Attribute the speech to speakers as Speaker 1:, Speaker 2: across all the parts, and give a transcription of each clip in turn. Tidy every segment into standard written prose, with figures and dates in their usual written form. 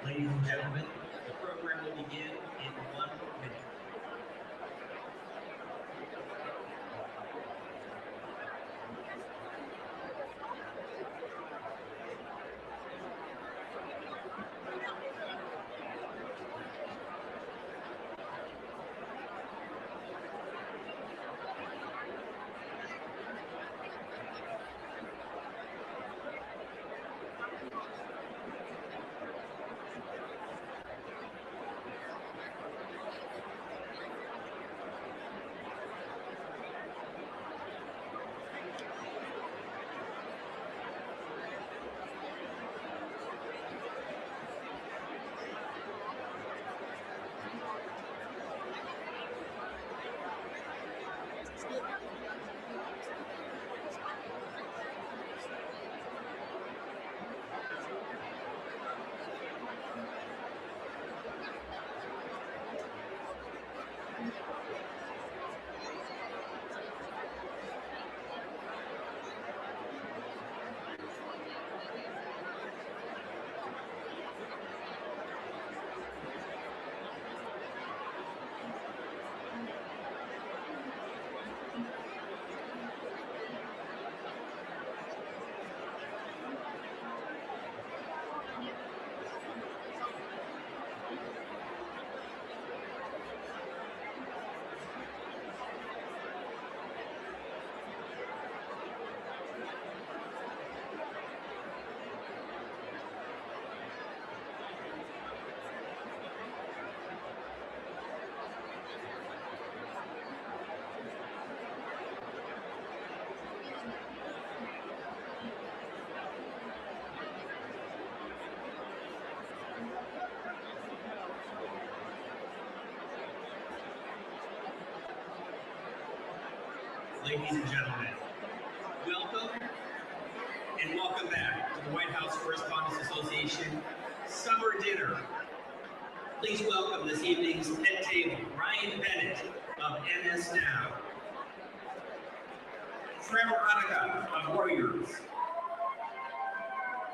Speaker 1: Ladies and gentlemen, the program will begin in 1 minute. Ladies and gentlemen, welcome and welcome back to the White House Correspondents Association Summer Dinner. Please welcome this evening's head table, Ryan Bennett of MS Now, Trevor Hanukkah of Reuters,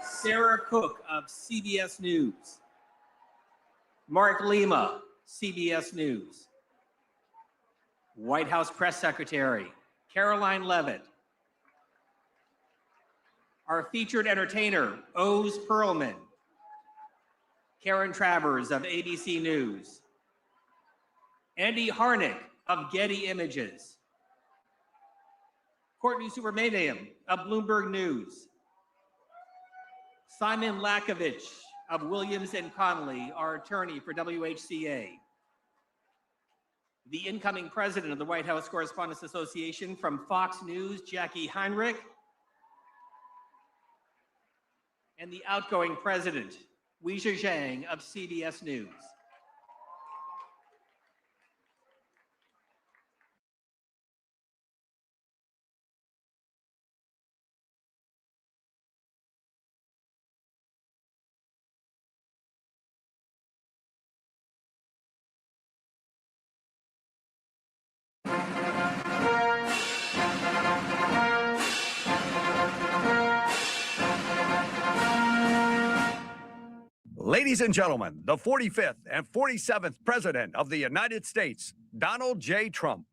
Speaker 1: Sarah Cook of CBS News, Mark Lima, CBS News, White House Press Secretary Caroline Levitt, our featured entertainer, Oz Perlman, Karen Travers of ABC News, Andy Harnick of Getty Images, Courtney Subramaniam of Bloomberg News, Simon Lakovich of Williams & Connolly, our attorney for WHCA, the incoming president of the White House Correspondents Association from Fox News, Jackie Heinrich, and the outgoing president, Weijia Zhang of CBS News.
Speaker 2: Ladies and gentlemen, the 45th and 47th President of the United States, Donald J. Trump.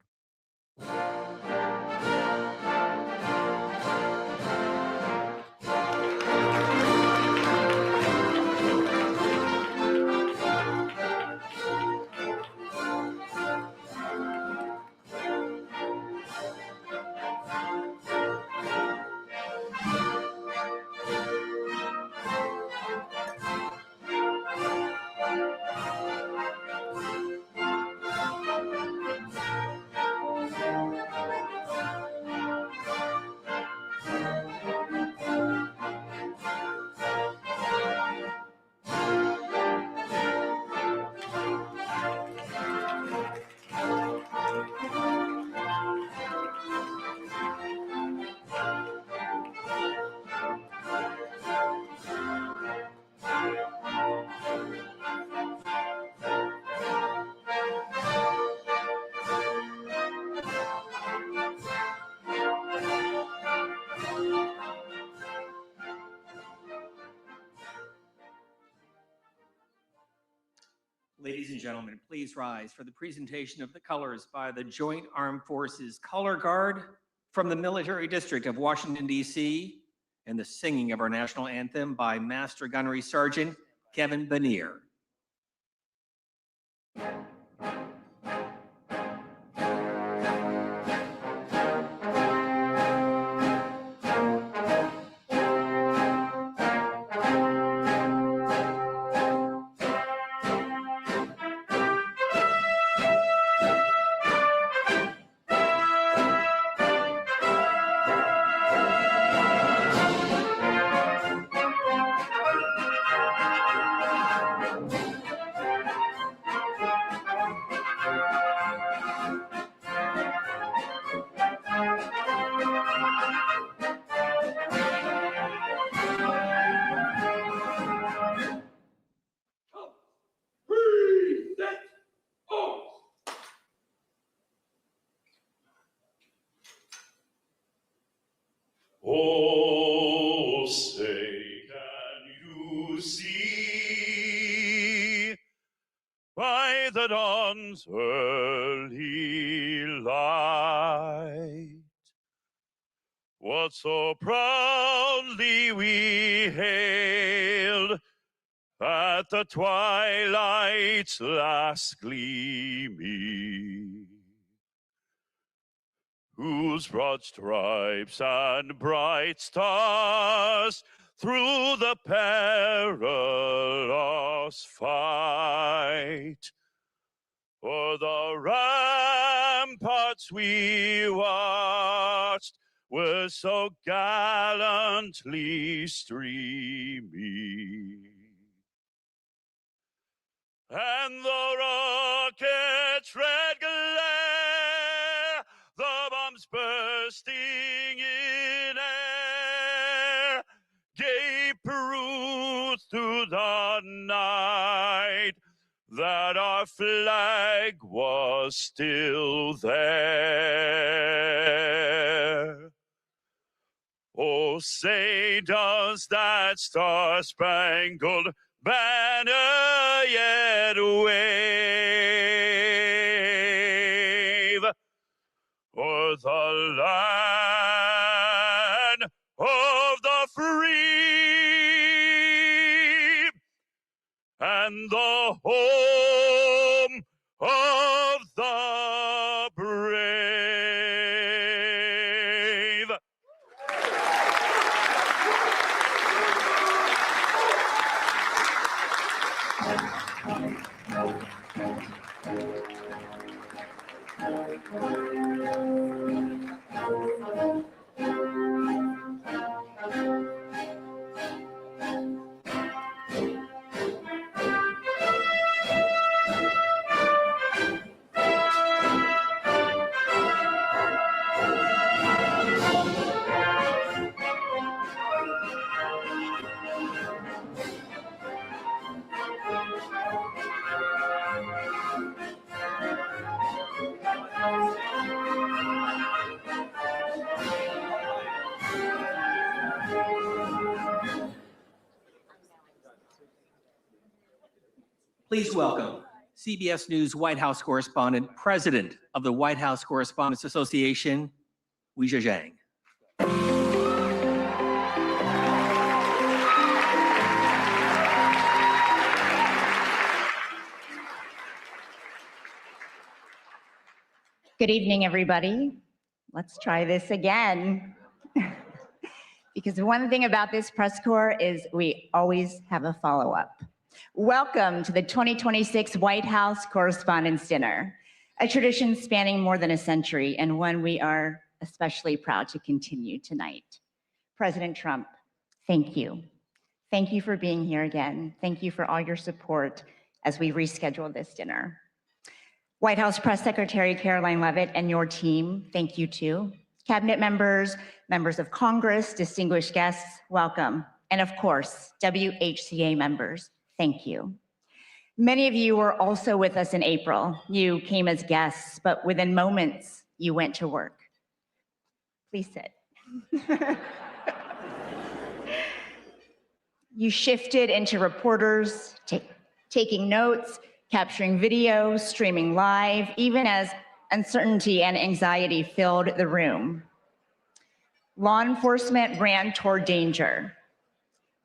Speaker 3: Ladies and gentlemen, please rise for the presentation of the colors by the Joint Armed Forces Color Guard from the Military District of Washington, D.C., and the singing of our national anthem by Master Gunnery Sergeant Kevin Benier.
Speaker 4: Oh, say, can you see by the dawn's early light what so proudly we hailed at the twilight's last gleaming, whose broad stripes and bright stars through the perilous fight o'er the ramparts we watched were so gallantly streaming. And the rocket's red glare, the bombs bursting in air, gave proof to the night that our flag was still there. Oh, say, does that star-spangled banner yet wave o'er the land of the free and the home of the brave?
Speaker 3: Please welcome CBS News White House Correspondent, President of the White House Correspondents Association, Weijia Zhang.
Speaker 5: Good evening, everybody. Let's try this again. Because one thing about this press corps is we always have a follow-up. Welcome to the 2026 White House Correspondents' Dinner, a tradition spanning more than a century and one we are especially proud to continue tonight. President Trump, thank you. Thank you for being here again. Thank you for all your support as we reschedule this dinner. White House Press Secretary Caroline Leavitt and your team, thank you too. Cabinet members, members of Congress, distinguished guests, welcome. And of course, WHCA members, thank you. Many of you were also with us in April. You came as guests, but within moments, you went to work. Please sit. You shifted into reporters, taking notes, capturing video, streaming live, even as uncertainty and anxiety filled the room. Law enforcement ran toward danger.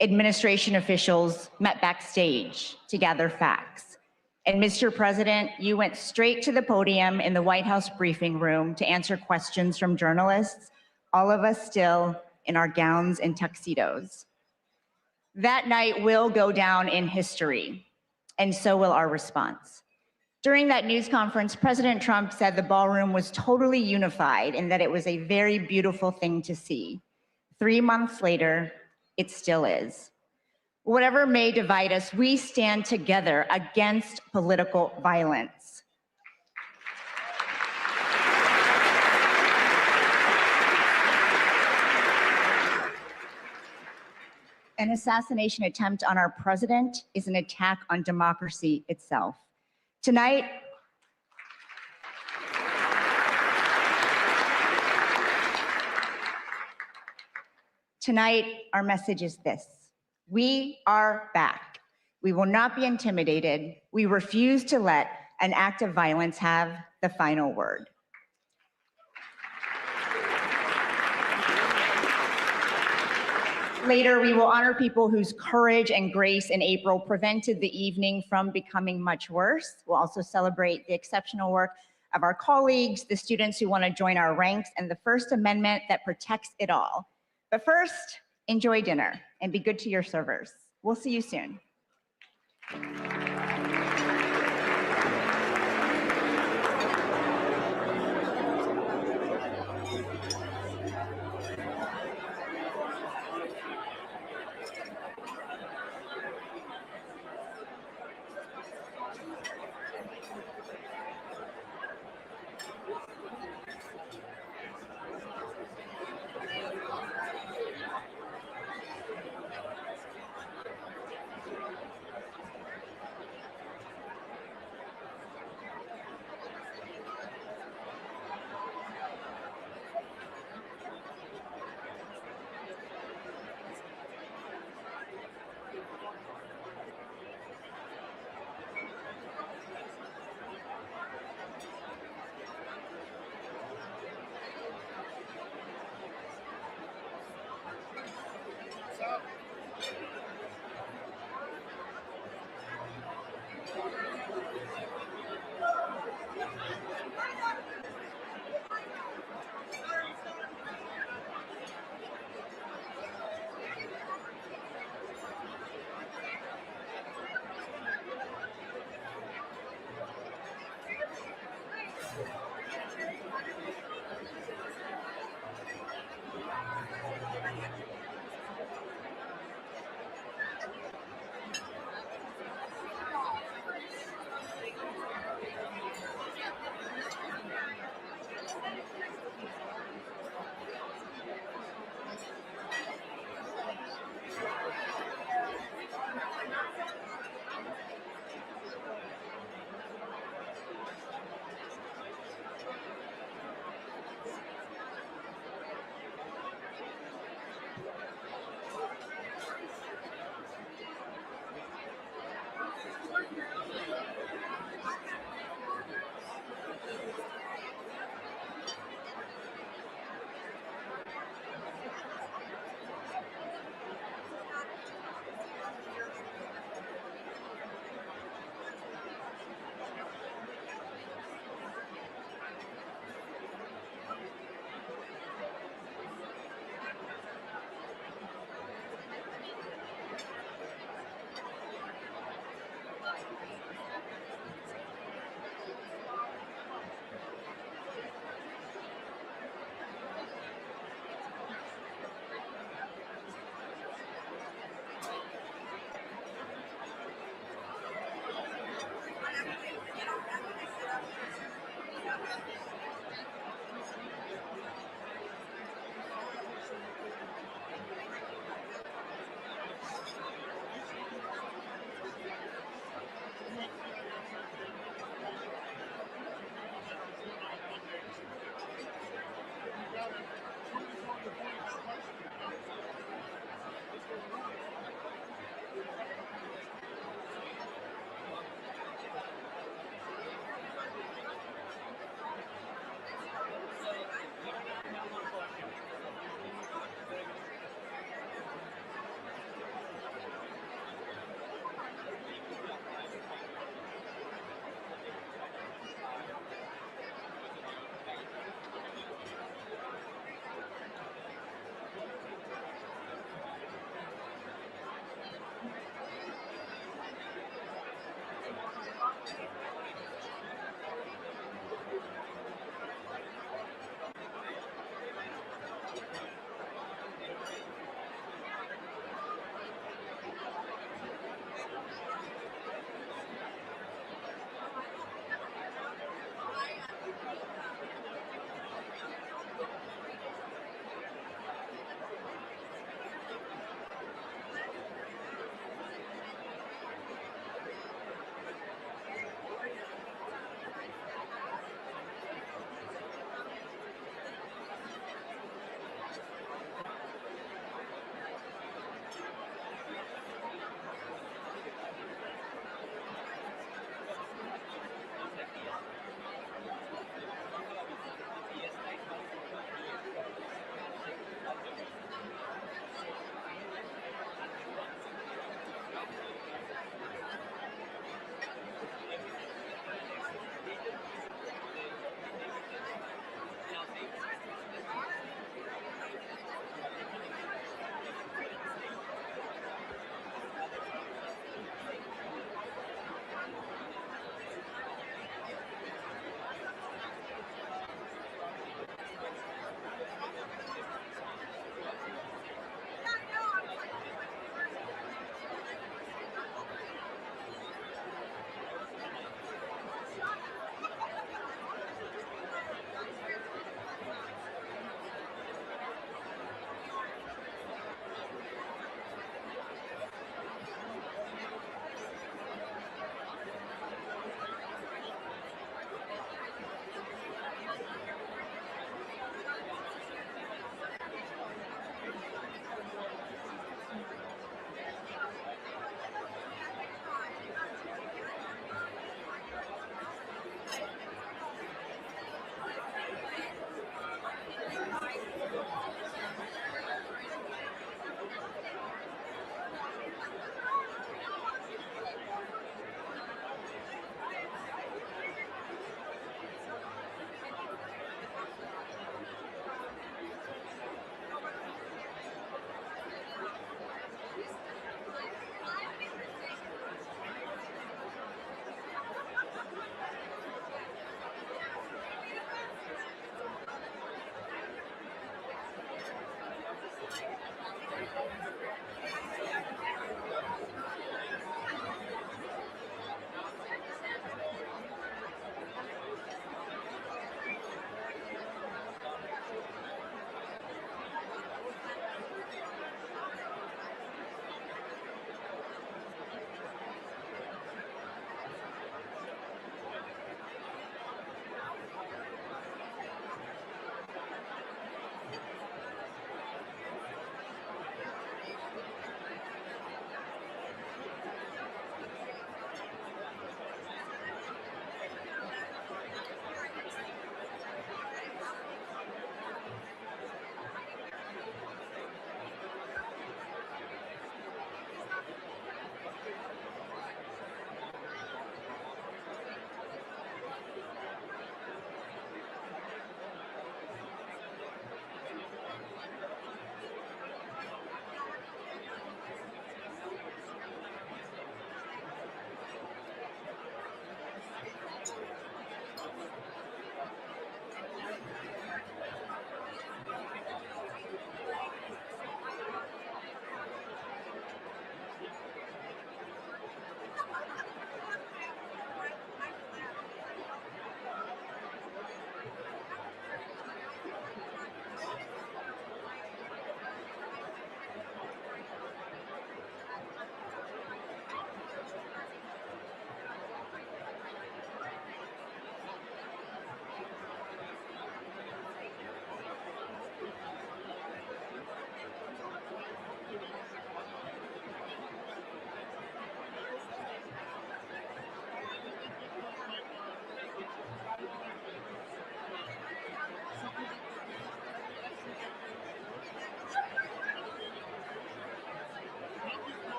Speaker 5: Administration officials met backstage to gather facts. And Mr. President, you went straight to the podium in the White House briefing room to answer questions from journalists, all of us still in our gowns and tuxedos. That night will go down in history, and so will our response. During that news conference, President Trump said the ballroom was totally unified and that it was a very beautiful thing to see. 3 months later, it still is. Whatever may divide us, we stand together against political violence. An assassination attempt on our president is an attack on democracy itself. Tonight, our message is this: we are back. We will not be intimidated. We refuse to let an act of violence have the final word. Later, we will honor people whose courage and grace in April prevented the evening from becoming much worse. We'll also celebrate the exceptional work of our colleagues, the students who want to join our ranks, and the First Amendment that protects it all. But first, enjoy dinner and be good to your servers. We'll see you soon.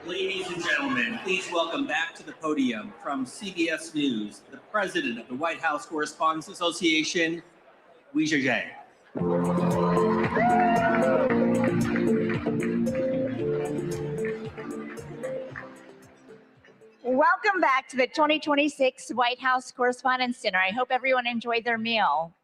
Speaker 3: Ladies and gentlemen, please welcome back to the podium from CBS News, the president of the White House Correspondents Association, Diya.
Speaker 5: Welcome back to the 2026 White House Correspondents' Dinner. I hope everyone enjoyed their meal.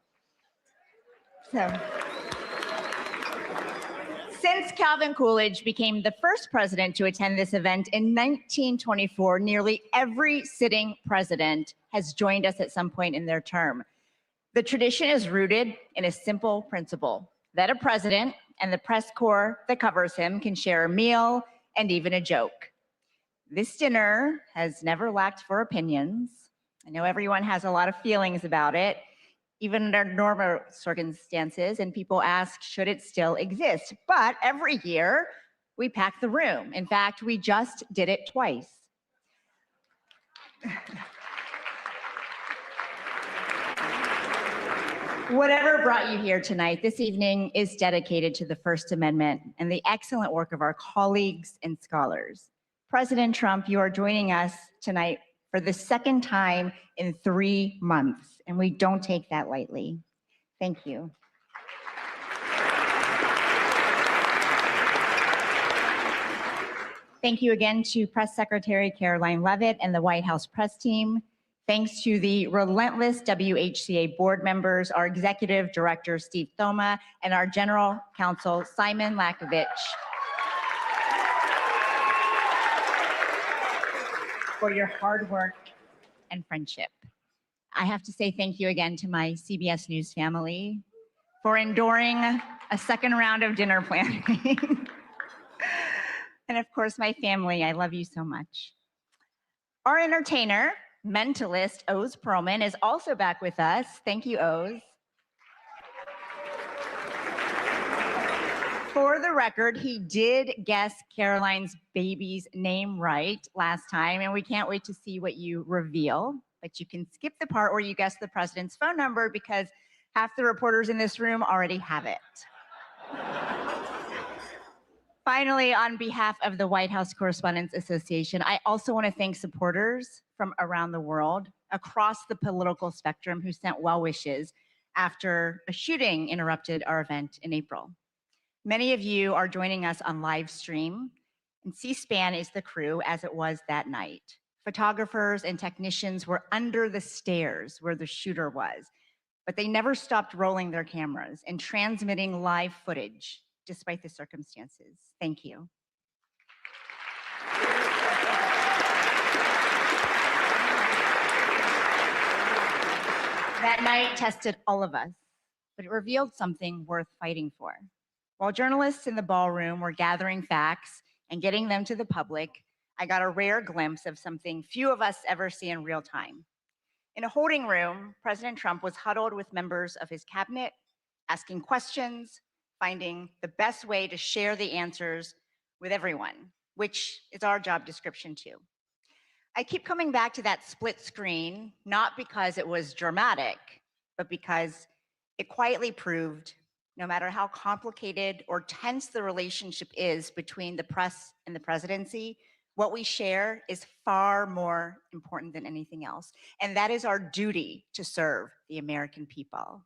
Speaker 5: Since Calvin Coolidge became the first president to attend this event in 1924, nearly every sitting president has joined us at some point in their term. The tradition is rooted in a simple principle that a president and the press corps that covers him can share a meal and even a joke. This dinner has never lacked for opinions. I know everyone has a lot of feelings about it, even under normal circumstances, and people ask, should it still exist? But every year, we pack the room. In fact, we just did it twice. Whatever brought you here tonight, this evening is dedicated to the First Amendment and the excellent work of our colleagues and scholars. President Trump, you are joining us tonight for the second time in 3 months, and we don't take that lightly. Thank you. Thank you again to Press Secretary Caroline Leavitt and the White House press team. Thanks to the relentless WHCA board members, our executive director, Steve Thoma, and our general counsel, Simon Lakovich, for your hard work and friendship. I have to say thank you again to my CBS News family for enduring a second round of dinner planning. And of course, my family, I love you so much. Our entertainer, mentalist, Oz Perlman, is also back with us. Thank you, Oz. For the record, he did guess Caroline's baby's name right last time, and we can't wait to see what you reveal. But you can skip the part where you guess the president's phone number because half the reporters in this room already have it. Finally, on behalf of the White House Correspondents Association, I also want to thank supporters from around the world, across the political spectrum, who sent well wishes after a shooting interrupted our event in April. Many of you are joining us on live stream, and C-SPAN is the crew as it was that night. Photographers and technicians were under the stairs where the shooter was, but they never stopped rolling their cameras and transmitting live footage despite the circumstances. Thank you. That night tested all of us, but it revealed something worth fighting for. While journalists in the ballroom were gathering facts and getting them to the public, I got a rare glimpse of something few of us ever see in real time. In a holding room, President Trump was huddled with members of his cabinet, asking questions, finding the best way to share the answers with everyone, which is our job description too. I keep coming back to that split screen, not because it was dramatic, but because it quietly proved no matter how complicated or tense the relationship is between the press and the presidency, what we share is far more important than anything else. And that is our duty to serve the American people.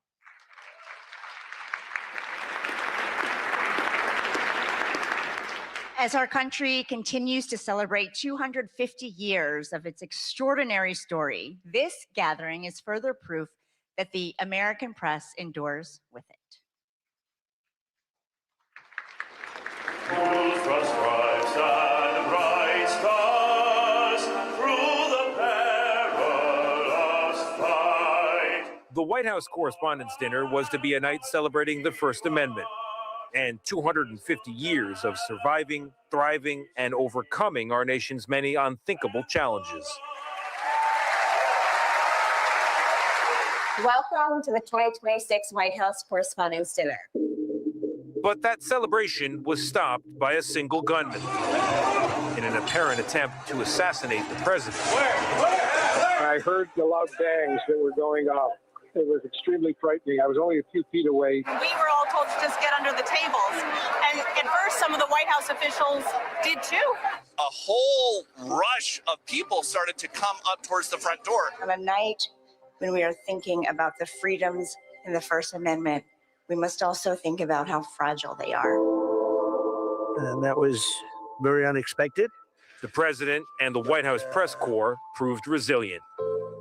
Speaker 5: As our country continues to celebrate 250 years of its extraordinary story, this gathering is further proof that the American press endures with it.
Speaker 4: Through stripes and bright stars, through the perilous fight.
Speaker 6: The White House Correspondents' Dinner was to be a night celebrating the First Amendment and 250 years of surviving, thriving, and overcoming our nation's many unthinkable challenges.
Speaker 7: Welcome to the 2026 White House Correspondents' Dinner.
Speaker 6: But that celebration was stopped by a single gunman in an apparent attempt to assassinate the president.
Speaker 8: I heard the loud bangs that were going off. It was extremely frightening. I was only a few feet away.
Speaker 9: We were all told to just get under the tables. And at first, some of the White House officials did too. a whole rush of people started to come up towards the front door.
Speaker 7: On a night when we are thinking about the freedoms in the First Amendment, we must also think about how fragile they are.
Speaker 10: And that was very unexpected.
Speaker 6: The president and the White House press corps proved resilient.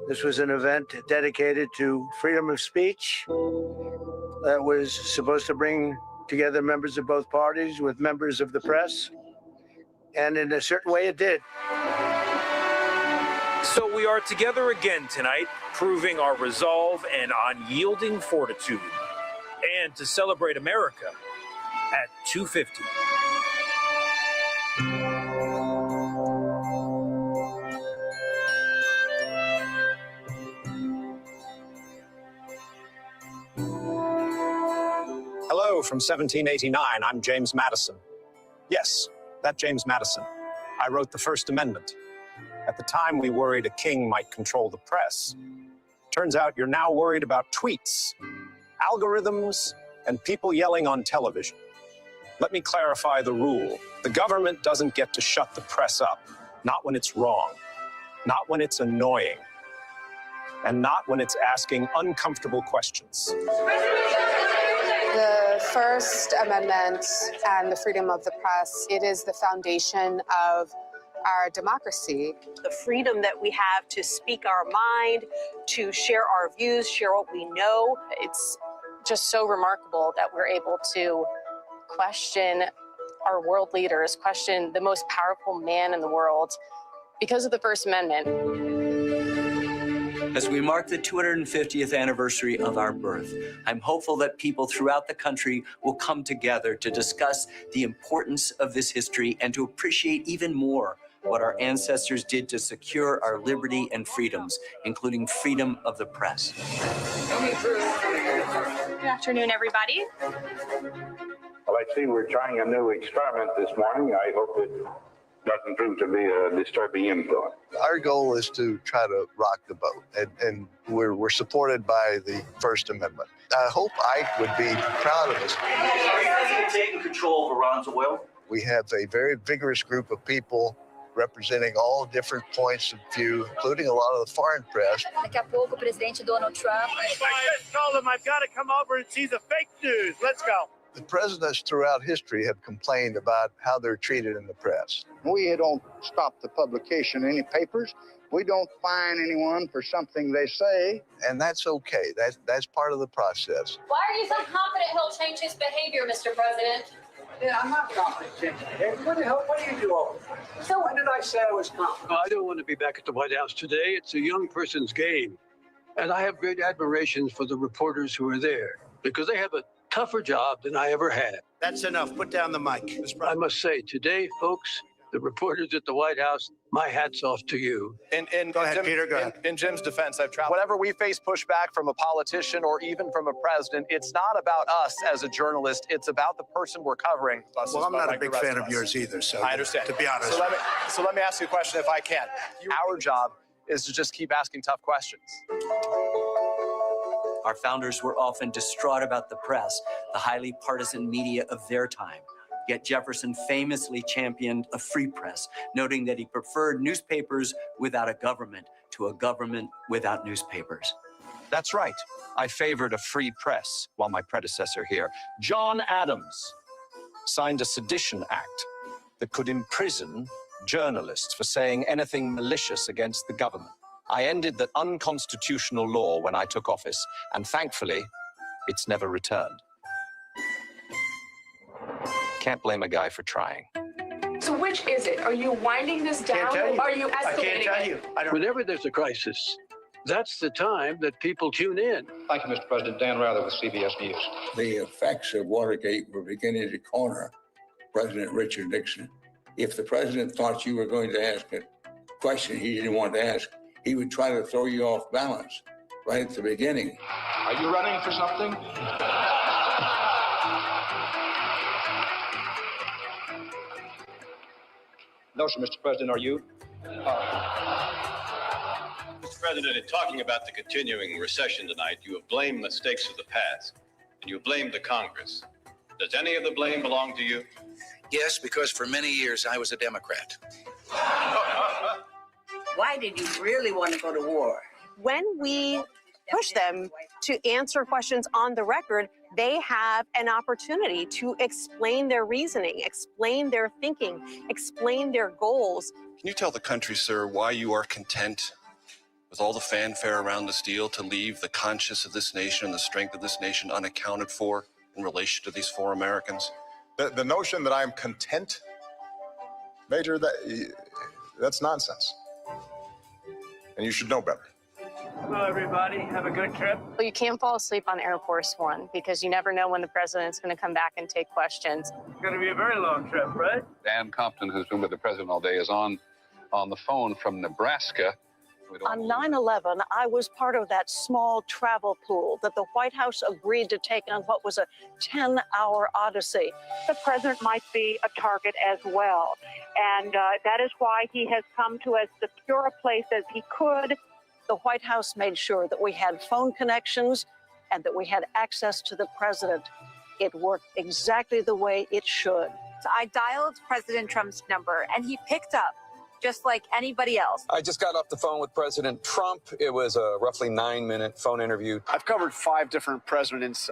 Speaker 10: This was an event dedicated to freedom of speech that was supposed to bring together members of both parties with members of the press. And in a certain way, it did.
Speaker 6: So we are together again tonight, proving our resolve and unyielding fortitude. And to celebrate America at 2:50.
Speaker 11: Hello from 1789. I'm James Madison. Yes, that James Madison. I wrote the First Amendment. At the time, we worried a king might control the press. Turns out you're now worried about tweets, algorithms, and people yelling on television. Let me clarify the rule. The government doesn't get to shut the press up, not when it's wrong, not when it's annoying, and not when it's asking uncomfortable questions.
Speaker 12: The First Amendment and the freedom of the press, it is the foundation of our democracy.
Speaker 13: The freedom that we have to speak our mind, to share our views, share what we know.
Speaker 12: It's just so remarkable that we're able to question our world leaders, question the most powerful man in the world because of the First Amendment.
Speaker 14: As we mark the 250th anniversary of our birth, I'm hopeful that people throughout the country will come together to discuss the importance of this history and to appreciate even more what our ancestors did to secure our liberty and freedoms, including freedom of the press.
Speaker 15: Good afternoon, everybody.
Speaker 16: Well, I see we're trying a new experiment this morning. I hope it doesn't prove to be a disturbing influence.
Speaker 17: Our goal is to try to rock the boat, and we're supported by the First Amendment. I hope Ike would be proud of us.
Speaker 14: Is the president taking control of Iran's oil?
Speaker 17: We have a very vigorous group of people representing all different points of view, including a lot of the foreign press.
Speaker 15: Daqui a pouco, o presidente Donald Trump.
Speaker 10: I just told him I've got to come over and see the fake news. Let's go.
Speaker 17: The presidents throughout history have complained about how they're treated in the press.
Speaker 18: We don't stop the publication of any papers. We don't fine anyone for something they say.
Speaker 17: And that's okay. That's part of the process.
Speaker 15: Why are you so confident he'll change his behavior, Mr. President?
Speaker 18: Yeah, I'm not confident. What the hell? What do you do over there? So when did I say I was confident?
Speaker 19: I don't want to be back at the White House today. It's a young person's game. And I have great admiration for the reporters who are there because they have a tougher job than I ever had.
Speaker 10: That's enough. Put down the mic.
Speaker 19: I must say, today, folks, the reporters at the White House, my hat's off to you.
Speaker 10: Go ahead, Peter. Go ahead.
Speaker 20: In Jim's defense, I've traveled. Whenever we face pushback from a politician or even from a president, it's not about us as a journalist. It's about the person we're covering.
Speaker 10: Well, I'm not a big fan of yours either, so
Speaker 20: I understand.
Speaker 10: To be honest.
Speaker 20: So let me ask you a question if I can. Our job is to just keep asking tough questions.
Speaker 14: Our founders were often distraught about the press, the highly partisan media of their time. Yet Jefferson famously championed a free press, noting that he preferred newspapers without a government to a government without newspapers.
Speaker 11: That's right. I favored a free press while my predecessor here, John Adams, signed a sedition act that could imprison journalists for saying anything malicious against the government. I ended that unconstitutional law when I took office, and thankfully, it's never returned. Can't blame a guy for trying.
Speaker 12: So which is it? Are you winding this down or are you escalating
Speaker 10: I can't tell
Speaker 12: it?
Speaker 10: you.
Speaker 19: Whenever there's a crisis, that's the time that people tune in.
Speaker 18: Thank you, Mr. President. Dan Rather with CBS News.
Speaker 21: The effects of Watergate were beginning to corner President Richard Nixon. If the president thought you were going to ask a question he didn't want to ask, he would try to throw you off balance right at the beginning.
Speaker 18: Are you running for something? No, sir, Mr. President, are you?
Speaker 22: Mr. President, in talking about the continuing recession tonight, you have blamed mistakes of the past, and you have blamed the Congress. Does any of the blame belong to you?
Speaker 1: Yes, because for many years I was a Democrat.
Speaker 13: Why did you really want to go to war? When we push them to answer questions on the record, they have an opportunity to explain their reasoning, explain their thinking, explain their goals.
Speaker 9: Can you tell the country, sir, why you are content with all the fanfare around this deal to leave the conscience of this nation and the strength of this nation unaccounted for in relation to these 4 Americans?
Speaker 2: The notion that I'm content, Major, that's nonsense. And you should know better.
Speaker 3: Hello, everybody. Have a good trip.
Speaker 12: Well, you can't fall asleep on Air Force One because you never know when the president's going to come back and take questions.
Speaker 3: It's going to be a very long trip, right?
Speaker 23: Dan Compton, who's been with the president all day, is on the phone from Nebraska.
Speaker 13: On 9/11, I was part of that small travel pool that the White House agreed to take on what was a 10-hour odyssey.
Speaker 24: The president might be a target as well, and that is why he has come to as secure a place as he could.
Speaker 13: The White House made sure that we had phone connections and that we had access to the president. It worked exactly the way it should.
Speaker 25: So I dialed President Trump's number, and he picked up, just like anybody else.
Speaker 26: I just got off the phone with President Trump. It was a roughly 9-minute phone interview.
Speaker 27: I've covered 5 different presidents.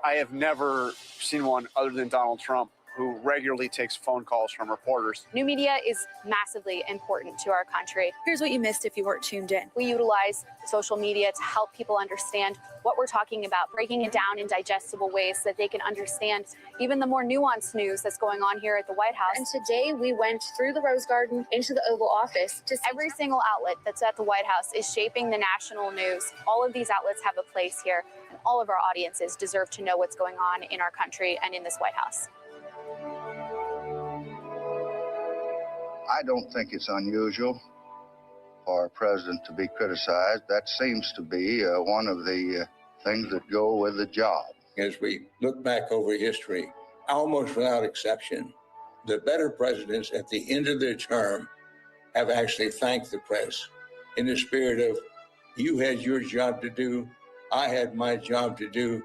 Speaker 27: I have never seen one other than Donald Trump who regularly takes phone calls from reporters.
Speaker 12: New media is massively important to our country.
Speaker 25: Here's what you missed if you weren't tuned in.
Speaker 12: We utilize social media to help people understand what we're talking about, breaking it down in digestible ways so that they can understand even the more nuanced news that's going on here at the White House. And today we went through the Rose Garden into the Oval Office. Just every single outlet that's at the White House is shaping the national news. All of these outlets have a place here, and all of our audiences deserve to know what's going on in our country and in this White House.
Speaker 18: I don't think it's unusual for a president to be criticized. That seems to be one of the things that go with the job.
Speaker 21: As we look back over history, almost without exception, the better presidents at the end of their term have actually thanked the press in the spirit of, you had your job to do, I had my job to do,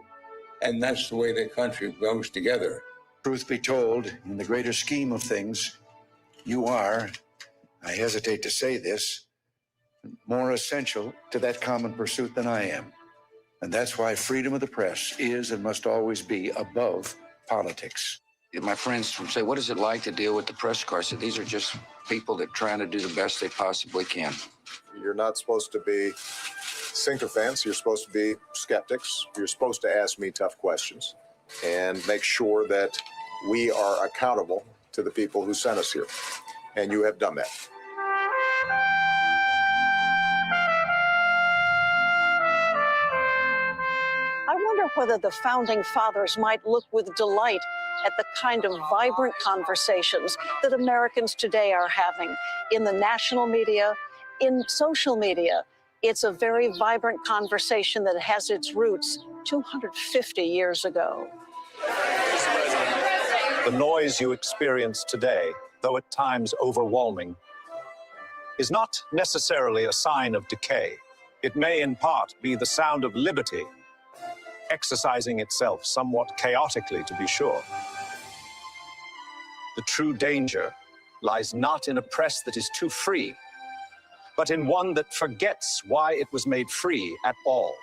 Speaker 21: and that's the way the country goes together.
Speaker 28: Truth be told, in the greater scheme of things, you are, I hesitate to say this, more essential to that common pursuit than I am. And that's why freedom of the press is and must always be above politics.
Speaker 29: My friends say, what is it like to deal with the press corps? I said, these are just people that are trying to do the best they possibly can.
Speaker 2: You're not supposed to be sycophants. You're supposed to be skeptics. You're supposed to ask me tough questions and make sure that we are accountable to the people who sent us here. And you have done that.
Speaker 13: I wonder whether the founding fathers might look with delight at the kind of vibrant conversations that Americans today are having in the national media, in social media. It's a very vibrant conversation that has its roots 250 years ago.
Speaker 11: The noise you experience today, though at times overwhelming, is not necessarily a sign of decay. It may in part be the sound of liberty, exercising itself somewhat chaotically, to be sure. The true danger lies not in a press that is too free, but in one that forgets why it was made free at all.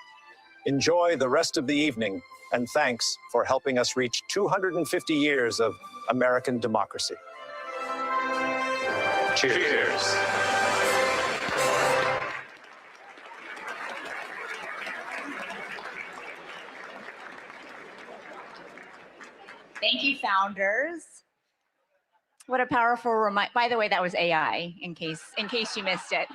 Speaker 11: Enjoy the rest of the evening, and thanks for helping us reach 250 years of American democracy. Cheers.
Speaker 5: Thank you, founders. What a powerful reminder. By the way, that was AI, in case you missed it.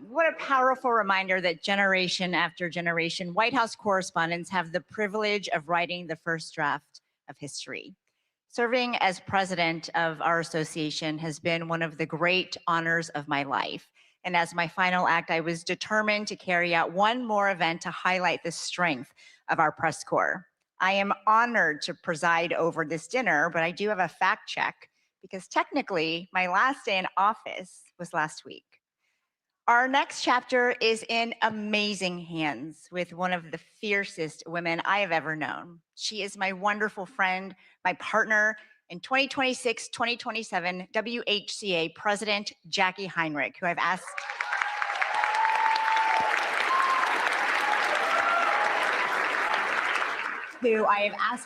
Speaker 5: What a powerful reminder that generation after generation, White House correspondents have the privilege of writing the first draft of history. Serving as president of our association has been one of the great honors of my life. And as my final act, I was determined to carry out one more event to highlight the strength of our press corps. I am honored to preside over this dinner, but I do have a fact check because technically my last day in office was last week. Our next chapter is in amazing hands with one of the fiercest women I have ever known. She is my wonderful friend, my partner in 2026-2027 WHCA President Jackie Heinrich, who I've asked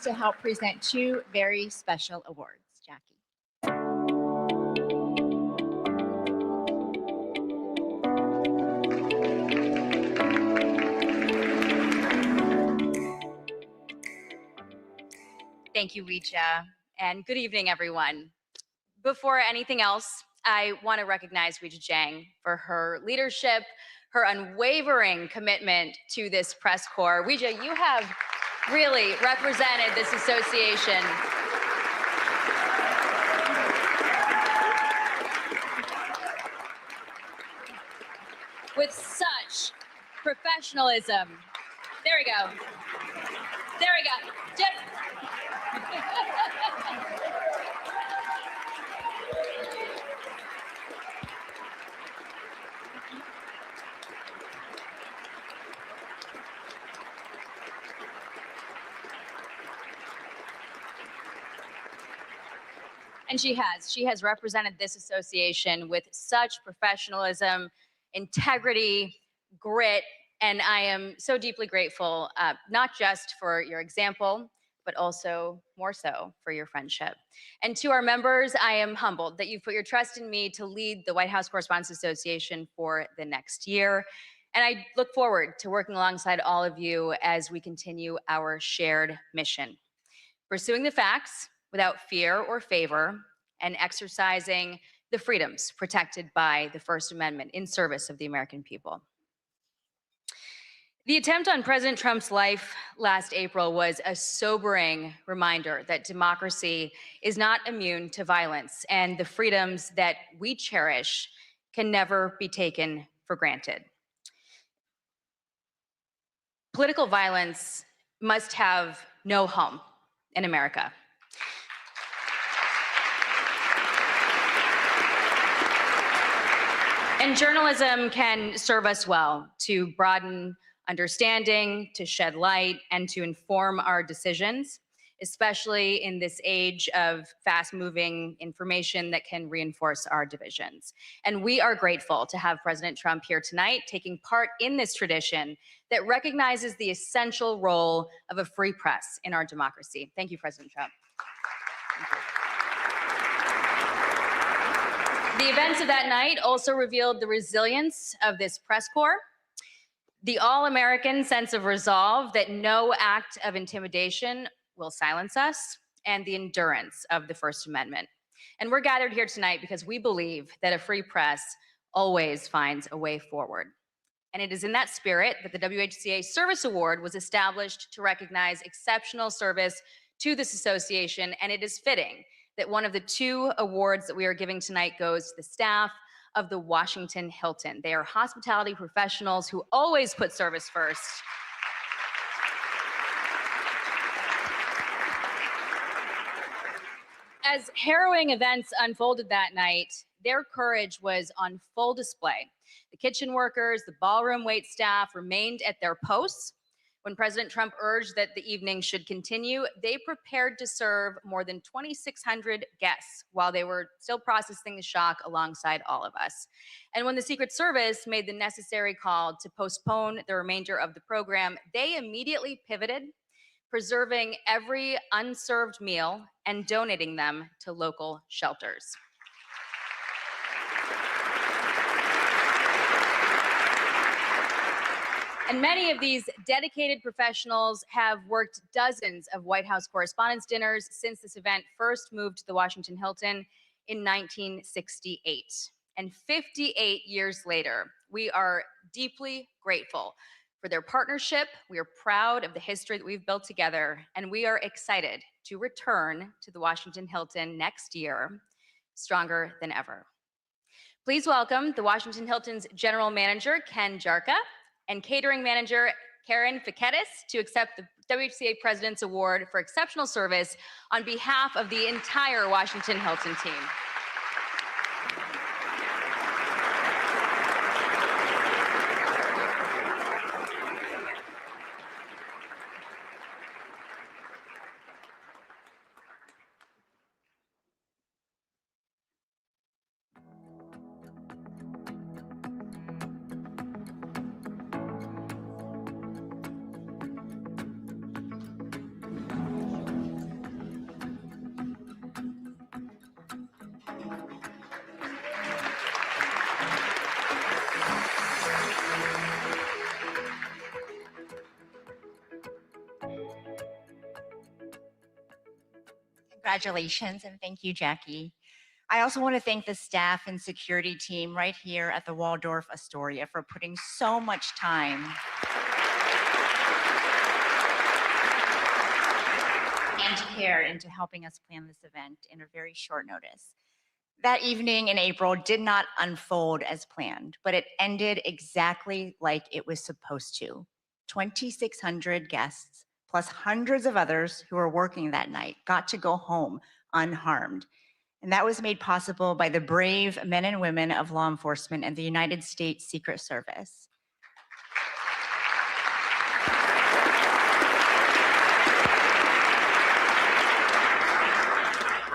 Speaker 5: to help present 2 very special awards. Jackie.
Speaker 4: Thank you, Richa, and good evening, everyone. Before anything else, I want to recognize Richa Jang for her leadership, her unwavering commitment to this press corps. Richa, you have really represented this association with such professionalism. There we go. There we go. And she has represented this association with such professionalism, integrity, grit, and I am so deeply grateful, not just for your example, but also more so for your friendship. And to our members, I am humbled that you've put your trust in me to lead the White House Correspondents Association for the next year. And I look forward to working alongside all of you as we continue our shared mission, pursuing the facts without fear or favor, and exercising the freedoms protected by the First Amendment in service of the American people. The attempt on President Trump's life last April was a sobering reminder that democracy is not immune to violence, and the freedoms that we cherish can never be taken for granted. Political violence must have no home in America. And journalism can serve us well to broaden understanding, to shed light, and to inform our decisions, especially in this age of fast-moving information that can reinforce our divisions. And we are grateful to have President Trump here tonight, taking part in this tradition that recognizes the essential role of a free press in our democracy. Thank you, President Trump. Thank you. The events of that night also revealed the resilience of this press corps, the all-American sense of resolve that no act of intimidation will silence us, and the endurance of the First Amendment. And we're gathered here tonight because we believe that a free press always finds a way forward. And it is in that spirit that the WHCA Service Award was established to recognize exceptional service to this association, and it is fitting that one of the 2 awards that we are giving tonight goes to the staff of the Washington Hilton. They are hospitality professionals who always put service first. As harrowing events unfolded that night, their courage was on full display. The kitchen workers, the ballroom wait staff remained at their posts. When President Trump urged that the evening should continue, they prepared to serve more than 2,600 guests while they were still processing the shock alongside all of us. And when the Secret Service made the necessary call to postpone the remainder of the program, they immediately pivoted, preserving every unserved meal and donating them to local shelters. And many of these dedicated professionals have worked dozens of White House Correspondents' dinners since this event first moved to the Washington Hilton in 1968. And 58 years later, we are deeply grateful for their partnership. We are proud of the history that we've built together, and we are excited to return to the Washington Hilton next year, stronger than ever. Please welcome the Washington Hilton's General Manager, Ken Jarka, and Catering Manager, Karen Fiketis, to accept the WHCA President's Award for Exceptional Service on behalf of the entire Washington Hilton team.
Speaker 5: Congratulations, and thank you, Jackie. I also want to thank the staff and security team right here at the Waldorf Astoria for putting so much time and care into helping us plan this event in a very short notice. That evening in April did not unfold as planned, but it ended exactly like it was supposed to. 2,600 guests, plus hundreds of others who were working that night, got to go home unharmed. And that was made possible by the brave men and women of law enforcement and the United States Secret Service.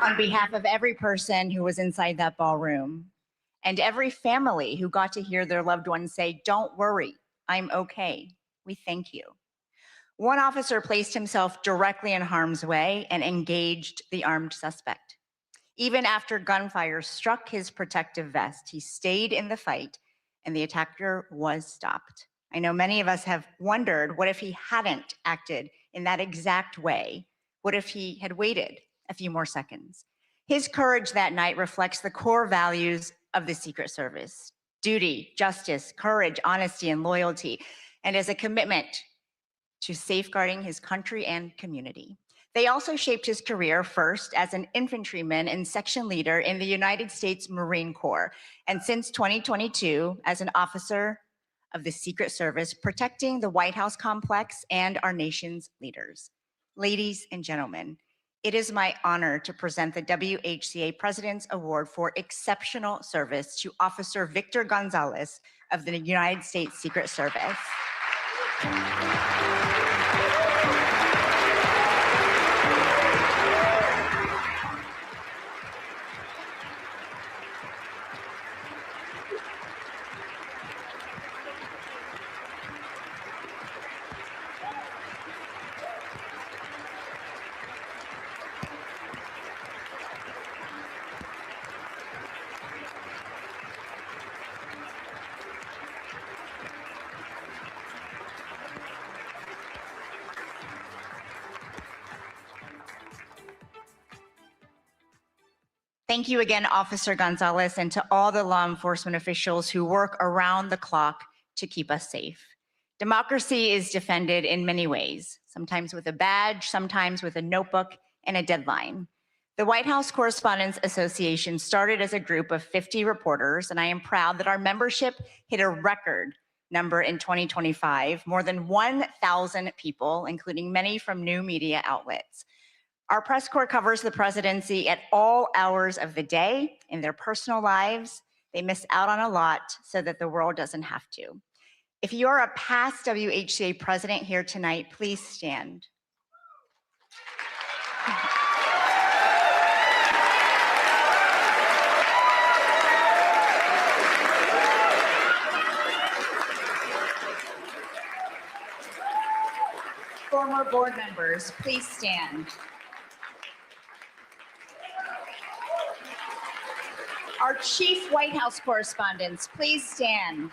Speaker 5: On behalf of every person who was inside that ballroom and every family who got to hear their loved ones say, "Don't worry, I'm okay," we thank you. One officer placed himself directly in harm's way and engaged the armed suspect. Even after gunfire struck his protective vest, he stayed in the fight and the attacker was stopped. I know many of us have wondered, what if he hadn't acted in that exact way? What if he had waited a few more seconds? His courage that night reflects the core values of the Secret Service: duty, justice, courage, honesty, and loyalty, and as a commitment to safeguarding his country and community. They also shaped his career, first as an infantryman and section leader in the United States Marine Corps, and since 2022 as an officer of the Secret Service, protecting the White House complex and our nation's leaders. Ladies and gentlemen, it is my honor to present the WHCA President's Award for Exceptional Service to Officer Victor Gonzalez of the United States Secret Service. Thank you again, Officer Gonzalez, and to all the law enforcement officials who work around the clock to keep us safe. Democracy is defended in many ways, sometimes with a badge, sometimes with a notebook and a deadline. The White House Correspondents Association started as a group of 50 reporters, and I am proud that our membership hit a record number in 2025, more than 1,000 people, including many from new media outlets. Our press corps covers the presidency at all hours of the day in their personal lives. They miss out on a lot so that the world doesn't have to. If you are a past WHCA president here tonight, please stand. Former board members, please stand. Our chief White House correspondents, please stand.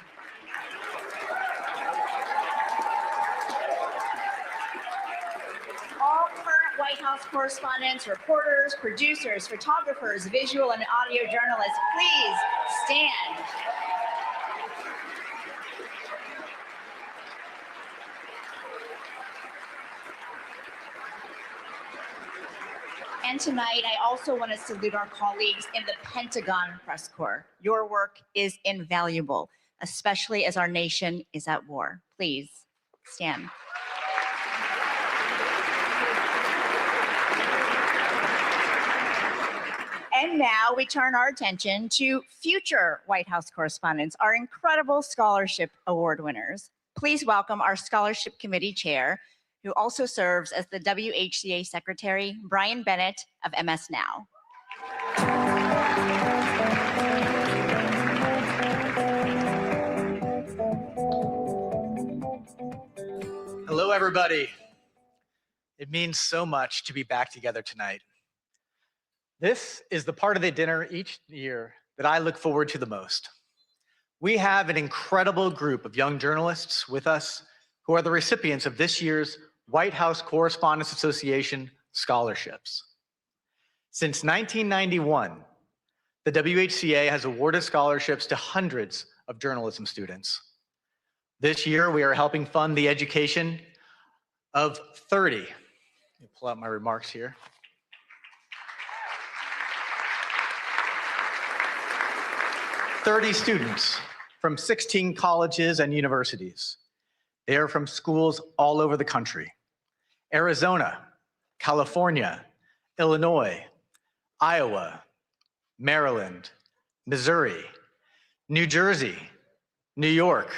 Speaker 5: All current White House correspondents, reporters, producers, photographers, visual and audio journalists, please stand. And tonight, I also want to salute our colleagues in the Pentagon Press Corps. Your work is invaluable, especially as our nation is at war. Please stand. And now we turn our attention to future White House correspondents, our incredible scholarship award winners. Please welcome our Scholarship Committee Chair, who also serves as the WHCA Secretary, Brian Bennett of MS Now.
Speaker 6: Hello, everybody. It means so much to be back together tonight. This is the part of the dinner each year that I look forward to the most. We have an incredible group of young journalists with us who are the recipients of this year's White House Correspondents Association scholarships. Since 1991, the WHCA has awarded scholarships to hundreds of journalism students. This year, we are helping fund the education of 30. Let me pull out my remarks here. 30 students from 16 colleges and universities. They are from schools all over the country: Arizona, California, Illinois, Iowa, Maryland, Missouri, New Jersey, New York,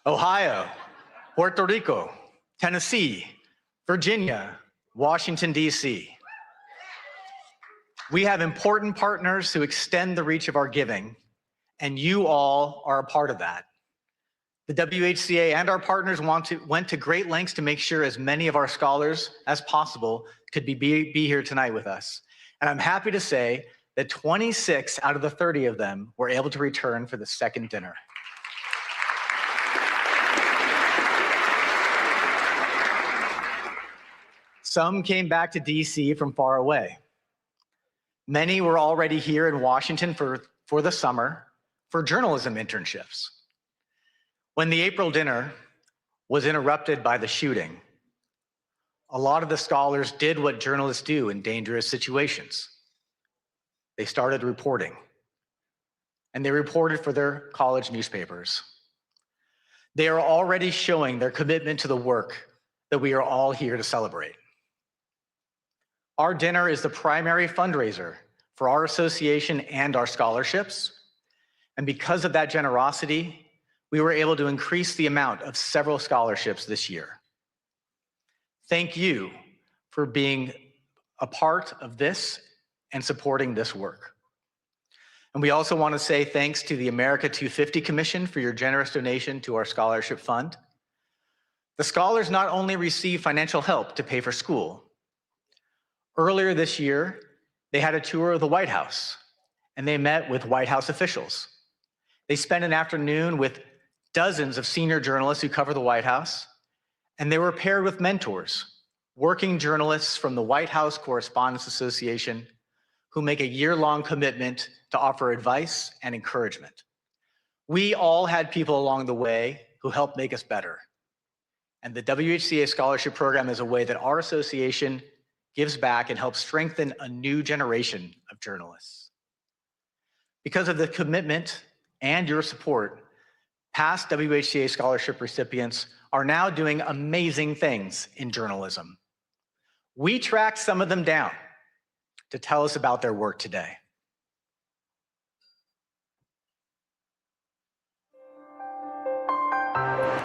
Speaker 6: Ohio, Puerto Rico, Tennessee, Virginia, Washington, D.C. We have important partners who extend the reach of our giving, and you all are a part of that. The WHCA and our partners went to great lengths to make sure as many of our scholars as possible could be here tonight with us. And I'm happy to say that 26 out of the 30 of them were able to return for the second dinner. Some came back to DC from far away. Many were already here in Washington for the summer for journalism internships. When the April dinner was interrupted by the shooting, a lot of the scholars did what journalists do in dangerous situations. They started reporting, and they reported for their college newspapers. They are already showing their commitment to the work that we are all here to celebrate. Our dinner is the primary fundraiser for our association and our scholarships, and because of that generosity, we were able to increase the amount of several scholarships this year. Thank you for being a part of this and supporting this work. And we also want to say thanks to the America 250 Commission for your generous donation to our scholarship fund. The scholars not only receive financial help to pay for school. Earlier this year, they had a tour of the White House, and they met with White House officials. They spent an afternoon with dozens of senior journalists who cover the White House, and they were paired with mentors, working journalists from the White House Correspondents Association, who make a year-long commitment to offer advice and encouragement. We all had people along the way who helped make us better. And the WHCA Scholarship Program is a way that our association gives back and helps strengthen a new generation of journalists. Because of the commitment and your support, past WHCA scholarship recipients are now doing amazing things in journalism. We tracked some of them down to tell us about their work today.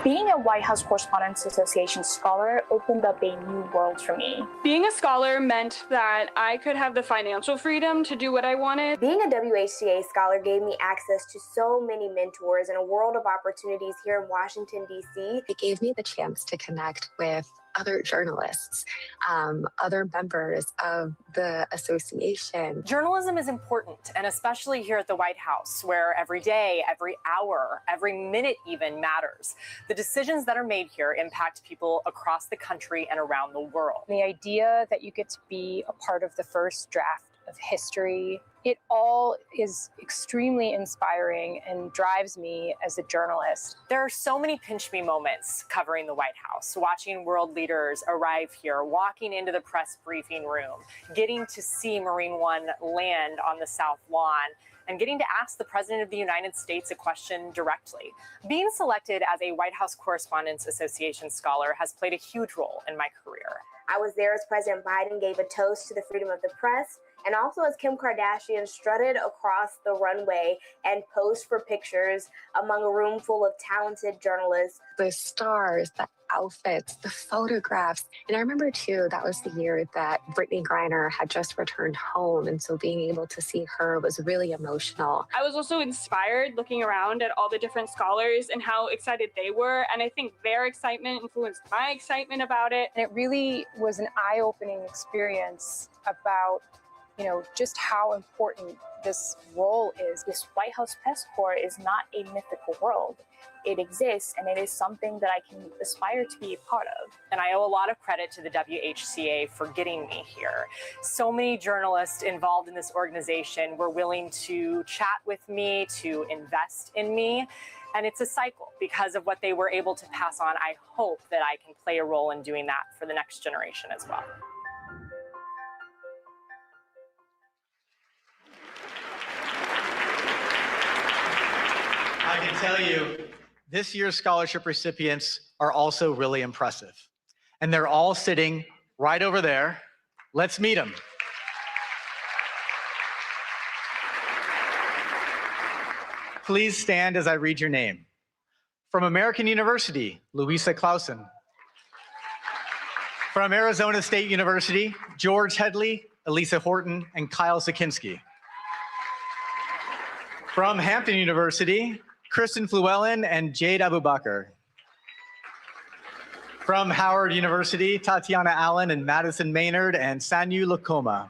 Speaker 7: Being a White House Correspondents Association scholar opened up a new world for me.
Speaker 8: Being a scholar meant that I could have the financial freedom to do what I wanted.
Speaker 10: Being a WHCA scholar gave me access to so many mentors and a world of opportunities here in Washington, D.C.
Speaker 14: It gave me the chance to connect with other journalists, other members of the association.
Speaker 15: Journalism is important, and especially here at the White House, where every day, every hour, every minute even matters. The decisions that are made here impact people across the country and around the world.
Speaker 7: The idea that you get to be a part of the first draft of history, it all is extremely inspiring and drives me as a journalist.
Speaker 15: There are so many pinch me moments covering the White House, watching world leaders arrive here, walking into the press briefing room, getting to see Marine One land on the South Lawn, and getting to ask the President of the United States a question directly. Being selected as a White House Correspondents Association scholar has played a huge role in my career.
Speaker 10: I was there as President Biden gave a toast to the freedom of the press, and also as Kim Kardashian strutted across the runway and posed for pictures among a room full of talented journalists.
Speaker 14: The stars, the outfits, the photographs. And I remember too, that was the year that Brittany Griner had just returned home. And so being able to see her was really emotional.
Speaker 8: I was also inspired looking around at all the different scholars and how excited they were. And I think their excitement influenced my excitement about it.
Speaker 7: And it really was an eye-opening experience about just how important this role is. This White House press corps is not a mythical world. It exists, and it is something that I can aspire to be a part of.
Speaker 15: And I owe a lot of credit to the WHCA for getting me here. So many journalists involved in this organization were willing to chat with me, to invest in me. And it's a cycle because of what they were able to pass on. I hope that I can play a role in doing that for the next generation as well.
Speaker 6: I can tell you, this year's scholarship recipients are also really impressive. And they're all sitting right over there. Let's meet them. Please stand as I read your name. From American University, Louisa Clausen. From Arizona State University, George Headley, Elisa Horton, and Kyle Sakinski. From Hampton University, Kristen Fluellen and Jade Abubakar. From Howard University, Tatiana Allen and Madison Maynard and Sanyu Lakoma.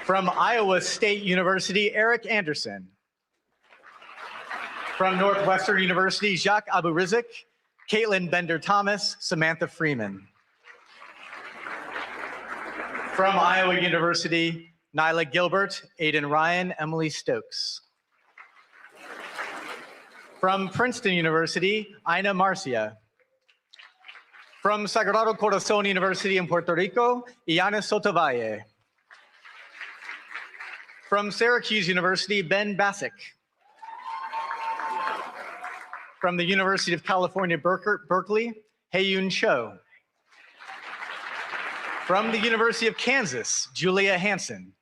Speaker 6: From Iowa State University, Eric Anderson. From Northwestern University, Jacques Aburizik, Caitlin Bender-Thomas, Samantha Freeman. From Iowa University, Nyla Gilbert, Aidan Ryan, Emily Stokes. From Princeton University, Ina Marcia. From Sagrado Corazon University in Puerto Rico, Iana Sotovalle. From Syracuse University, Ben Bassick. From the University of California, Berkeley, Hae-Yoon Cho. From the University of Kansas, Julia Hansen.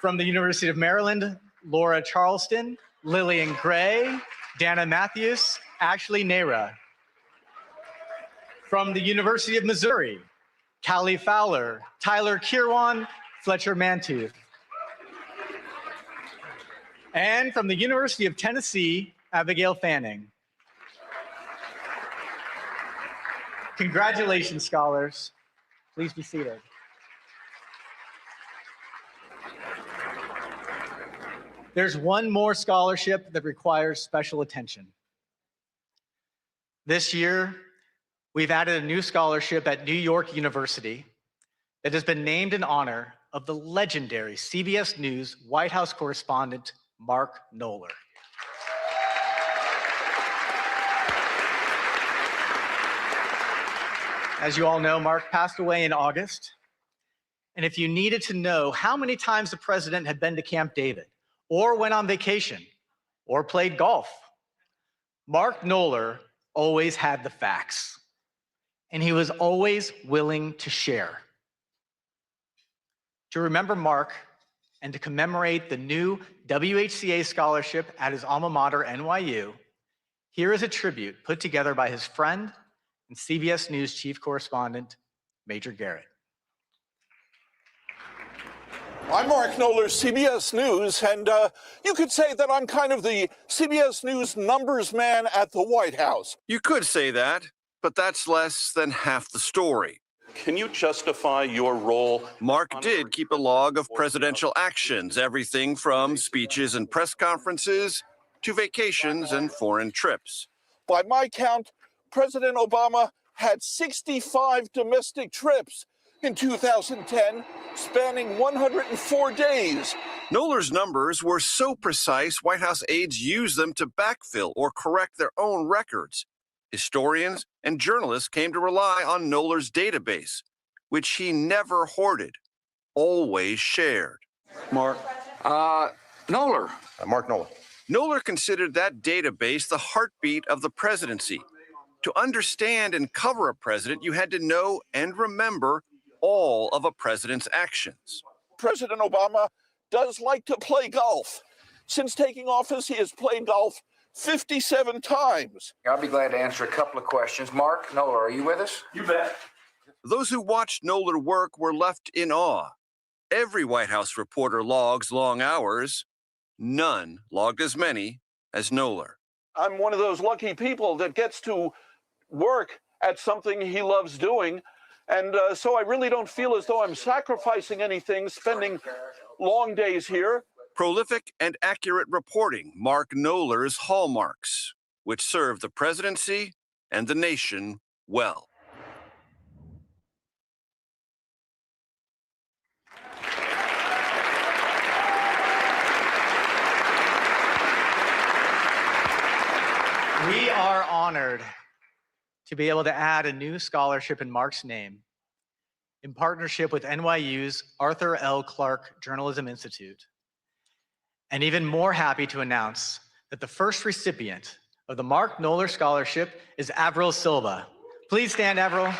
Speaker 6: From the University of Maryland, Laura Charleston, Lillian Gray, Dana Matthews, Ashley Nehra. From the University of Missouri, Callie Fowler, Tyler Kirwan, Fletcher Mantooth. And from the University of Tennessee, Abigail Fanning. Congratulations, scholars. Please be seated. There's one more scholarship that requires special attention. This year, we've added a new scholarship at New York University that has been named in honor of the legendary CBS News White House correspondent, Mark Knoller. As you all know, Mark passed away in August. And if you needed to know how many times the president had been to Camp David, or went on vacation, or played golf, Mark Knoller always had the facts. And he was always willing to share. To remember Mark and to commemorate the new WHCA scholarship at his alma mater, NYU, here is a tribute put together by his friend and CBS News chief correspondent, Major Garrett.
Speaker 1: I'm Mark Knoller, CBS News, and you could say that I'm kind of the CBS News numbers man at the White House.
Speaker 3: You could say that, but that's less than half the story.
Speaker 1: Can you justify your role?
Speaker 3: Mark did keep a log of presidential actions, everything from speeches and press conferences to vacations and foreign trips.
Speaker 1: By my count, President Obama had 65 domestic trips in 2010, spanning 104 days.
Speaker 3: Knoller's numbers were so precise, White House aides used them to backfill or correct their own records. Historians and journalists came to rely on Knoller's database, which he never hoarded, always shared.
Speaker 28: Mark.
Speaker 3: Knoller.
Speaker 28: Mark Knoller.
Speaker 3: Knoller considered that database the heartbeat of the presidency. To understand and cover a president, you had to know and remember all of a president's actions.
Speaker 1: President Obama does like to play golf. Since taking office, he has played golf 57 times.
Speaker 29: I'll be glad to answer a couple of questions. Mark Knoller, are you with us?
Speaker 1: You bet.
Speaker 3: Those who watched Knoller work were left in awe. Every White House reporter logs long hours. None logged as many as Knoller.
Speaker 1: I'm one of those lucky people that gets to work at something he loves doing And so I really don't feel as though I'm sacrificing anything, spending long days here.
Speaker 3: Prolific and accurate reporting mark Knoller's hallmarks, which serve the presidency and the nation well.
Speaker 6: We are honored to be able to add a new scholarship in Mark's name in partnership with NYU's Arthur L. Clarke Journalism Institute. And even more happy to announce that the first recipient of the Mark Knoller Scholarship is Avril Silva. Please stand, Avril.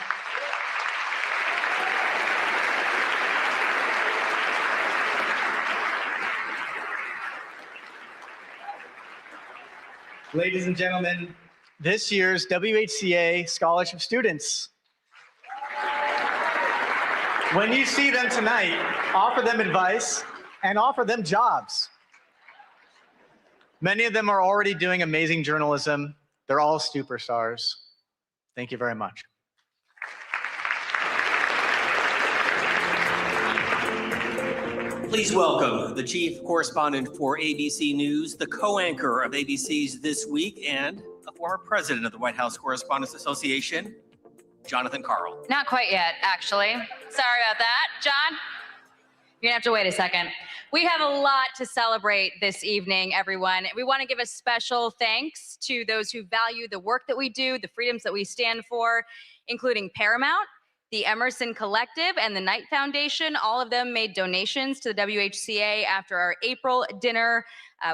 Speaker 6: Ladies and gentlemen, this year's WHCA Scholarship students. When you see them tonight, offer them advice and offer them jobs. Many of them are already doing amazing journalism. They're all superstars. Thank you very much.
Speaker 9: Please welcome the chief correspondent for ABC News, the co-anchor of ABC's This Week, and a former president of the White House Correspondents Association, Jonathan Karl.
Speaker 4: Not quite yet, actually. Sorry about that. John, you're gonna have to wait a second. We have a lot to celebrate this evening, everyone. We want to give a special thanks to those who value the work that we do, the freedoms that we stand for, including Paramount, the Emerson Collective, and the Knight Foundation. All of them made donations to the WHCA after our April dinner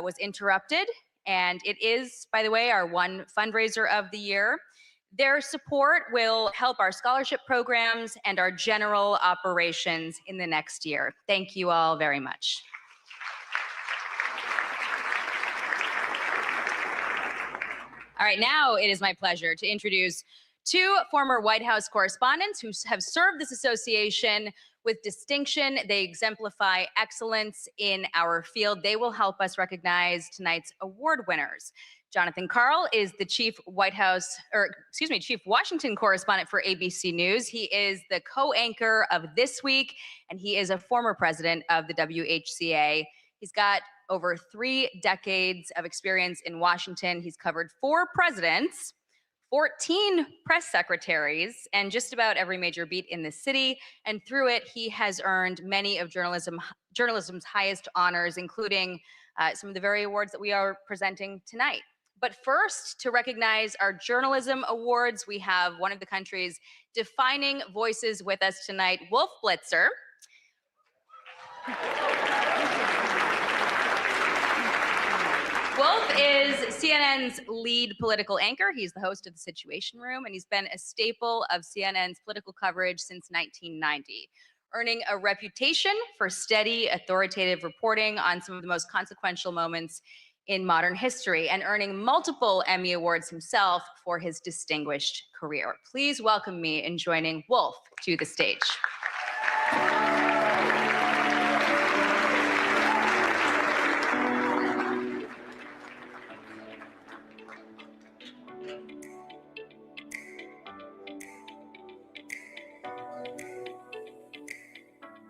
Speaker 4: was interrupted. And it is, by the way, our one fundraiser of the year. Their support will help our scholarship programs and our general operations in the next year. Thank you all very much. All right, now it is my pleasure to introduce two former White House correspondents who have served this association with distinction. They exemplify excellence in our field. They will help us recognize tonight's award winners. Jonathan Karl is the chief chief Washington correspondent for ABC News. He is the co-anchor of This Week, and he is a former president of the WHCA. He's got over 3 decades of experience in Washington. He's covered 4 presidents, 14 press secretaries, and just about every major beat in the city. And through it, he has earned many of journalism's highest honors, including some of the very awards that we are presenting tonight. But first, to recognize our journalism awards, we have one of the country's defining voices with us tonight, Wolf Blitzer. Wolf is CNN's lead political anchor. He's the host of The Situation Room, and he's been a staple of CNN's political coverage since 1990, earning a reputation for steady, authoritative reporting on some of the most consequential moments in modern history, and earning multiple Emmy Awards himself for his distinguished career. Please welcome me in joining Wolf to the stage.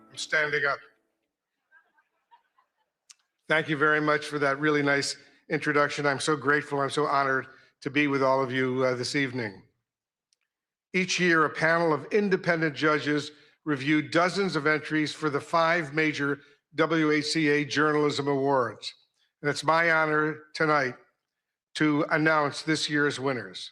Speaker 16: I'm standing up. Thank you very much for that really nice introduction. I'm so grateful. I'm so honored to be with all of you this evening. Each year, a panel of independent judges review dozens of entries for the 5 major WHCA Journalism Awards. And it's my honor tonight to announce this year's winners.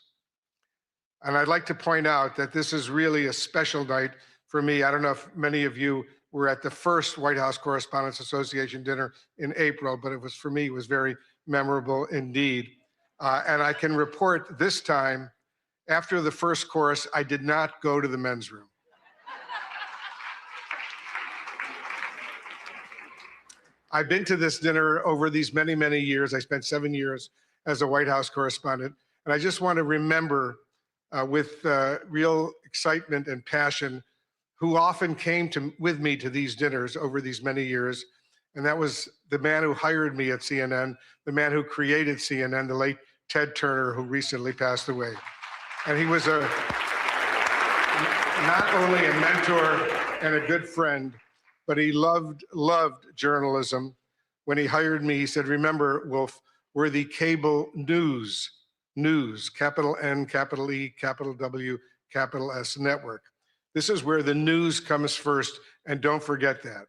Speaker 16: And I'd like to point out that this is really a special night for me. I don't know if many of you were at the first White House Correspondents Association dinner in April, but it was, for me, it was very memorable indeed. And I can report this time, after the first course, I did not go to the men's room. I've been to this dinner over these many, many years. I spent 7 years as a White House correspondent. And I just want to remember with real excitement and passion who often came with me to these dinners over these many years. And that was the man who hired me at CNN, the man who created CNN, the late Ted Turner, who recently passed away. And he was a not only a mentor and a good friend, but he loved journalism. When he hired me, he said, remember, Wolf, we're the cable news, capital N, capital E, capital W, capital S network. This is where the news comes first, and don't forget that.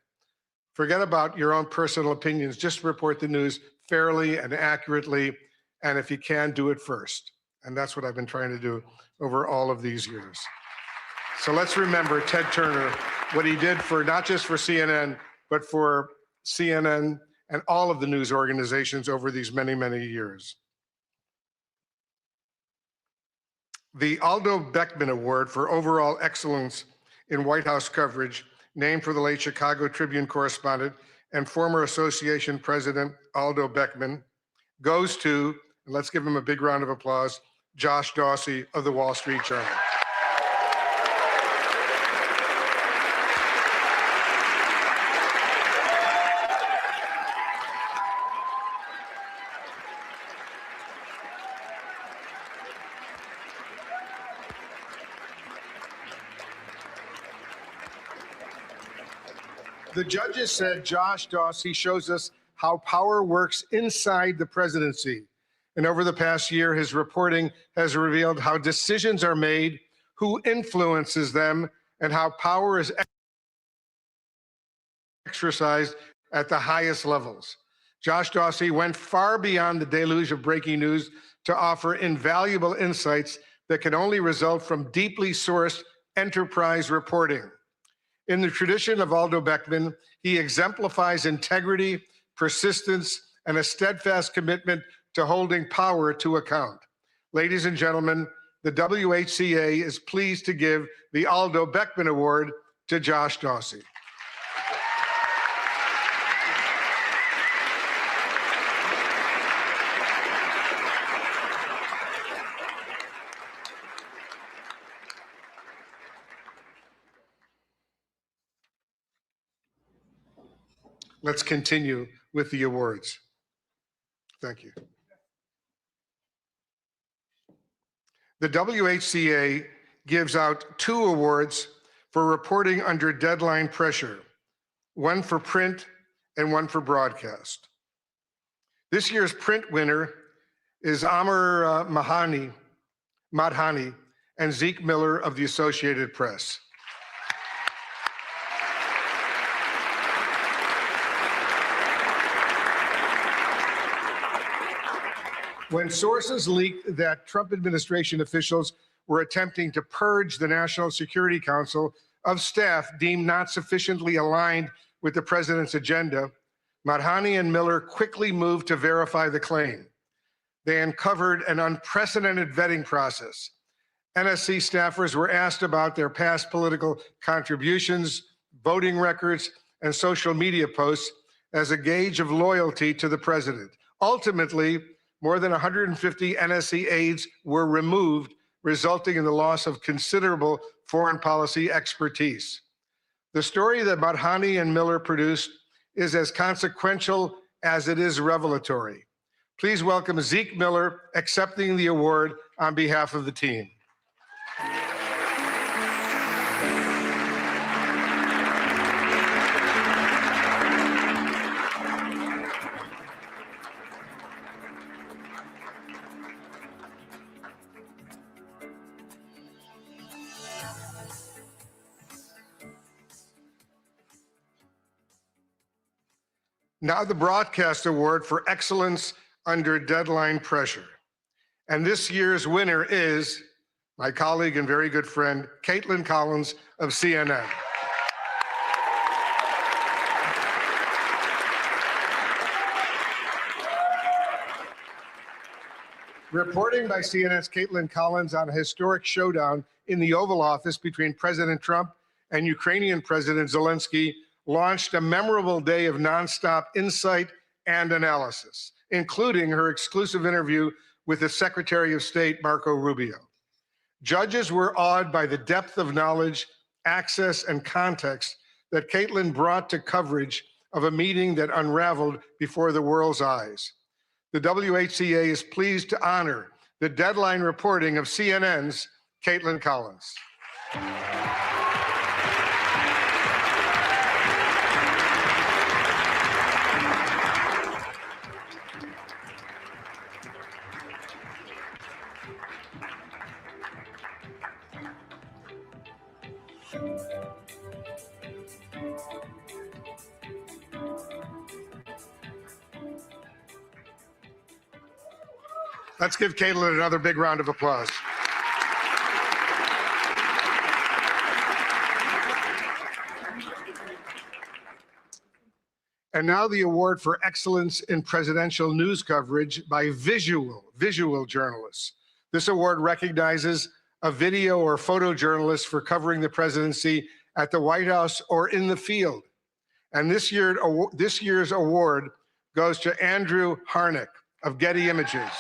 Speaker 16: Forget about your own personal opinions. Just report the news fairly and accurately, and if you can, do it first. And that's what I've been trying to do over all of these years. So let's remember Ted Turner, what he did for not just for CNN, but for CNN and all of the news organizations over these many, many years. The Aldo Beckman Award for Overall Excellence in White House Coverage, named for the late Chicago Tribune correspondent and former association president Aldo Beckman, goes to, and let's give him a big round of applause, Josh Dawsey of the Wall Street Journal. The judges said Josh Dawsey shows us how power works inside the presidency. And over the past year, his reporting has revealed how decisions are made, who influences them, and how power is exercised at the highest levels. Josh Dawsey went far beyond the deluge of breaking news to offer invaluable insights that can only result from deeply sourced enterprise reporting. In the tradition of Aldo Beckman, he exemplifies integrity, persistence, and a steadfast commitment to holding power to account. Ladies and gentlemen, the WHCA is pleased to give the Aldo Beckman Award to Josh Dawsey. Let's continue with the awards. Thank you. The WHCA gives out 2 awards for reporting under deadline pressure, one for print and one for broadcast. This year's print winner is Amr Madhani and Zeke Miller of the Associated Press. When sources leaked that Trump administration officials were attempting to purge the National Security Council of staff deemed not sufficiently aligned with the president's agenda, Madhani and Miller quickly moved to verify the claim. They uncovered an unprecedented vetting process. NSC staffers were asked about their past political contributions, voting records, and social media posts as a gauge of loyalty to the president. Ultimately, more than 150 NSC aides were removed, resulting in the loss of considerable foreign policy expertise. The story that Madhani and Miller produced is as consequential as it is revelatory. Please welcome Zeke Miller accepting the award on behalf of the team. Now the Broadcast Award for Excellence Under Deadline Pressure. And this year's winner is my colleague and very good friend, Caitlin Collins of CNN. Reporting by CNN's Caitlin Collins on a historic showdown in the Oval Office between President Trump and Ukrainian President Zelensky launched a memorable day of nonstop insight and analysis, including her exclusive interview with the Secretary of State, Marco Rubio. Judges were awed by the depth of knowledge, access, and context that Caitlin brought to coverage of a meeting that unraveled before the world's eyes. The WHCA is pleased to honor the deadline reporting of CNN's Caitlin Collins. Let's give Caitlin another big round of applause. And now the award for excellence in presidential news coverage by visual journalists. This award recognizes a video or photojournalist for covering the presidency at the White House or in the field. And this year's award goes to Andrew Harnick of Getty Images.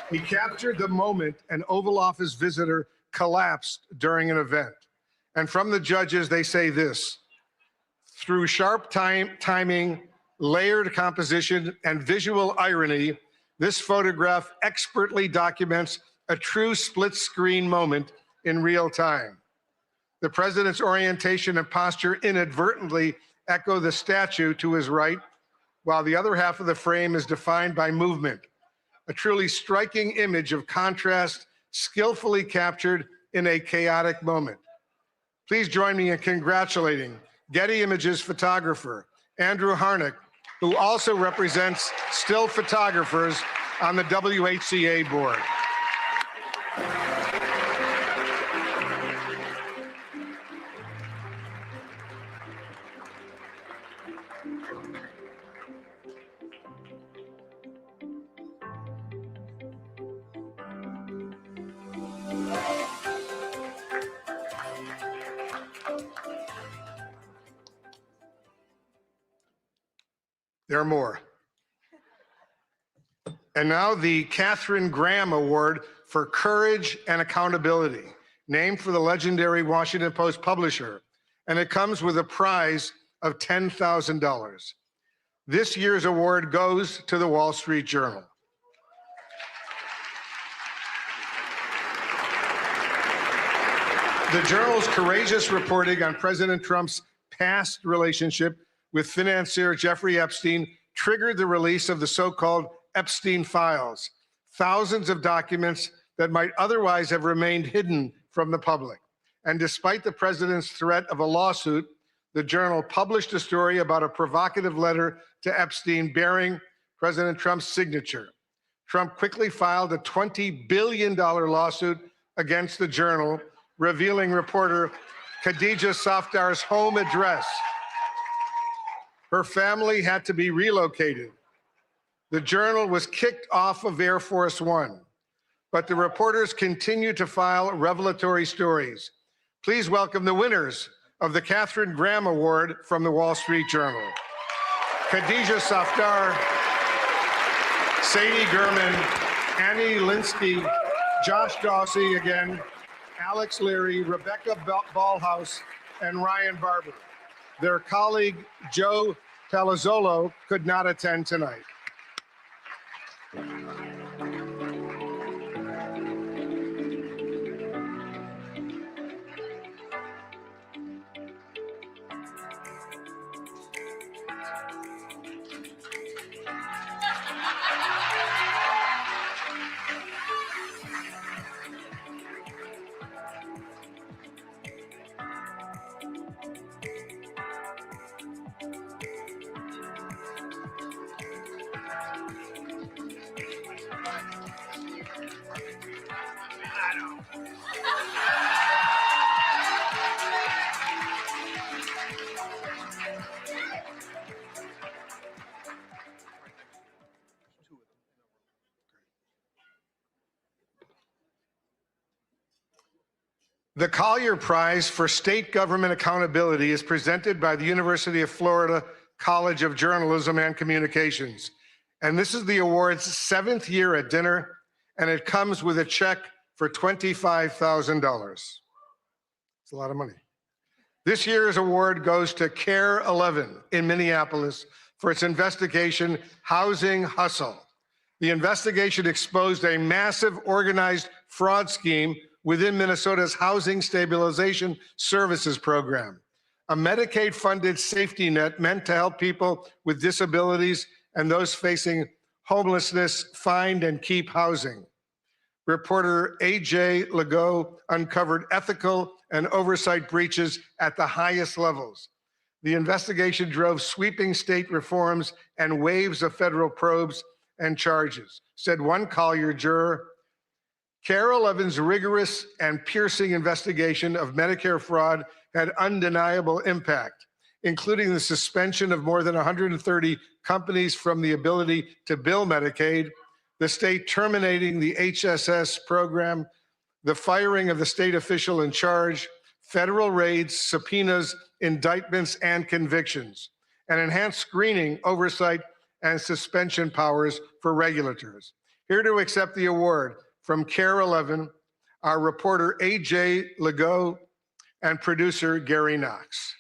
Speaker 16: He captured the moment an Oval Office visitor collapsed during an event. And from the judges, they say this: through sharp timing, layered composition, and visual irony, this photograph expertly documents a true split-screen moment in real time. The president's orientation and posture inadvertently echo the statue to his right, while the other half of the frame is defined by movement. A truly striking image of contrast, skillfully captured in a chaotic moment. Please join me in congratulating Getty Images photographer Andrew Harnick, who also represents still photographers on the WHCA board. There are more. And now the Katharine Graham Award for Courage and Accountability, named for the legendary Washington Post publisher, and it comes with a prize of $10,000. This year's award goes to the Wall Street Journal. The Journal's courageous reporting on President Trump's past relationship with financier Jeffrey Epstein triggered the release of the so-called Epstein files, thousands of documents that might otherwise have remained hidden from the public. And despite the president's threat of a lawsuit, the Journal published a story about a provocative letter to Epstein bearing President Trump's signature. Trump quickly filed a $20 billion lawsuit against the Journal, revealing reporter Khadija Safdar's home address. Her family had to be relocated. The Journal was kicked off of Air Force One, but the reporters continue to file revelatory stories. Please welcome the winners of the Katharine Graham Award from the Wall Street Journal: Khadija Safdar, Sadie Gurman, Annie Linsky, Josh Dawsey again, Alex Leary, Rebecca Ballhaus, and Ryan Barber. Their colleague, Joe Palazzolo, could not attend tonight. The Collier Prize for State Government Accountability is presented by the University of Florida College of Journalism and Communications. And this is the award's 7th year at dinner, and it comes with a check for $25,000. It's a lot of money. This year's award goes to Care 11 in Minneapolis for its investigation, Housing Hustle. The investigation exposed a massive organized fraud scheme within Minnesota's Housing Stabilization Services Program, a Medicaid-funded safety net meant to help people with disabilities and those facing homelessness find and keep housing. Reporter A.J. Legault uncovered ethical and oversight breaches at the highest levels. The investigation drove sweeping state reforms and waves of federal probes and charges, said one Collier juror. Carol Evans' rigorous and piercing investigation of Medicare fraud had undeniable impact, including the suspension of more than 130 companies from the ability to bill Medicaid, the state terminating the HSS program, the firing of the state official in charge, federal raids, subpoenas, indictments, and convictions, and enhanced screening, oversight, and suspension powers for regulators. Here to accept the award from KARE 11, our reporter A.J. Legault and producer Gary Knox.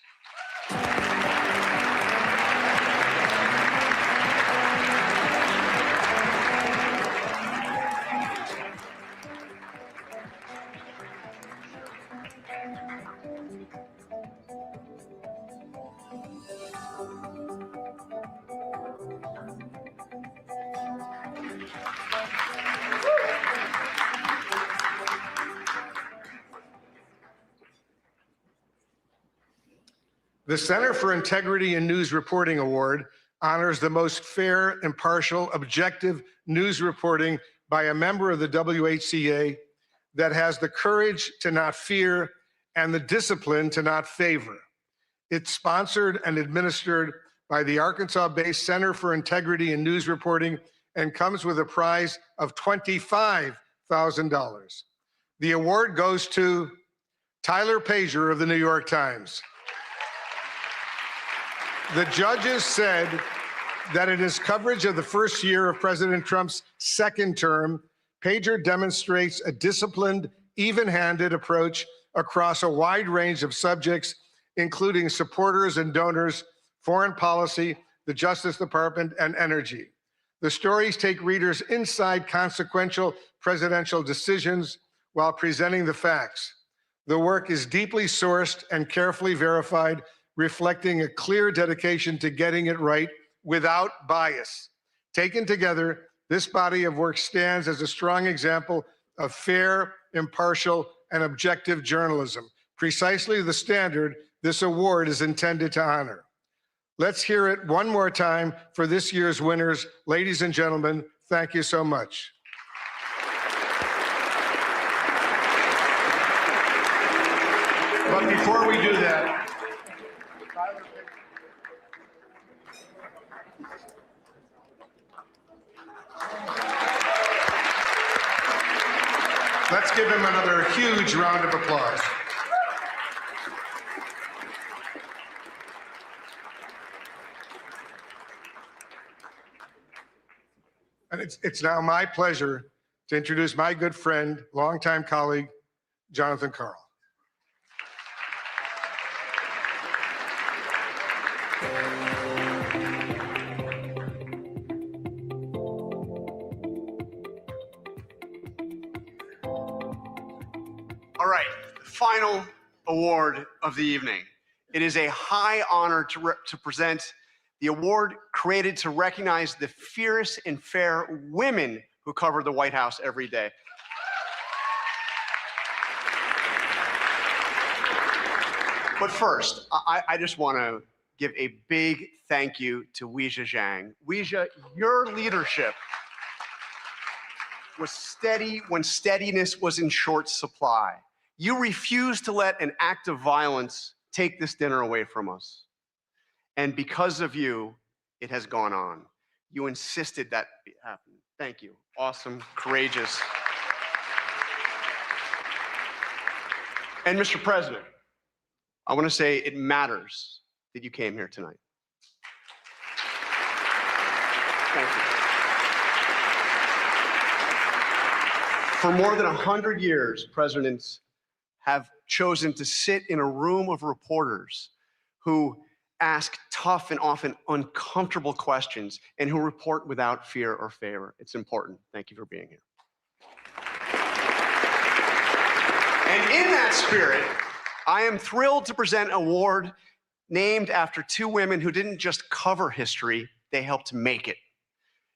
Speaker 16: The Center for Integrity in News Reporting Award honors the most fair, impartial, objective news reporting by a member of the WHCA that has the courage to not fear and the discipline to not favor. It's sponsored and administered by the Arkansas-based Center for Integrity in News Reporting and comes with a prize of $25,000. The award goes to Tyler Pager of the New York Times. The judges said that in his coverage of the first year of President Trump's second term, Pager demonstrates a disciplined, even-handed approach across a wide range of subjects, including supporters and donors, foreign policy, the Justice Department, and energy. The stories take readers inside consequential presidential decisions while presenting the facts. The work is deeply sourced and carefully verified, reflecting a clear dedication to getting it right without bias. Taken together, this body of work stands as a strong example of fair, impartial, and objective journalism, precisely the standard this award is intended to honor. Let's hear it one more time for this year's winners. Ladies and gentlemen, thank you so much. But before we do that, let's give him another huge round of applause. And it's now my pleasure to introduce my good friend, longtime colleague, Jonathan Karl.
Speaker 17: All right, final award of the evening. It is a high honor to present the award created to recognize the fierce and fair women who cover the White House every day. But first, I just want to give a big thank you to Weijia Zhang. Weijia, your leadership was steady when steadiness was in short supply. You refused to let an act of violence take this dinner away from us. And because of you, it has gone on. You insisted that happen. Thank you. Awesome, courageous. And Mr. President, I want to say it matters that you came here tonight. Thank you. For more than 100 years, presidents have chosen to sit in a room of reporters who ask tough and often uncomfortable questions and who report without fear or favor. It's important. Thank you for being here. And in that spirit, I am thrilled to present an award named after two women who didn't just cover history, they helped make it.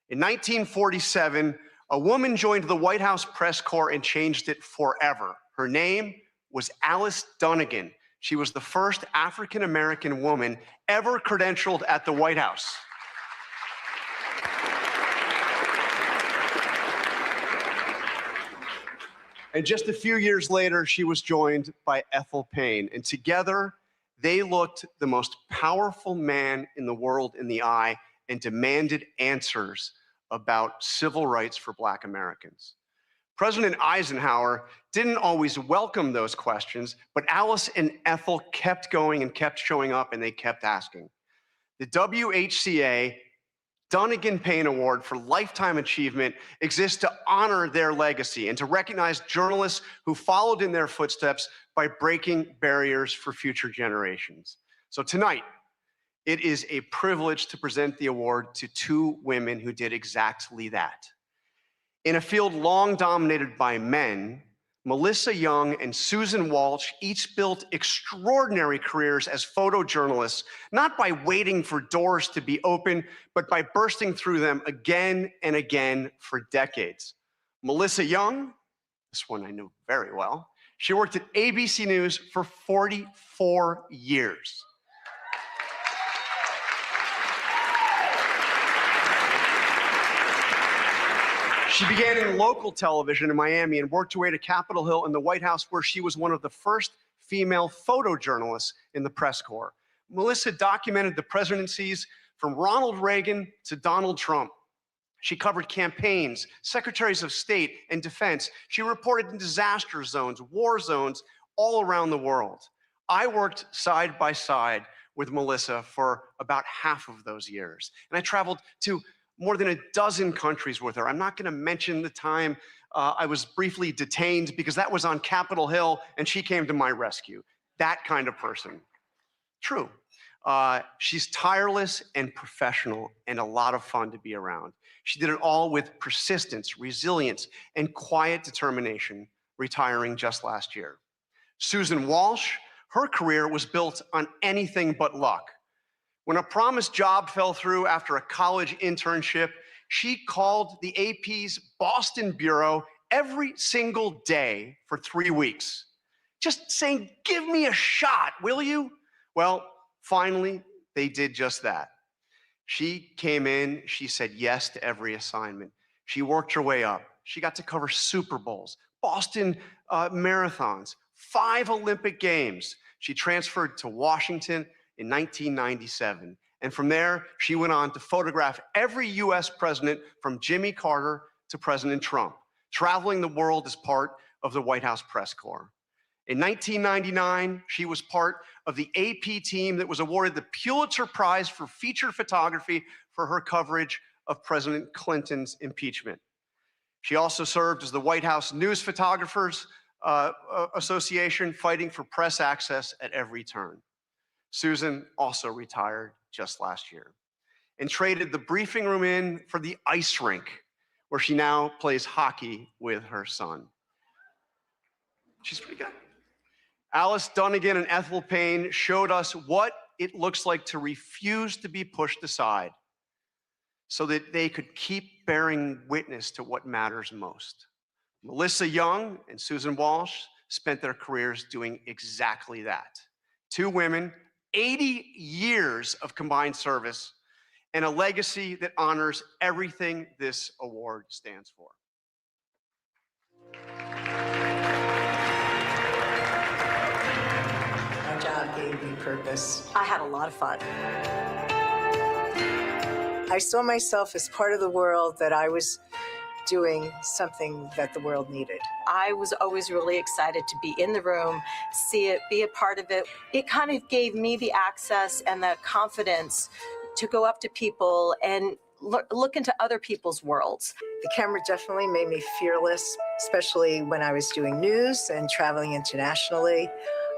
Speaker 17: In 1947, A woman joined the White House press corps and changed it forever. Her name was Alice Dunnigan. She was the first African-American woman ever credentialed at the White House. And just a few years later, she was joined by Ethel Payne. And together, they looked the most powerful man in the world in the eye and demanded answers about civil rights for Black Americans. President Eisenhower didn't always welcome those questions, but Alice and Ethel kept going and kept showing up, and they kept asking. The WHCA Dunnigan Payne Award for Lifetime Achievement exists to honor their legacy and to recognize journalists who followed in their footsteps by breaking barriers for future generations. So tonight, it is a privilege to present the award to two women who did exactly that. In a field long dominated by men, Melissa Young and Susan Walsh each built extraordinary careers as photojournalists, not by waiting for doors to be open, but by bursting through them again and again for decades. Melissa Young, this one I knew very well, she worked at ABC News for 44 years. She began in local television in Miami and worked her way to Capitol Hill in the White House, where she was one of the first female photojournalists in the press corps. Melissa documented the presidencies from Ronald Reagan to Donald Trump. She covered campaigns, secretaries of state, and defense. She reported in disaster zones, war zones, all around the world. I worked side by side with Melissa for about half of those years, and I traveled to more than a dozen countries with her. I'm not gonna mention the time I was briefly detained because that was on Capitol Hill and she came to my rescue. That kind of person. True. She's tireless and professional and a lot of fun to be around. She did it all with persistence, resilience, and quiet determination, retiring just last year. Susan Walsh, her career was built on anything but luck. When a promised job fell through after a college internship, she called the AP's Boston bureau every single day for 3 weeks, just saying, "Give me a shot, will you?" Well, finally, they did just that. She came in, she said yes to every assignment. She worked her way up. She got to cover Super Bowls, Boston marathons, 5 Olympic Games. She transferred to Washington in 1997. And from there, she went on to photograph every US president from Jimmy Carter to President Trump, traveling the world as part of the White House press corps. In 1999, she was part of the AP team that was awarded the Pulitzer Prize for feature photography for her coverage of President Clinton's impeachment. She also served as the White House News Photographers Association, fighting for press access at every turn. Susan also retired just last year and traded the briefing room in for the ice rink, where she now plays hockey with her son. She's pretty good. Alice Dunnigan and Ethel Payne showed us what it looks like to refuse to be pushed aside so that they could keep bearing witness to what matters most. Melissa Young and Susan Walsh spent their careers doing exactly that. Two women, 80 years of combined service, and a legacy that honors everything this award stands for.
Speaker 12: My job gave me purpose. I had a lot of fun. I saw myself as part of the world, that I was doing something that the world needed. I was always really excited to be in the room, see it, be a part of it. It kind of gave me the access and the confidence to go up to people and look into other people's worlds. The camera definitely made me fearless, especially when I was doing news and traveling internationally.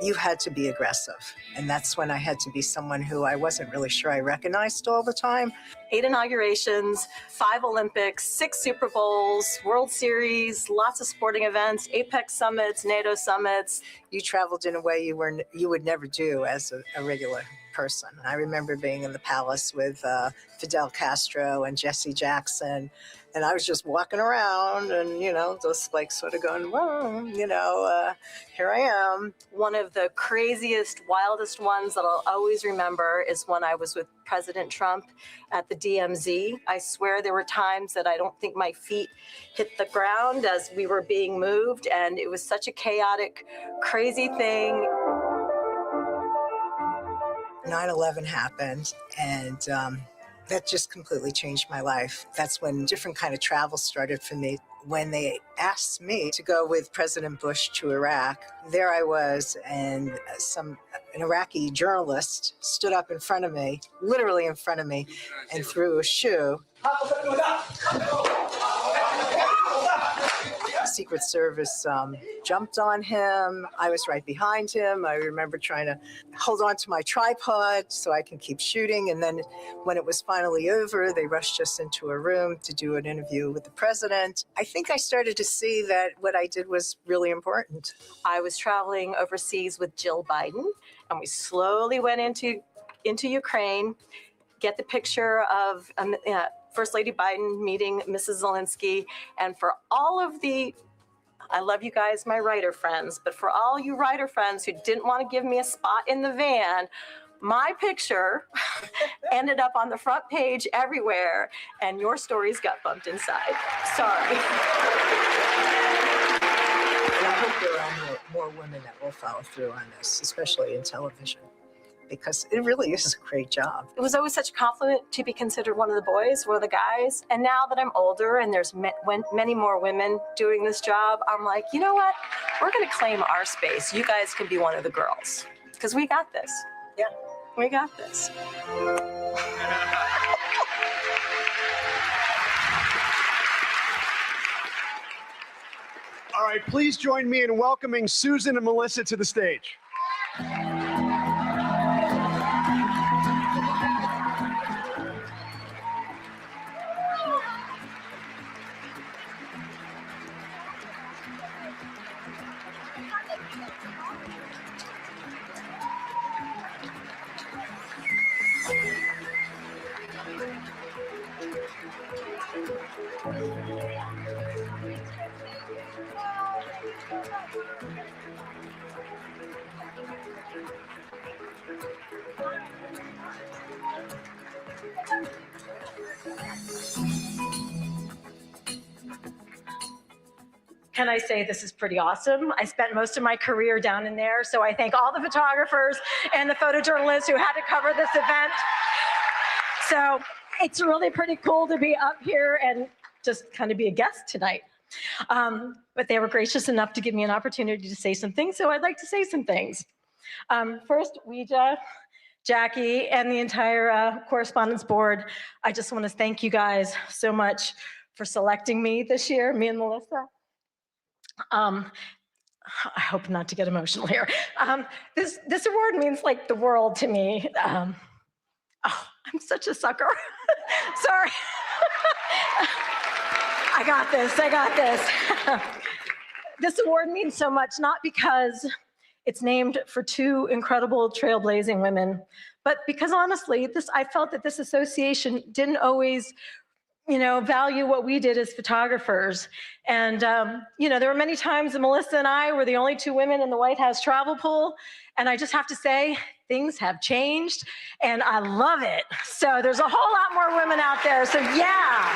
Speaker 12: You had to be aggressive. And that's when I had to be someone who I wasn't really sure I recognized all the time. 8 inaugurations, 5 Olympics, 6 Super Bowls, World Series, lots of sporting events, APEC summits, NATO summits. You traveled in a way you would never do as a regular person. I remember being in the palace with Fidel Castro and Jesse Jackson, and I was just walking around and, just like sort of going, whoa, here I am.
Speaker 18: One of the craziest, wildest ones that I'll always remember is when I was with President Trump at the DMZ. I swear there were times that I don't think my feet hit the ground as we were being moved, and it was such a chaotic, crazy thing.
Speaker 12: 9/11 happened, and that just completely changed my life. That's when different kind of travel started for me. When they asked me to go with President Bush to Iraq, there I was, and an Iraqi journalist stood up in front of me, literally in front of me, and threw a shoe. Secret Service jumped on him. I was right behind him. I remember trying to hold on to my tripod so I can keep shooting. And then when it was finally over, they rushed us into a room to do an interview with the president. I think I started to see that what I did was really important.
Speaker 18: I was traveling overseas with Jill Biden, and we slowly went into Ukraine, get the picture of First Lady Biden meeting Mrs. Zelensky, and for all of I love you guys, my writer friends, but for all you writer friends who didn't want to give me a spot in the van, my picture ended up on the front page everywhere, and your stories got bumped inside. Sorry.
Speaker 12: And I hope there are more women that will follow through on this, especially in television, because it really is a great job.
Speaker 18: It was always such a compliment to be considered one of the boys or the guys. And now that I'm older and there's many more women doing this job, I'm like, you know what? We're going to claim our space. You guys can be one of the girls, because we got this.
Speaker 12: Yeah,
Speaker 18: we got this.
Speaker 17: All right, please join me in welcoming Susan and Melissa to the stage.
Speaker 18: Can I say this is pretty awesome? I spent most of my career down in there, so I thank all the photographers and the photojournalists who had to cover this event. So it's really pretty cool to be up here and just kind of be a guest tonight. But they were gracious enough to give me an opportunity to say some things, so I'd like to say some things. First, Ouija, Jackie, and the entire Correspondents Board, I just want to thank you guys so much for selecting me this year, me and Melissa. I hope not to get emotional here. This award means like the world to me. Oh, I'm such a sucker. Sorry. I got this. This award means so much, not because it's named for two incredible trailblazing women, but because honestly, I felt that this association didn't always value what we did as photographers. And, there were many times that Melissa and I were the only two women in the White House travel pool. And I just have to say, things have changed and I love it. So there's a whole lot more women out there. So yeah.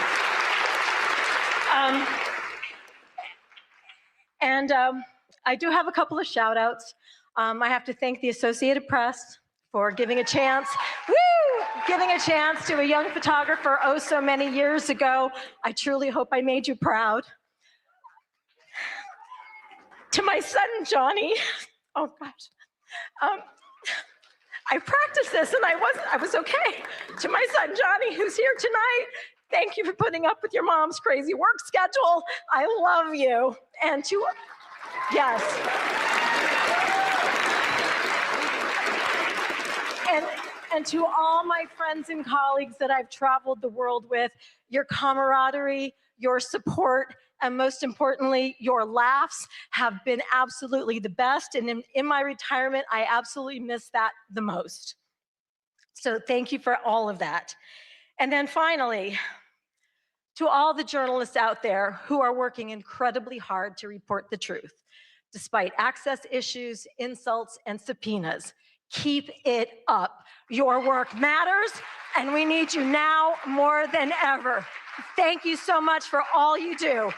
Speaker 18: I do have a couple of shout outs. I have to thank the Associated Press for giving a chance to a young photographer oh so many years ago. I truly hope I made you proud. To my son, Johnny, oh gosh. I practiced this and I was okay. To my son, Johnny, who's here tonight, thank you for putting up with your mom's crazy work schedule. I love you. And yes. And to all my friends and colleagues that I've traveled the world with, your camaraderie, your support, and most importantly, your laughs have been absolutely the best. And in my retirement, I absolutely miss that the most. So thank you for all of that. And then finally, to all the journalists out there who are working incredibly hard to report the truth, despite access issues, insults, and subpoenas, keep it up. Your work matters, and we need you now more than ever. Thank you so much for all you do.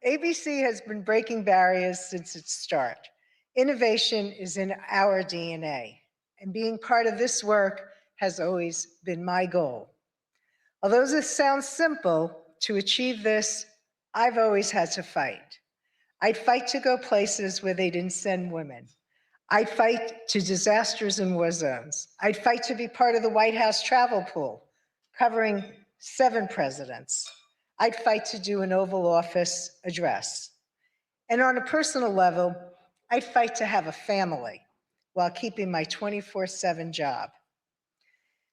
Speaker 19: ABC has been breaking barriers since its start. Innovation is in our DNA, and being part of this work has always been my goal. Although this sounds simple, to achieve this, I've always had to fight. I'd fight to go places where they didn't send women. I'd fight to disasters in war zones. I'd fight to be part of the White House travel pool, covering 7 presidents. I'd fight to do an Oval Office address. And on a personal level, I'd fight to have a family while keeping my 24/7 job.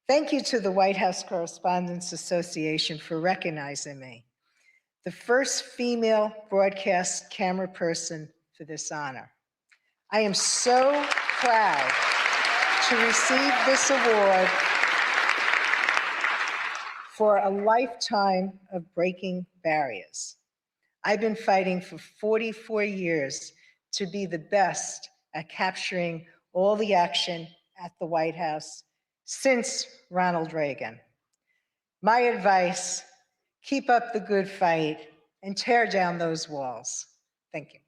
Speaker 19: Thank you to the White House Correspondents Association for recognizing me, the first female broadcast camera person for this honor. I am so proud to receive this award for a lifetime of breaking barriers. I've been fighting for 44 years to be the best at capturing all the action at the White House since Ronald Reagan. My advice, keep up the good fight and tear down those walls. Thank you.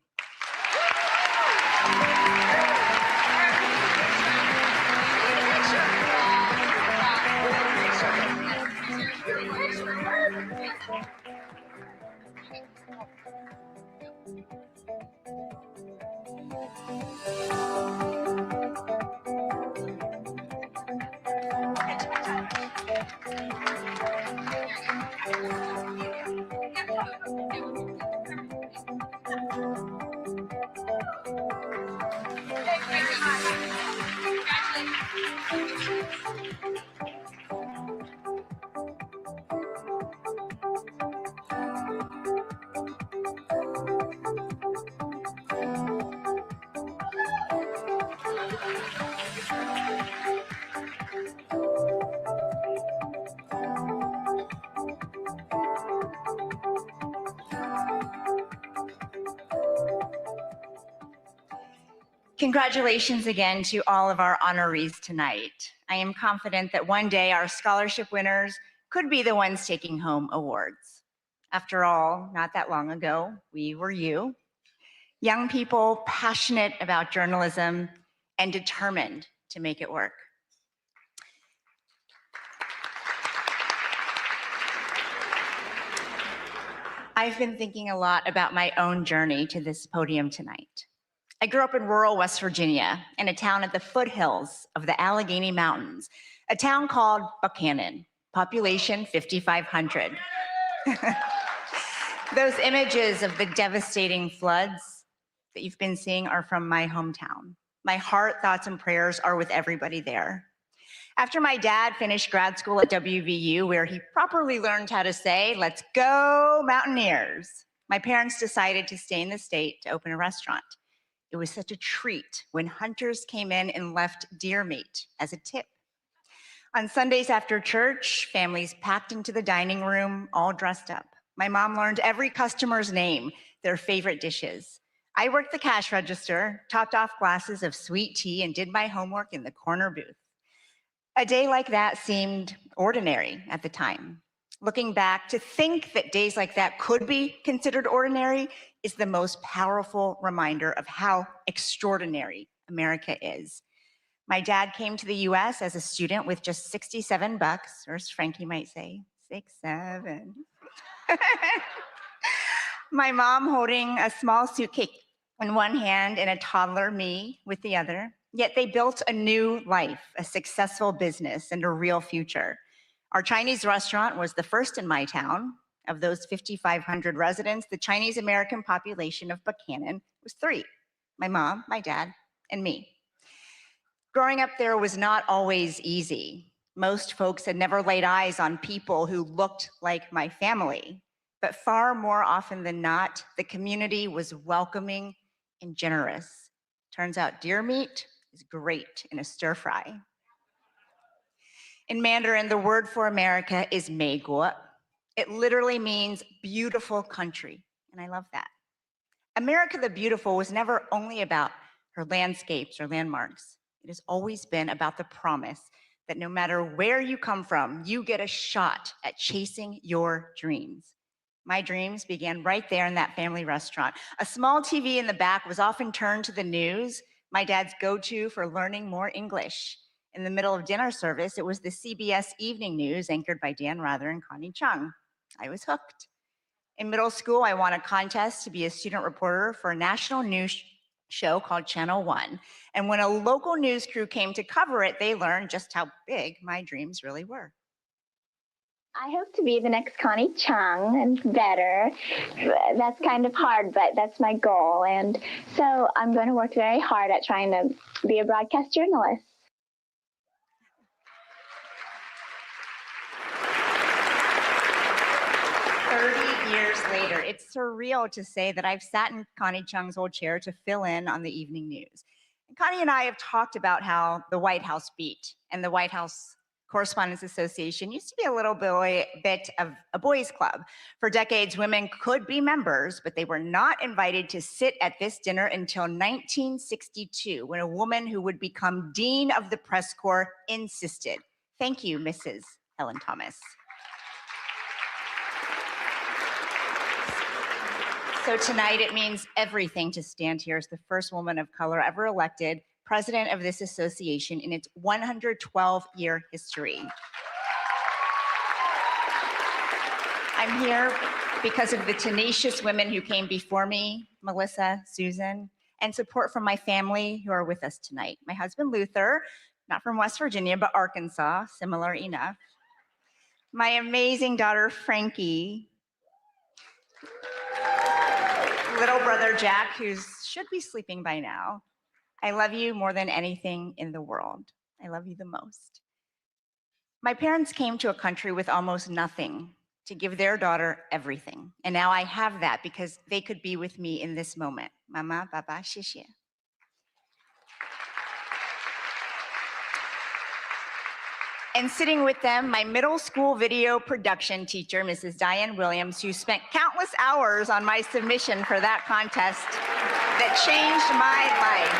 Speaker 5: Congratulations again to all of our honorees tonight. I am confident that one day our scholarship winners could be the ones taking home awards. After all, not that long ago, we were you, young people passionate about journalism and determined to make it work. I've been thinking a lot about my own journey to this podium tonight. I grew up in rural West Virginia, in a town at the foothills of the Allegheny Mountains, a town called Buchanan, population 5,500. Those images of the devastating floods that you've been seeing are from my hometown. My heart, thoughts, and prayers are with everybody there. After my dad finished grad school at WVU, where he properly learned how to say, "Let's go Mountaineers," my parents decided to stay in the state to open a restaurant. It was such a treat when hunters came in and left deer meat as a tip. On Sundays after church, families packed into the dining room, all dressed up. My mom learned every customer's name, their favorite dishes. I worked the cash register, topped off glasses of sweet tea, and did my homework in the corner booth. A day like that seemed ordinary at the time. Looking back, to think that days like that could be considered ordinary is the most powerful reminder of how extraordinary America is. My dad came to the US as a student with just $67, or as Frankie might say, 6-7. My mom holding a small suitcase in one hand and a toddler, me, with the other. Yet they built a new life, a successful business, and a real future. Our Chinese restaurant was the first in my town. Of those 5,500 residents, the Chinese American population of Buchanan was 3, my mom, my dad, and me. Growing up there was not always easy. Most folks had never laid eyes on people who looked like my family. But far more often than not, the community was welcoming and generous. Turns out deer meat is great in a stir fry. In Mandarin, the word for America is 美国. It literally means beautiful country, and I love that. America the Beautiful was never only about her landscapes or landmarks. It has always been about the promise that no matter where you come from, you get a shot at chasing your dreams. My dreams began right there in that family restaurant. A small TV in the back was often turned to the news, my dad's go-to for learning more English. In the middle of dinner service, it was the CBS Evening News anchored by Dan Rather and Connie Chung. I was hooked. In middle school, I won a contest to be a student reporter for a national news show called Channel One. And when a local news crew came to cover it, they learned just how big my dreams really were.
Speaker 2: I hope to be the next Connie Chung and better. That's kind of hard, but that's my goal. And so I'm going to work very hard at trying to be a broadcast journalist.
Speaker 5: Years later, it's surreal to say that I've sat in Connie Chung's old chair to fill in on the evening news. And Connie and I have talked about how the White House beat and the White House Correspondents Association used to be a little bit of a boys' club. For decades, women could be members, but they were not invited to sit at this dinner until 1962, when a woman who would become Dean of the Press Corps insisted. Thank you, Mrs. Helen Thomas. So tonight, it means everything to stand here as the first woman of color ever elected president of this association in its 112-year history. I'm here because of the tenacious women who came before me, Melissa, Susan, and support from my family who are with us tonight. My husband, Luther, not from West Virginia, but Arkansas, similar enough. My amazing daughter, Frankie, little brother Jack, who should be sleeping by now. I love you more than anything in the world. I love you the most. My parents came to a country with almost nothing to give their daughter everything. And now I have that because they could be with me in this moment. Mama, Baba, 谢谢. And sitting with them, my middle school video production teacher, Mrs. Diane Williams, who spent countless hours on my submission for that contest that changed my life.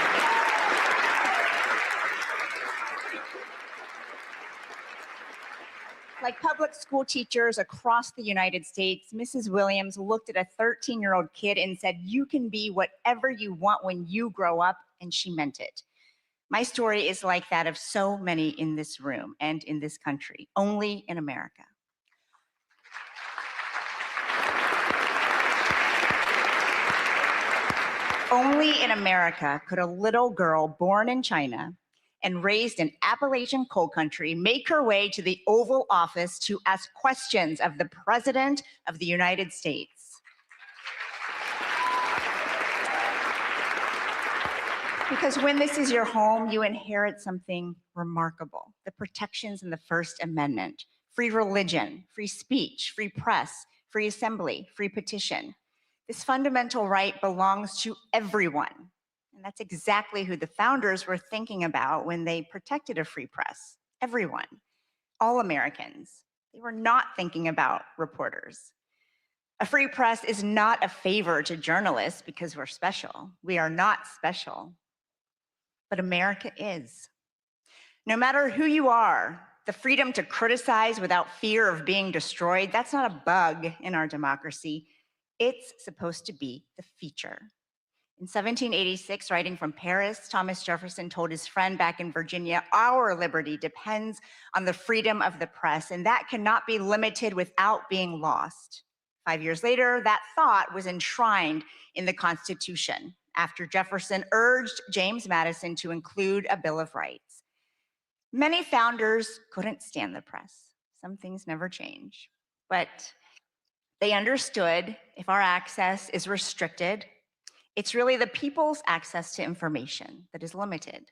Speaker 5: Like public school teachers across the United States, Mrs. Williams looked at a 13-year-old kid and said, "You can be whatever you want when you grow up," and she meant it. My story is like that of so many in this room and in this country, only in America. Only in America could a little girl born in China and raised in Appalachian coal country make her way to the Oval Office to ask questions of the President of the United States. Because when this is your home, you inherit something remarkable. The protections in the First Amendment: free religion, free speech, free press, free assembly, free petition. This fundamental right belongs to everyone. And that's exactly who the founders were thinking about when they protected a free press. Everyone, all Americans. They were not thinking about reporters. A free press is not a favor to journalists because we're special. We are not special. But America is. No matter who you are, the freedom to criticize without fear of being destroyed, that's not a bug in our democracy. It's supposed to be the feature. In 1786, writing from Paris, Thomas Jefferson told his friend back in Virginia, "Our liberty depends on the freedom of the press, and that cannot be limited without being lost." 5 years later, that thought was enshrined in the Constitution, after Jefferson urged James Madison to include a Bill of Rights. Many founders couldn't stand the press. Some things never change. But they understood if our access is restricted, it's really the people's access to information that is limited.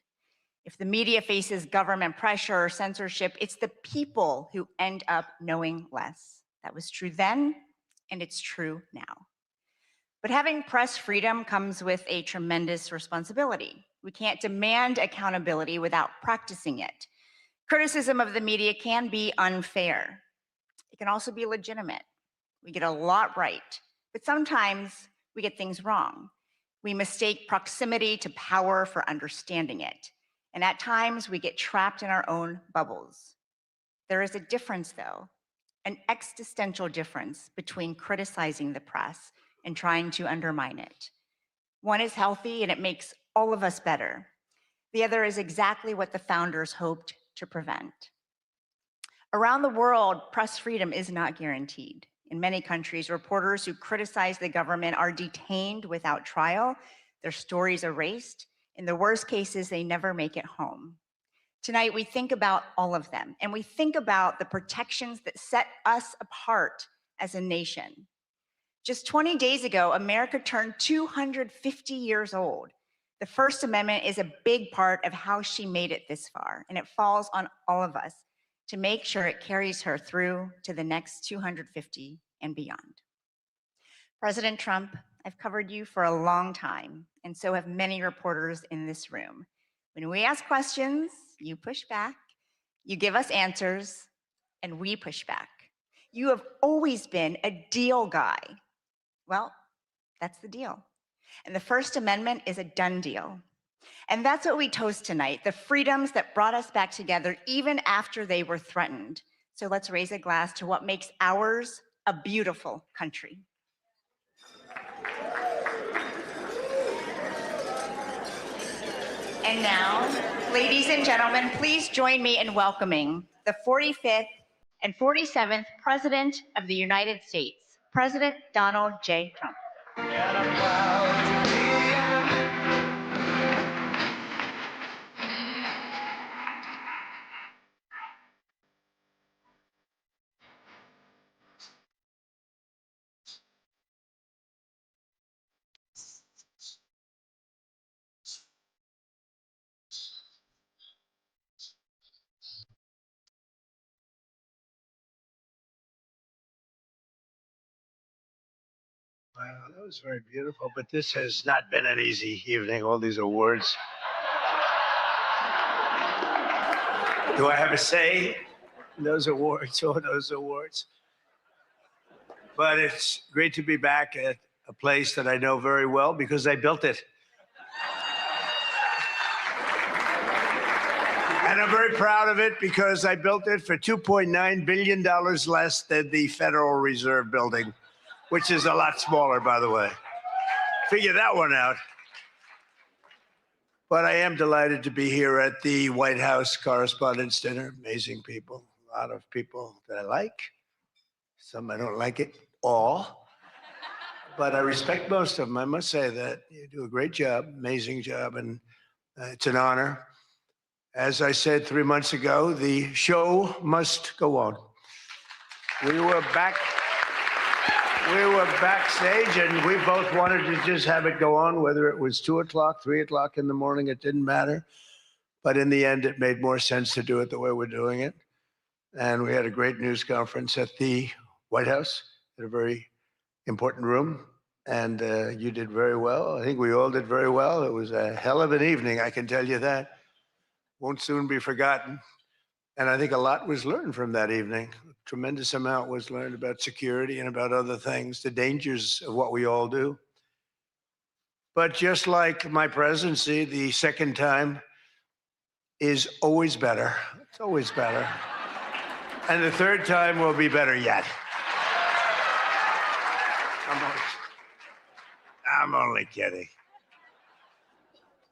Speaker 5: If the media faces government pressure or censorship, it's the people who end up knowing less. That was true then, and it's true now. But having press freedom comes with a tremendous responsibility. We can't demand accountability without practicing it. Criticism of the media can be unfair. It can also be legitimate. We get a lot right, but sometimes we get things wrong. We mistake proximity to power for understanding it. And at times we get trapped in our own bubbles. There is a difference though, an existential difference between criticizing the press and trying to undermine it. One is healthy and it makes all of us better. The other is exactly what the founders hoped to prevent. Around the world, press freedom is not guaranteed. In many countries, reporters who criticize the government are detained without trial, their stories erased. In the worst cases, they never make it home. Tonight, we think about all of them, and we think about the protections that set us apart as a nation. Just 20 days ago, America turned 250 years old. The First Amendment is a big part of how she made it this far, and it falls on all of us to make sure it carries her through to the next 250 and beyond. President Trump, I've covered you for a long time, and so have many reporters in this room. When we ask questions, you push back, you give us answers, and we push back. You have always been a deal guy. Well, that's the deal. And the First Amendment is a done deal. And that's what we toast tonight, the freedoms that brought us back together even after they were threatened. So let's raise a glass to what makes ours a beautiful country. And now, ladies and gentlemen, please join me in welcoming the 45th and 47th President of the United States, President Donald J. Trump.
Speaker 13: Wow, that was very beautiful, but this has not been an easy evening, all these awards. Do I have a say in those awards, all those awards? But it's great to be back at a place that I know very well because I built it. And I'm very proud of it because I built it for $2.9 billion less than the Federal Reserve building, which is a lot smaller, by the way. Figure that one out. But I am delighted to be here at the White House Correspondents Dinner. Amazing people, a lot of people that I like. Some I don't like it all, but I respect most of them. I must say that you do a great job, amazing job, and it's an honor. As I said 3 months ago, the show must go on. We were backstage, and we both wanted to just have it go on, whether it was 2 o'clock, 3 o'clock in the morning, it didn't matter. But in the end, it made more sense to do it the way we're doing it. And we had a great news conference at the White House, in a very important room. And you did very well. I think we all did very well. It was a hell of an evening, I can tell you that. Won't soon be forgotten. And I think a lot was learned from that evening. A tremendous amount was learned about security and about other things, the dangers of what we all do. But just like my presidency, the second time is always better. It's always better. And the third time will be better yet. I'm only kidding.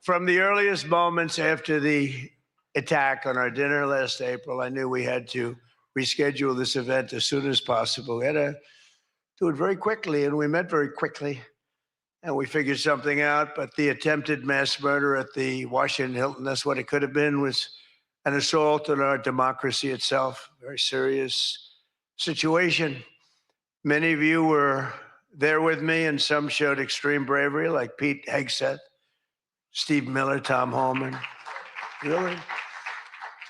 Speaker 13: From the earliest moments after the attack on our dinner last April, I knew we had to reschedule this event as soon as possible. We had to do it very quickly, and we met very quickly, and we figured something out. But the attempted mass murder at the Washington Hilton, that's what it could have been, was an assault on our democracy itself. Very serious situation. Many of you were there with me, and some showed extreme bravery, like Pete Hegseth, Steve Miller, Tom Homan. Really?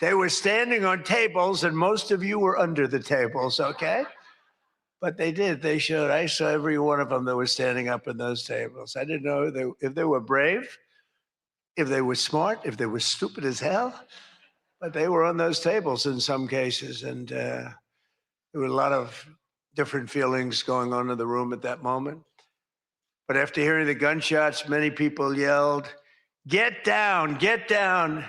Speaker 13: They were standing on tables, and most of you were under the tables, okay? But they did. They showed. I saw every one of them that was standing up in those tables. I didn't know if they were brave, if they were smart, if they were stupid as hell. But they were on those tables in some cases. And there were a lot of different feelings going on in the room at that moment. But after hearing the gunshots, many people yelled, "Get down, get down,"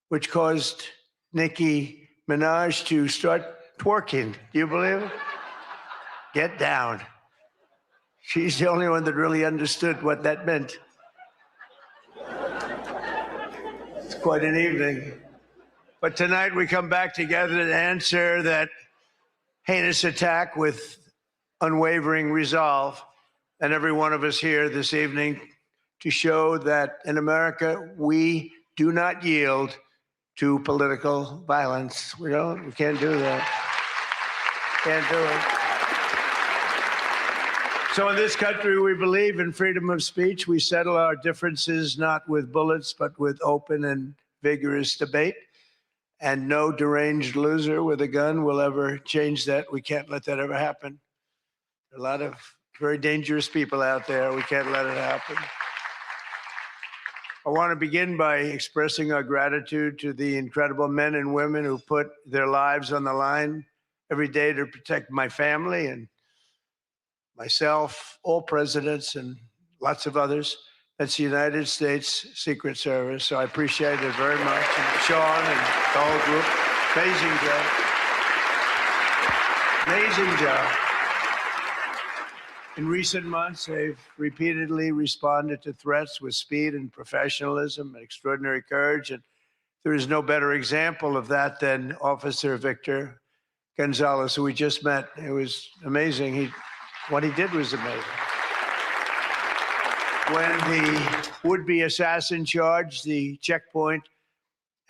Speaker 13: which caused Nicki Minaj to start twerking. Do you believe it? Get down. She's the only one that really understood what that meant. It's quite an evening. But tonight we come back together to answer that heinous attack with unwavering resolve. And every one of us here this evening to show that in America, we do not yield to political violence. We can't do that. Can't do it. So in this country, we believe in freedom of speech. We settle our differences not with bullets, but with open and vigorous debate. And no deranged loser with a gun will ever change that. We can't let that ever happen. There are a lot of very dangerous people out there. We can't let it happen. I want to begin by expressing our gratitude to the incredible men and women who put their lives on the line every day to protect my family and myself, all presidents, and lots of others. That's the United States Secret Service. So I appreciate it very much. And Sean and the whole group. Amazing job. Amazing job. In recent months, they've repeatedly responded to threats with speed and professionalism and extraordinary courage. And there is no better example of that than Officer Victor Gonzalez, who we just met. It was amazing. What he did was amazing. When the would-be assassin charged the checkpoint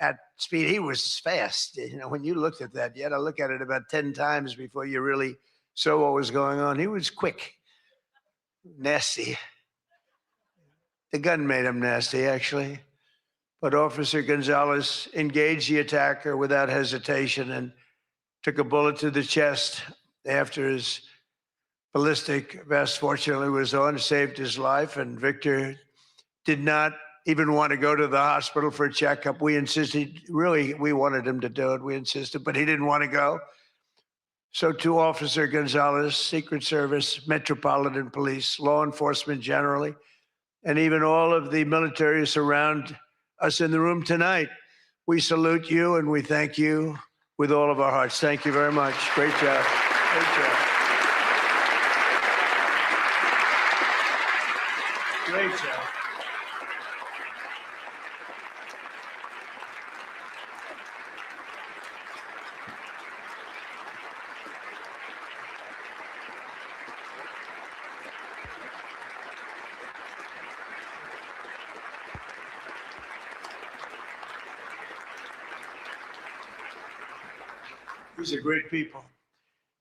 Speaker 13: at speed, he was fast. When you looked at that, you had to look at it about 10 times before you really saw what was going on. He was quick. Nasty. The gun made him nasty, actually. But Officer Gonzalez engaged the attacker without hesitation and took a bullet to the chest after his ballistic vest, fortunately, was on, saved his life. And Victor did not even want to go to the hospital for a checkup. We insisted, really, we wanted him to do it. We insisted, but he didn't want to go. So to Officer Gonzalez, Secret Service, Metropolitan Police, law enforcement generally, and even all of the military who surround us in the room tonight, we salute you and we thank you with all of our hearts. Thank you very much. Great job. Great job. Great job. These are great people.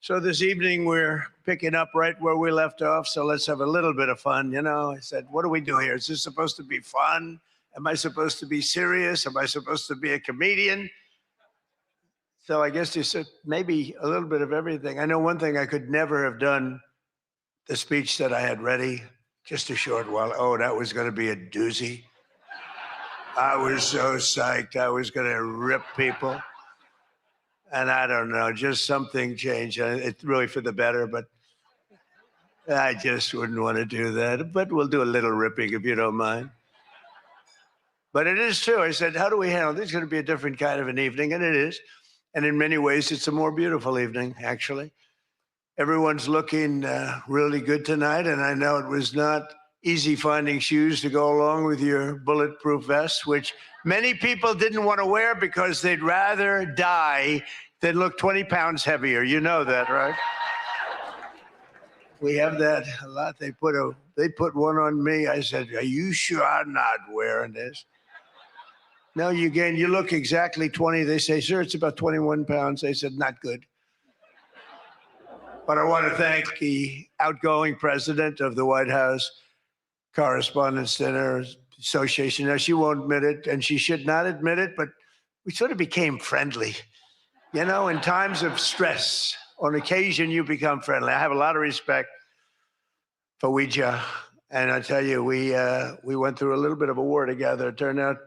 Speaker 13: So this evening, we're picking up right where we left off, so let's have a little bit of fun. I said, what do we do here? Is this supposed to be fun? Am I supposed to be serious? Am I supposed to be a comedian? So I guess you said maybe a little bit of everything. I know one thing, I could never have done the speech that I had ready just a short while. Oh, that was going to be a doozy. I was so psyched. I was going to rip people. And I don't know, just something changed. It's really for the better, but I just wouldn't want to do that. But we'll do a little ripping if you don't mind. But it is true. I said, how do we handle this? It's going to be a different kind of an evening, and it is. And in many ways, it's a more beautiful evening, actually. Everyone's looking really good tonight, and I know it was not easy finding shoes to go along with your bulletproof vest, which many people didn't want to wear because they'd rather die than look 20 pounds heavier. You know that, right? We have that a lot. They put one on me. I said, are you sure I'm not wearing this? No, you look exactly 20. They say, sir, it's about 21 pounds. They said, not good. But I want to thank the outgoing president of the White House Correspondents' Dinner, Association. Now, she won't admit it, and she should not admit it, but we sort of became friendly. You know, in times of stress, on occasion, you become friendly. I have a lot of respect for Ouija, and I tell you, we went through a little bit of a war together. It turned out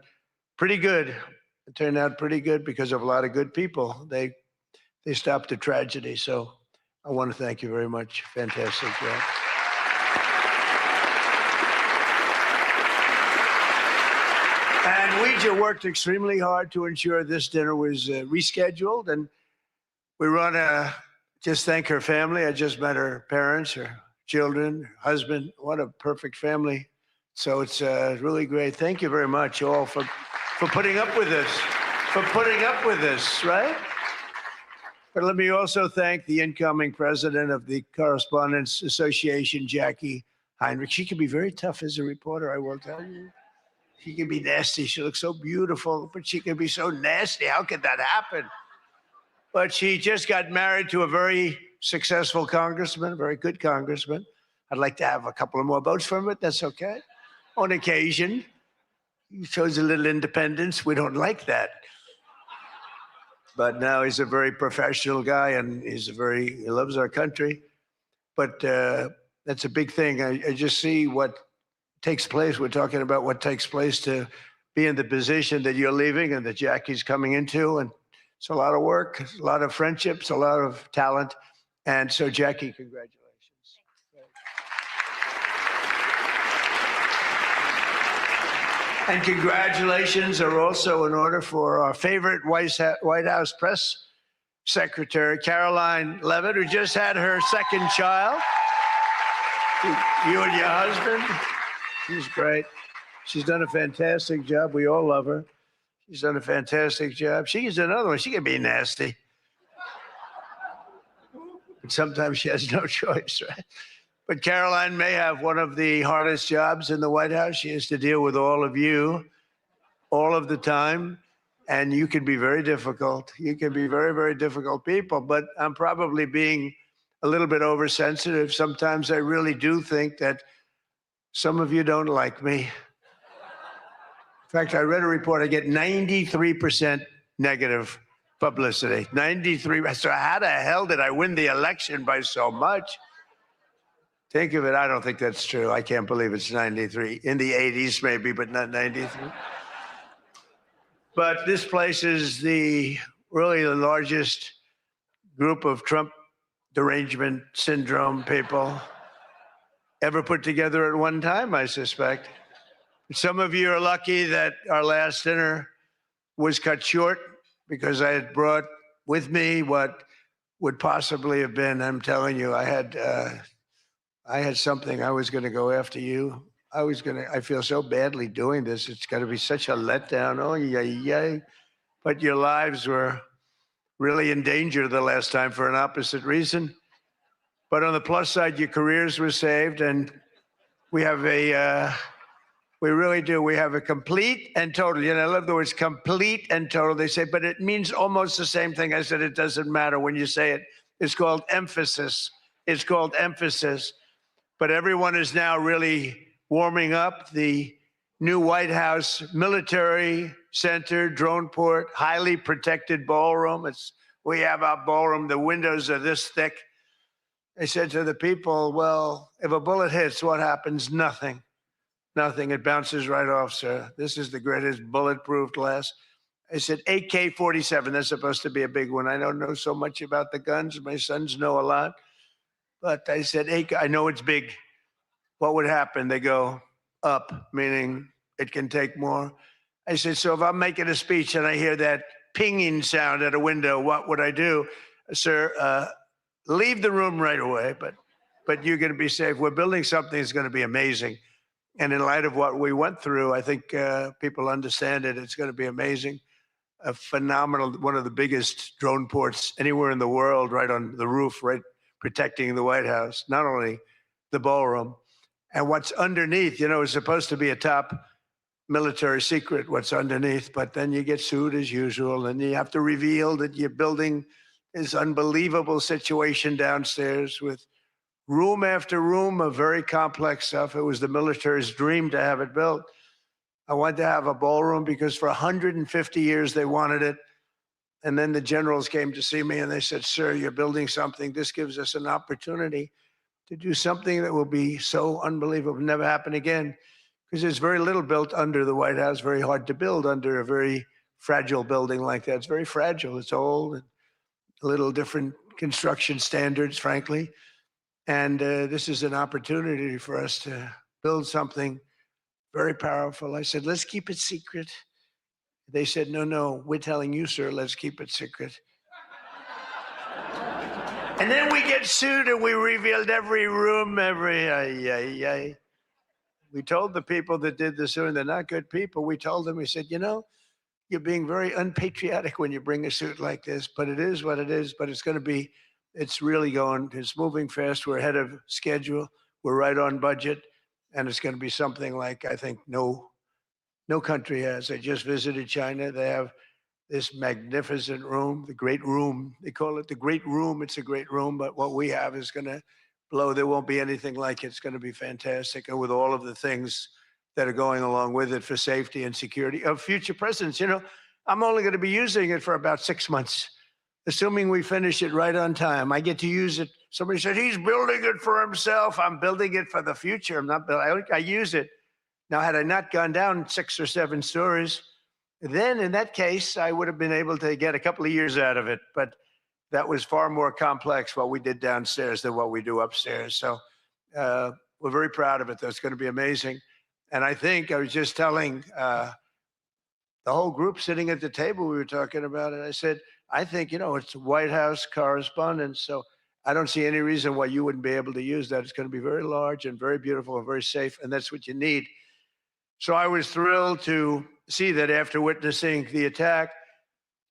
Speaker 13: pretty good. It turned out pretty good because of a lot of good people. They stopped the tragedy. So I want to thank you very much. Fantastic job. And Ouija worked extremely hard to ensure this dinner was rescheduled. And we want to just thank her family. I just met her parents, her children, her husband. What a perfect family. So it's really great. Thank you very much, all, for putting up with this, right? But let me also thank the incoming president of the Correspondents Association, Jackie Heinrich. She can be very tough as a reporter, I will tell you. She can be nasty. She looks so beautiful, but she can be so nasty. How could that happen? But she just got married to a very successful congressman, a very good congressman. I'd like to have a couple of more votes from it. That's okay. On occasion, he shows a little independence. We don't like that. But now he's a very professional guy, and he loves our country. But that's a big thing. I just see what takes place. We're talking about what takes place to be in the position that you're leaving and that Jackie's coming into. And it's a lot of work, a lot of friendships, a lot of talent. And so, Jackie, congratulations. And congratulations are also in order for our favorite White House press secretary, Caroline Levitt, who just had her second child. You and your husband. She's great. She's done a fantastic job. We all love her. She's done a fantastic job. She's another one. She can be nasty. But sometimes she has no choice, right? But Caroline may have one of the hardest jobs in the White House. She has to deal with all of you all of the time. And you can be very difficult. You can be very, very difficult people. But I'm probably being a little bit oversensitive. Sometimes I really do think that some of you don't like me. In fact, I read a report, I get 93% negative publicity. 93. So how the hell did I win the election by so much? Think of it, I don't think that's true. I can't believe it's 93. In the 80s maybe, but not 93. But this place is really the largest group of Trump derangement syndrome people ever put together at one time, I suspect. Some of you are lucky that our last dinner was cut short because I had brought with me what would possibly have been, I'm telling you, I had something. I was going to go after you. I feel so badly doing this. It's going to be such a letdown. Oh, yay. But your lives were really in danger the last time for an opposite reason. But on the plus side, your careers were saved, and we have we really do. We have a complete and total. You know, I love the words complete and total. They say, but it means almost the same thing. I said, it doesn't matter when you say it. It's called emphasis. It's called emphasis. But everyone is now really warming up. The new White House Military Center, drone port, highly protected ballroom. We have our ballroom. The windows are this thick. I said to the people, well, if a bullet hits, what happens? Nothing. Nothing. It bounces right off, sir. This is the greatest bulletproof glass. I said, AK-47. That's supposed to be a big one. I don't know so much about the guns. My sons know a lot. But I said, I know it's big. What would happen? They go up, meaning it can take more. I said, so if I'm making a speech and I hear that pinging sound at a window, what would I do? Sir, leave the room right away, but you're going to be safe. We're building something that's going to be amazing. And in light of what we went through, I think people understand it. It's going to be amazing. A phenomenal, one of the biggest drone ports anywhere in the world, right on the roof, right protecting the White House, not only the ballroom. And what's underneath, you know, is supposed to be a top military secret, what's underneath, but then you get sued as usual, and you have to reveal that you're building this unbelievable situation downstairs with room after room of very complex stuff. It was the military's dream to have it built. I wanted to have a ballroom because for 150 years they wanted it. And then the generals came to see me and they said, sir, you're building something. This gives us an opportunity to do something that will be so unbelievable, never happen again. Because there's very little built under the White House, very hard to build under a very fragile building like that. It's very fragile, it's old, and a little different construction standards, frankly. And this is an opportunity for us to build something very powerful. I said, let's keep it secret. They said, no, no, we're telling you, sir, let's keep it secret. And then we get sued and we revealed every room, We told the people that did the suing, they're not good people. We told them, we said, you know, you're being very unpatriotic when you bring a suit like this, but it is what it is, but it's going to be, it's really going, it's moving fast. We're ahead of schedule. We're right on budget. And it's going to be something like, I think, no country has. I just visited China. They have this magnificent room, the Great Room. They call it the Great Room. It's a great room, but what we have is going to blow. There won't be anything like it. It's going to be fantastic. And with all of the things that are going along with it for safety and security of future presidents, you know, I'm only going to be using it for about 6 months, assuming we finish it right on time. I get to use it. Somebody said, he's building it for himself. I'm building it for the future. I'm not building, I use it. Now, had I not gone down 6 or 7 stories, then in that case, I would have been able to get a couple of years out of it. But that was far more complex what we did downstairs than what we do upstairs. So we're very proud of it. That's going to be amazing. And I think I was just telling the whole group sitting at the table we were talking about it. I said, I think, you know, it's White House Correspondents. So I don't see any reason why you wouldn't be able to use that. It's going to be very large and very beautiful and very safe. And that's what you need. So I was thrilled to see that after witnessing the attack,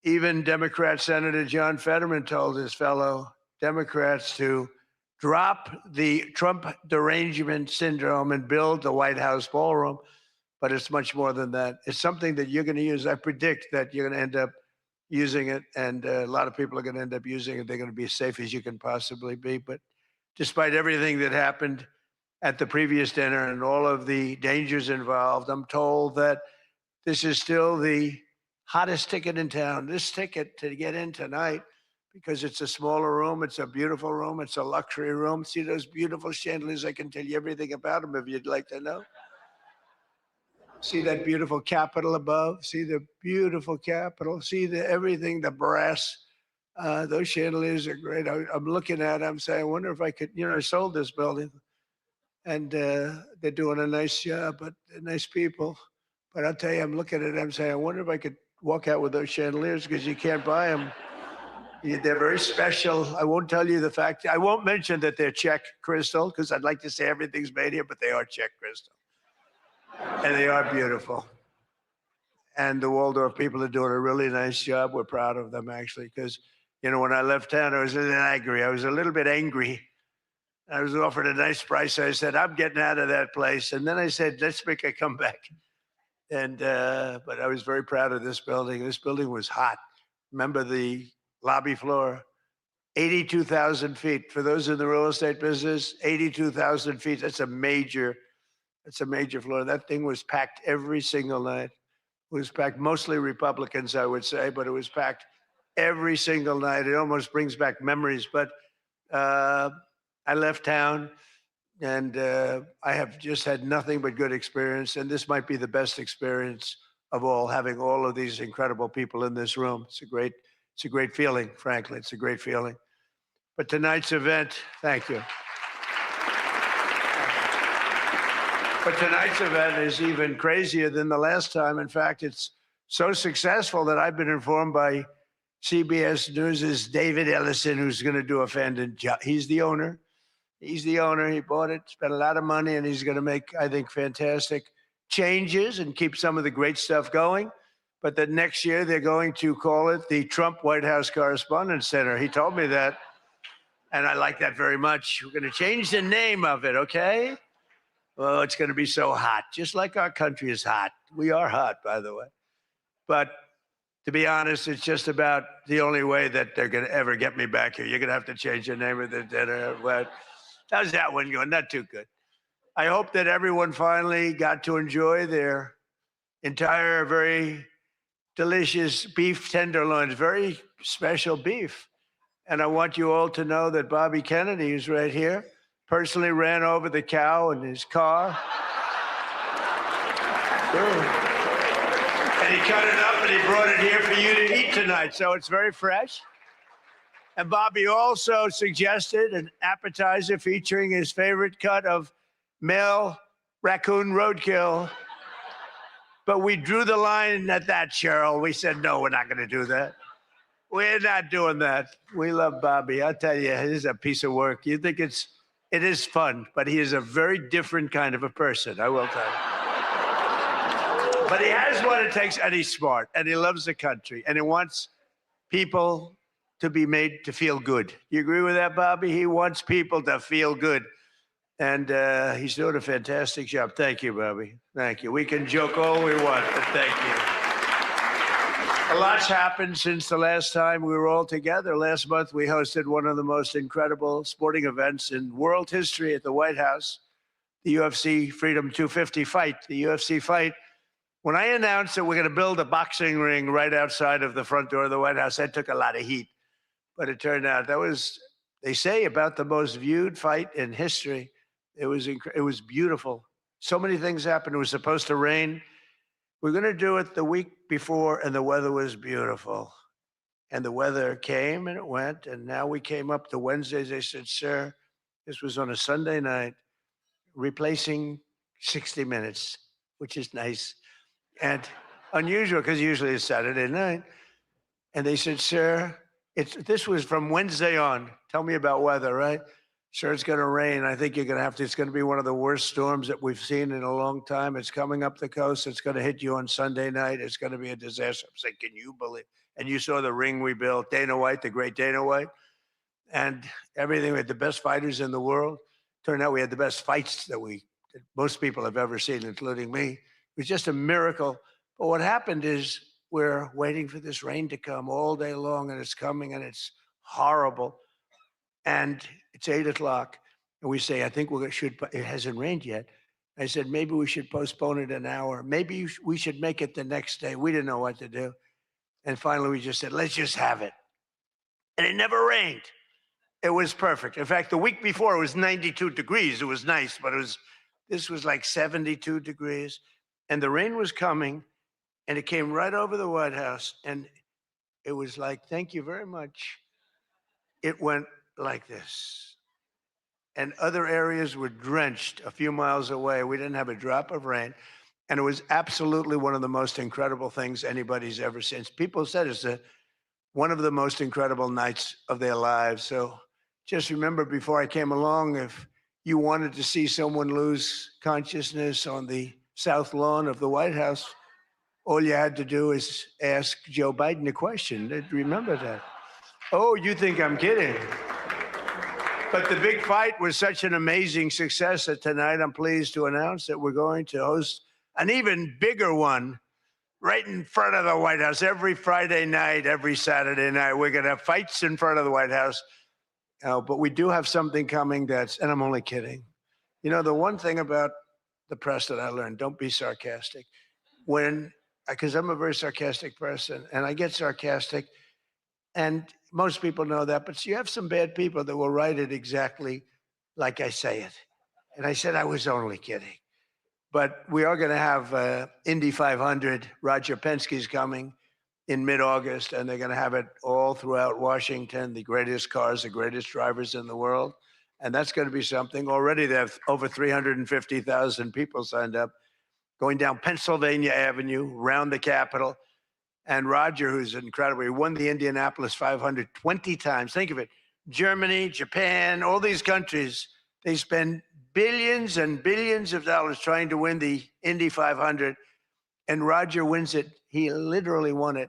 Speaker 13: even Democrat Senator John Fetterman told his fellow Democrats to drop the Trump derangement syndrome and build the White House ballroom. But it's much more than that. It's something that you're going to use. I predict that you're going to end up using it, and a lot of people are going to end up using it. They're going to be as safe as you can possibly be. But despite everything that happened at the previous dinner and all of the dangers involved, I'm told that this is still the hottest ticket in town. This ticket to get in tonight, because it's a smaller room, it's a beautiful room, it's a luxury room. See those beautiful chandeliers? I can tell you everything about them if you'd like to know. See that beautiful Capitol above? See the beautiful Capitol? See the everything, the brass. Those chandeliers are great. I'm looking at them, saying, I wonder if I could, you know, I sold this building. And they're doing a nice job, but they're nice people. But I'll tell you, I'm looking at them saying, I wonder if I could walk out with those chandeliers, because you can't buy them. They're very special. I won't tell you the fact. I won't mention that they're Czech crystal, because I'd like to say everything's made here, but they are Czech crystal. And they are beautiful. And the Waldorf people are doing a really nice job. We're proud of them, actually, because, you know, when I left town, I was a little angry. I was a little bit angry. I was offered a nice price. I said, I'm getting out of that place. And then I said, let's make a comeback. And, but I was very proud of this building. This building was hot. Remember the lobby floor, 82,000 feet. For those in the real estate business, 82,000 feet. That's a major floor. That thing was packed every single night. It was packed, mostly Republicans, I would say, but it was packed every single night. It almost brings back memories. But I left town, and I have just had nothing but good experience. And this might be the best experience of all, having all of these incredible people in this room. It's a great feeling, frankly. It's a great feeling. But tonight's event, thank you. But tonight's event is even crazier than the last time. In fact, it's so successful that I've been informed by CBS News' David Ellison, who's going to do a fantastic job. He's the owner. He's the owner. He bought it, spent a lot of money, and he's going to make, I think, fantastic changes and keep some of the great stuff going. But that next year they're going to call it the Trump White House Correspondents Center. He told me that, and I like that very much. We're going to change the name of it, okay? Oh, it's going to be so hot, just like our country is hot. We are hot, by the way. But to be honest, it's just about the only way that they're going to ever get me back here. You're going to have to change the name of the dinner. But how's that one going? Not too good. I hope that everyone finally got to enjoy their entire very delicious beef tenderloins, very special beef. And I want you all to know that Bobby Kennedy, who's right here, personally ran over the cow in his car. And he cut it up and he brought it here for you to eat tonight. So it's very fresh. And Bobby also suggested an appetizer featuring his favorite cut of male raccoon roadkill. But we drew the line at that, Cheryl. We said, no, we're not going to do that. We're not doing that. We love Bobby. I'll tell you, it is a piece of work. You think it is fun, but he is a very different kind of a person, I will tell you. But he has what it takes, and he's smart, and he loves the country, and he wants people to be made to feel good. You agree with that, Bobby? He wants people to feel good. And he's doing a fantastic job. Thank you, Bobby. Thank you. We can joke all we want, but thank you. A lot's happened since the last time we were all together. Last month, we hosted one of the most incredible sporting events in world history at the White House, the UFC Freedom 250 fight. The UFC fight. When I announced that we're going to build a boxing ring right outside of the front door of the White House, that took a lot of heat. But it turned out that was, they say, about the most viewed fight in history. It was beautiful. So many things happened. It was supposed to rain. We're going to do it the week before, and the weather was beautiful. And the weather came and it went, and now we came up to Wednesdays. They said, sir, this was on a Sunday night, replacing 60 Minutes, which is nice and unusual because usually it's Saturday night. And they said, sir, this was from Wednesday on. Tell me about weather, right? Sure, it's going to rain. I think you're going to have to. It's going to be one of the worst storms that we've seen in a long time. It's coming up the coast. It's going to hit you on Sunday night. It's going to be a disaster. I'm saying, can you believe? And you saw the ring we built, Dana White, the great Dana White, and everything. We had the best fighters in the world. Turned out we had the best fights that most people have ever seen, including me. It was just a miracle. But what happened is we're waiting for this rain to come all day long, and it's coming, and it's horrible. And it's 8 o'clock, and we say, I think it hasn't rained yet. I said, maybe we should postpone it an hour. Maybe we should make it the next day. We didn't know what to do. And finally, we just said, let's just have it. And it never rained. It was perfect. In fact, the week before, it was 92 degrees. It was nice, but this was like 72 degrees. And the rain was coming, and it came right over the White House. And it was like, thank you very much. It went like this. And other areas were drenched a few miles away. We didn't have a drop of rain. And it was absolutely one of the most incredible things anybody's ever seen. People said it's one of the most incredible nights of their lives. So just remember, before I came along, if you wanted to see someone lose consciousness on the south lawn of the White House, all you had to do is ask Joe Biden a question. Remember that. Oh, you think I'm kidding. But the big fight was such an amazing success that tonight I'm pleased to announce that we're going to host an even bigger one right in front of the White House. Every Friday night, every Saturday night, we're going to have fights in front of the White House. But we do have something coming and I'm only kidding. You know, the one thing about the press that I learned, don't be sarcastic. Because I'm a very sarcastic person, and I get sarcastic, and most people know that, but you have some bad people that will write it exactly like I say it. And I said I was only kidding. But we are going to have Indy 500. Roger Penske's coming in mid-August, and they're going to have it all throughout Washington, the greatest cars, the greatest drivers in the world. And that's going to be something. Already they have over 350,000 people signed up, going down Pennsylvania Avenue, around the Capitol. And Roger, who's incredible, he won the Indianapolis 500 20 times. Think of it. Germany, Japan, all these countries, they spend billions and billions of dollars trying to win the Indy 500. And Roger wins it. He literally won it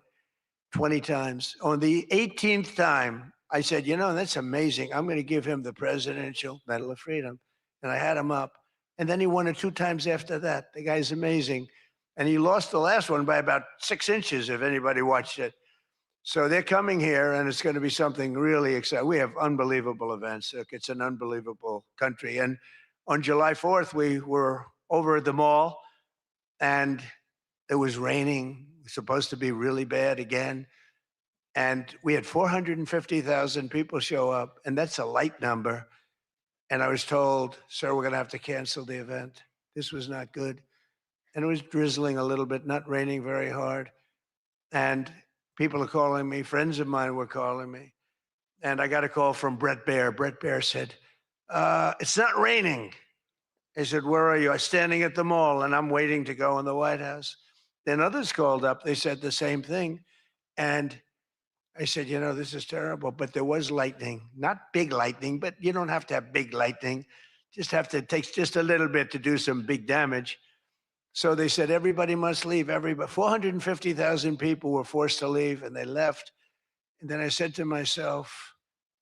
Speaker 13: 20 times. On the 18th time, I said, you know, that's amazing. I'm going to give him the Presidential Medal of Freedom. And I had him up. And then he won it 2 times after that. The guy's amazing. And he lost the last one by about 6 inches, if anybody watched it. So they're coming here, and it's going to be something really exciting. We have unbelievable events. Look, it's an unbelievable country. And on July 4th, we were over at the mall, and It was raining. It was supposed to be really bad again. And we had 450,000 people show up, and that's a light number. And I was told, sir, we're going to have to cancel the event. This was not good. And it was drizzling a little bit, not raining very hard. And people are calling me, friends of mine were calling me. And I got a call from Brett Baer. Brett Baer said, it's not raining. I said, where are you? I'm standing at the mall and I'm waiting to go in the White House. Then others called up. They said the same thing. And I said, you know, this is terrible. But there was lightning, not big lightning, but you don't have to have big lightning. It takes just a little bit to do some big damage. So they said, everybody must leave. 450,000 people were forced to leave, and they left. And then I said to myself,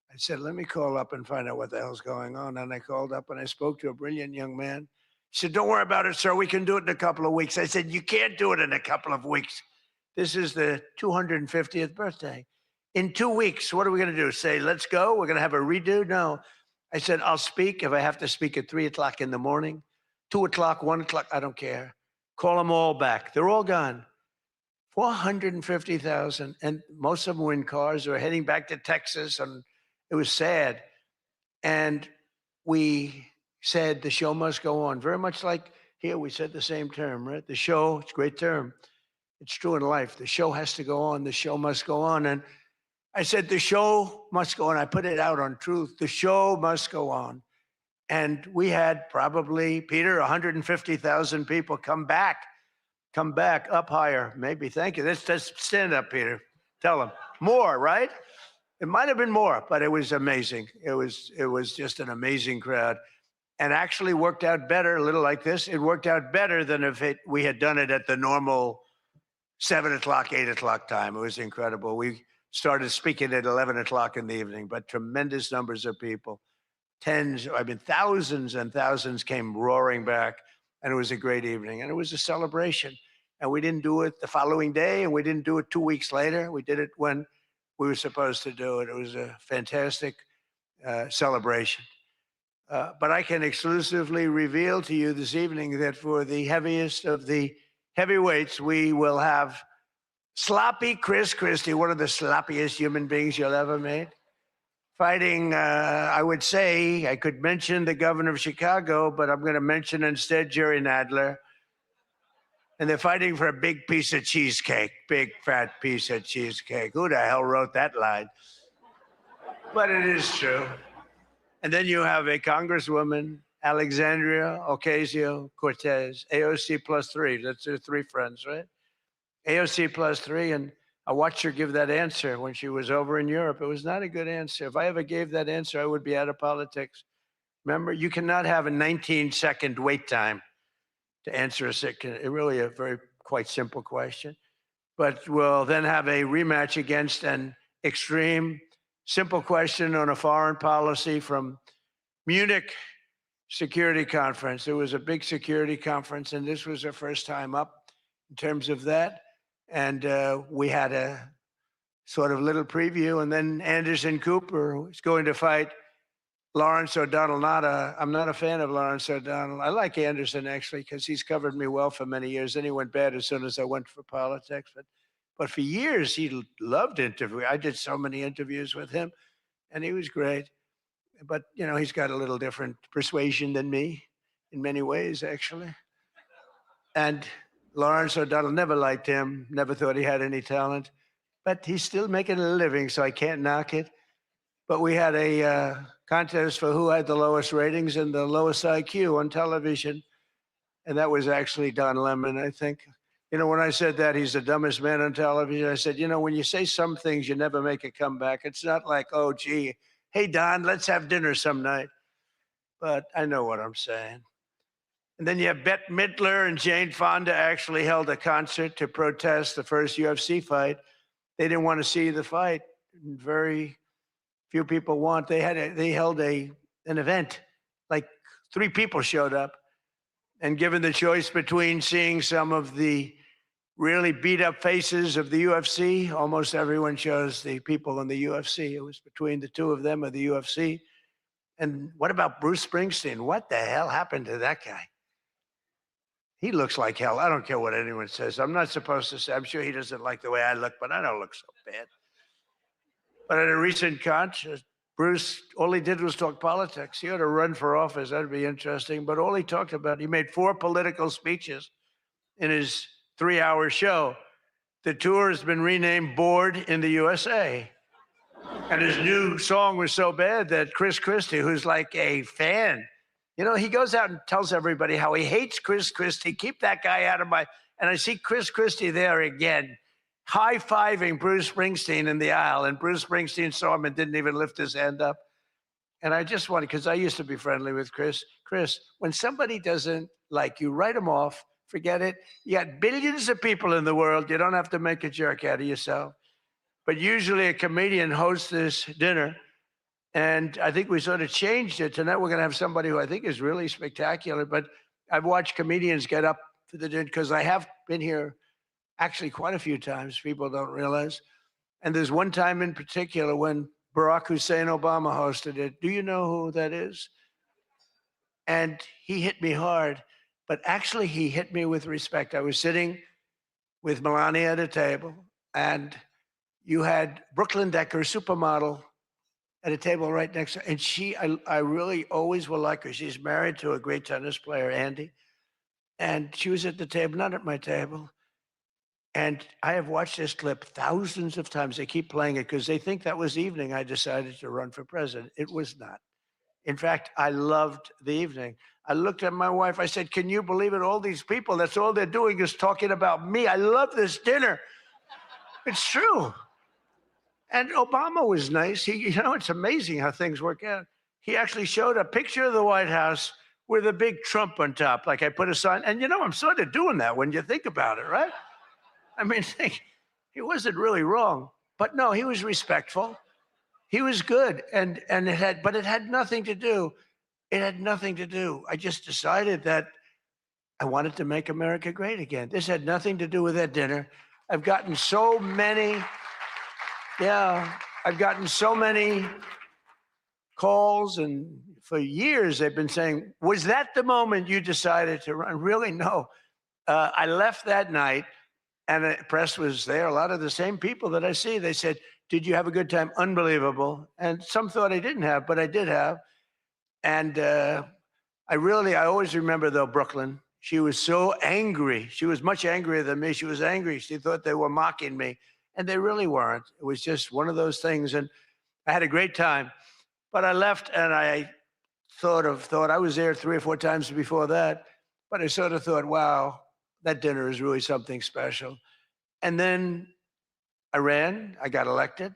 Speaker 13: I said, let me call up and find out what the hell's going on. And I called up and I spoke to a brilliant young man. He said, don't worry about it, sir. We can do it in a couple of weeks. I said, you can't do it in a couple of weeks. This is the 250th birthday. In 2 weeks, what are we going to do? Say, let's go? We're going to have a redo? No. I said, I'll speak if I have to speak at 3 o'clock in the morning, 2 o'clock, 1 o'clock. I don't care. Call them all back. They're all gone. 450,000. And most of them were in cars or heading back to Texas. And it was sad. And we said the show must go on. Very much like here, we said the same term, right? The show, it's a great term. It's true in life. The show has to go on. The show must go on. And I said, the show must go on. I put it out on Truth. The show must go on. And we had probably, Peter, 150,000 people come back up higher. Maybe. Thank you. Let's stand up, Peter. Tell them more, right? It might have been more, but it was amazing. It was just an amazing crowd, and actually worked out better. A little like this, it worked out better than if we had done it at the normal 7 o'clock, 8 o'clock time. It was incredible. We started speaking at 11 o'clock in the evening, but tremendous numbers of people. Thousands and thousands came roaring back, and it was a great evening, and it was a celebration. And we didn't do it the following day, and we didn't do it 2 weeks later. We did it when we were supposed to do it. It was a fantastic celebration. But I can exclusively reveal to you this evening that for the heaviest of the heavyweights, we will have sloppy Chris Christie, one of the sloppiest human beings you'll ever meet, fighting, I would say, I could mention the governor of Chicago, but I'm going to mention instead Jerry Nadler. And they're fighting for a big piece of cheesecake, big fat piece of cheesecake. Who the hell wrote that line? But it is true. And then you have a Congresswoman, Alexandria Ocasio-Cortez, AOC +3. That's her 3 friends, right? AOC +3. And I watched her give that answer when she was over in Europe. It was not a good answer. If I ever gave that answer, I would be out of politics. Remember, you cannot have a 19-second wait time to answer really a quite simple question. But we'll then have a rematch against an extreme, simple question on a foreign policy from Munich Security Conference. It was a big security conference, and this was our first time up in terms of that. And we had a sort of little preview, and then Anderson Cooper is going to fight Lawrence O'Donnell. I'm not a fan of Lawrence O'Donnell. I like Anderson, actually, because he's covered me well for many years. Then he went bad as soon as I went for politics. But for years, he loved interviewing. I did so many interviews with him, and he was great. But, you know, he's got a little different persuasion than me in many ways, actually. And Lawrence O'Donnell, never liked him, never thought he had any talent. But he's still making a living, so I can't knock it. But we had a contest for who had the lowest ratings and the lowest IQ on television. And that was actually Don Lemon, I think. You know, when I said that he's the dumbest man on television, I said, you know, when you say some things, you never make a comeback. It's not like, oh, gee, hey, Don, let's have dinner some night. But I know what I'm saying. And then you have Bette Midler and Jane Fonda actually held a concert to protest the first UFC fight. They didn't want to see the fight. Very few people want. They held an event. Like 3 people showed up. And given the choice between seeing some of the really beat up faces of the UFC, almost everyone chose the people in the UFC. It was between the 2 of them of the UFC. And what about Bruce Springsteen? What the hell happened to that guy? He looks like hell. I don't care what anyone says. I'm not supposed to say. I'm sure he doesn't like the way I look, but I don't look so bad. But at a recent concert, Bruce, all he did was talk politics. He ought to run for office. That'd be interesting. But all he talked about, he made 4 political speeches in his 3-hour show. The tour has been renamed Bored in the USA. And his new song was so bad that Chris Christie, who's like a fan, you know, he goes out and tells everybody how he hates Chris Christie. Keep that guy out of my... And I see Chris Christie there again, high-fiving Bruce Springsteen in the aisle. And Bruce Springsteen saw him and didn't even lift his hand up. And I just wanted, because I used to be friendly with Chris. Chris, when somebody doesn't like you, write them off. Forget it. You got billions of people in the world. You don't have to make a jerk out of yourself. But usually a comedian hosts this dinner. And I think we sort of changed it. Tonight we're going to have somebody who I think is really spectacular. But I've watched comedians get up for the dinner because I have been here actually quite a few times. People don't realize. And there's one time in particular when Barack Hussein Obama hosted it. Do you know who that is? And he hit me hard. But actually, he hit me with respect. I was sitting with Melania at a table, and you had Brooklyn Decker, supermodel, at a table right next to her. And I really always will like her. She's married to a great tennis player, Andy. And she was at the table, not at my table. And I have watched this clip thousands of times. They keep playing it because they think that was the evening I decided to run for president. It was not. In fact, I loved the evening. I looked at my wife. I said, can you believe it? All these people, that's all they're doing is talking about me. I love this dinner. It's true. And Obama was nice. You know, it's amazing how things work out. He actually showed a picture of the White House with a big Trump on top. Like I put a sign. And, you know, I'm sort of doing that when you think about it, right? I mean, he wasn't really wrong. But no, he was respectful. He was good. But it had nothing to do. It had nothing to do. I just decided that I wanted to make America great again. This had nothing to do with that dinner. I've gotten so many, I've gotten so many calls, and for years they've been saying, was that the moment you decided to run? Really, no. I left that night, and the press was there. A lot of the same people that I see, they said, did you have a good time? Unbelievable. And some thought I didn't have, but I did have. And I always remember, though, Brooklyn. She was so angry. She was much angrier than me. She was angry. She thought they were mocking me. And they really weren't. It was just one of those things. And I had a great time. But I left, and I thought I was there 3 or 4 times before that. But I sort of thought, wow, that dinner is really something special. And then I ran. I got elected.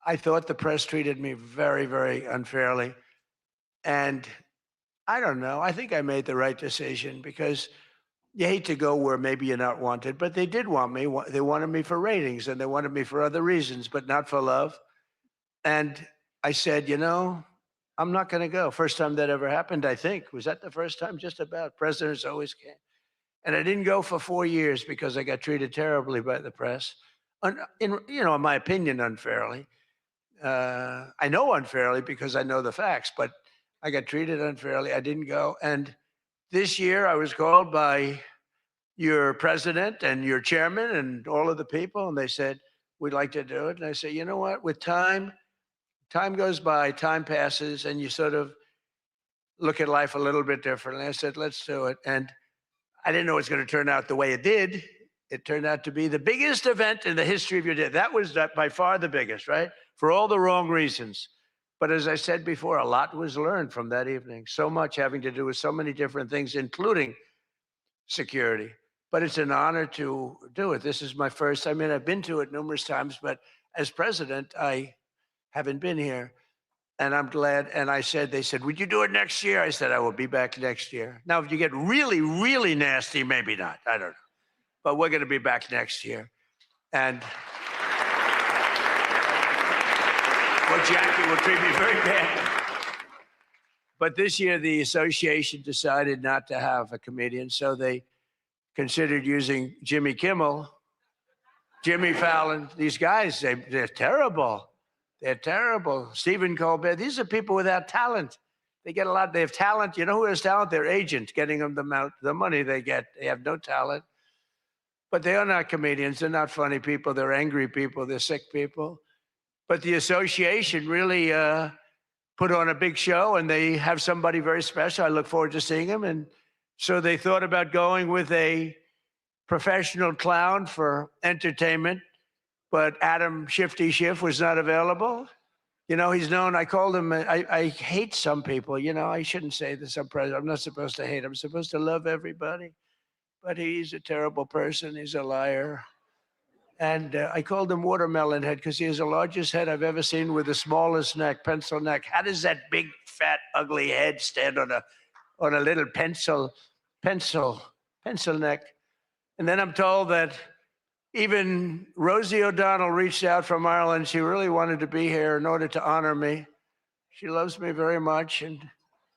Speaker 13: I thought the press treated me very, very unfairly. And I don't know. I think I made the right decision because you hate to go where maybe you're not wanted, but they did want me. They wanted me for ratings, and they wanted me for other reasons, but not for love. And I said, you know, I'm not going to go. First time that ever happened, I think. Was that the first time? Just about. Presidents always can. And I didn't go for 4 years because I got treated terribly by the press. In my opinion, unfairly. I know unfairly because I know the facts, but I got treated unfairly. I didn't go. And this year I was called by your president and your chairman and all of the people, and they said, we'd like to do it. And I said, you know what? With time goes by, time passes, and you sort of look at life a little bit differently. I said, let's do it. And I didn't know it was going to turn out the way it did. It turned out to be the biggest event in the history of your day. That was by far the biggest, right? For all the wrong reasons. But as I said before, a lot was learned from that evening. So much having to do with so many different things, including security. But it's an honor to do it. This is my first. I mean, I've been to it numerous times, but as president, I haven't been here. And I'm glad. And they said, would you do it next year? I said, I will be back next year. Now, if you get really, really nasty, maybe not. I don't know. But we're going to be back next year. And well, Jackie will treat me very bad. But this year, the association decided not to have a comedian, so they considered using Jimmy Kimmel, Jimmy Fallon. These guys, they're terrible. They're terrible. Stephen Colbert. These are people without talent. They get a lot. They have talent. You know who has talent? Their agent getting them the money they get. They have no talent. But they are not comedians. They're not funny people. They're angry people. They're sick people. But the association really put on a big show, and they have somebody very special. I look forward to seeing him. And so they thought about going with a professional clown for entertainment, but Adam Shifty Schiff was not available. You know, he's known, I called him, I hate some people, you know, I shouldn't say this, I'm not supposed to hate, I'm supposed to love everybody, but he's a terrible person, he's a liar. And I called him Watermelon Head because he has the largest head I've ever seen with the smallest neck, pencil neck. How does that big, fat, ugly head stand on a little pencil neck? And then I'm told that even Rosie O'Donnell reached out from Ireland. She really wanted to be here in order to honor me. She loves me very much, and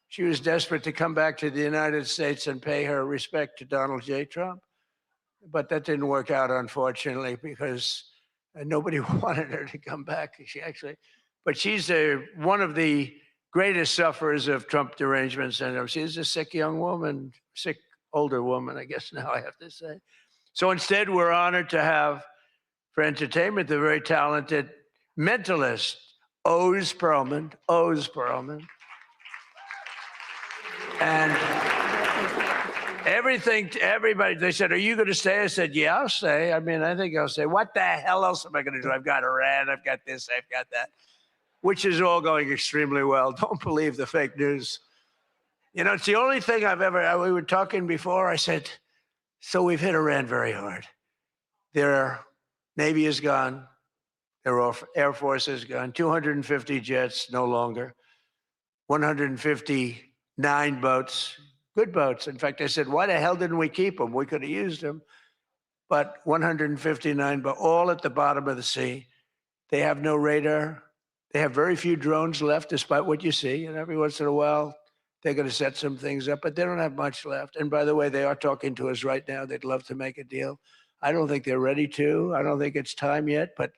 Speaker 13: she was desperate to come back to the United States and pay her respect to Donald J. Trump. But that didn't work out, unfortunately, because nobody wanted her to come back. But she's one of the greatest sufferers of Trump derangement syndrome. She's a sick young woman, sick older woman, I guess now I have to say. So instead, we're honored to have, for entertainment, the very talented mentalist, Oz Perlman. And everybody, they said, are you going to stay? I said, yeah, I'll stay. I mean, I think I'll stay. What the hell else am I going to do? I've got Iran, I've got this, I've got that, which is all going extremely well. Don't believe the fake news. You know, it's the only thing we were talking before, I said, so we've hit Iran very hard. Their Navy is gone. Their Air Force is gone. 250 jets, no longer. 159 boats, good boats. In fact, I said, why the hell didn't we keep them? We could have used them. But 159, but all at the bottom of the sea. They have no radar. They have very few drones left, despite what you see. And every once in a while, they're going to set some things up, but they don't have much left. And by the way, they are talking to us right now. They'd love to make a deal. I don't think they're ready to. I don't think it's time yet, but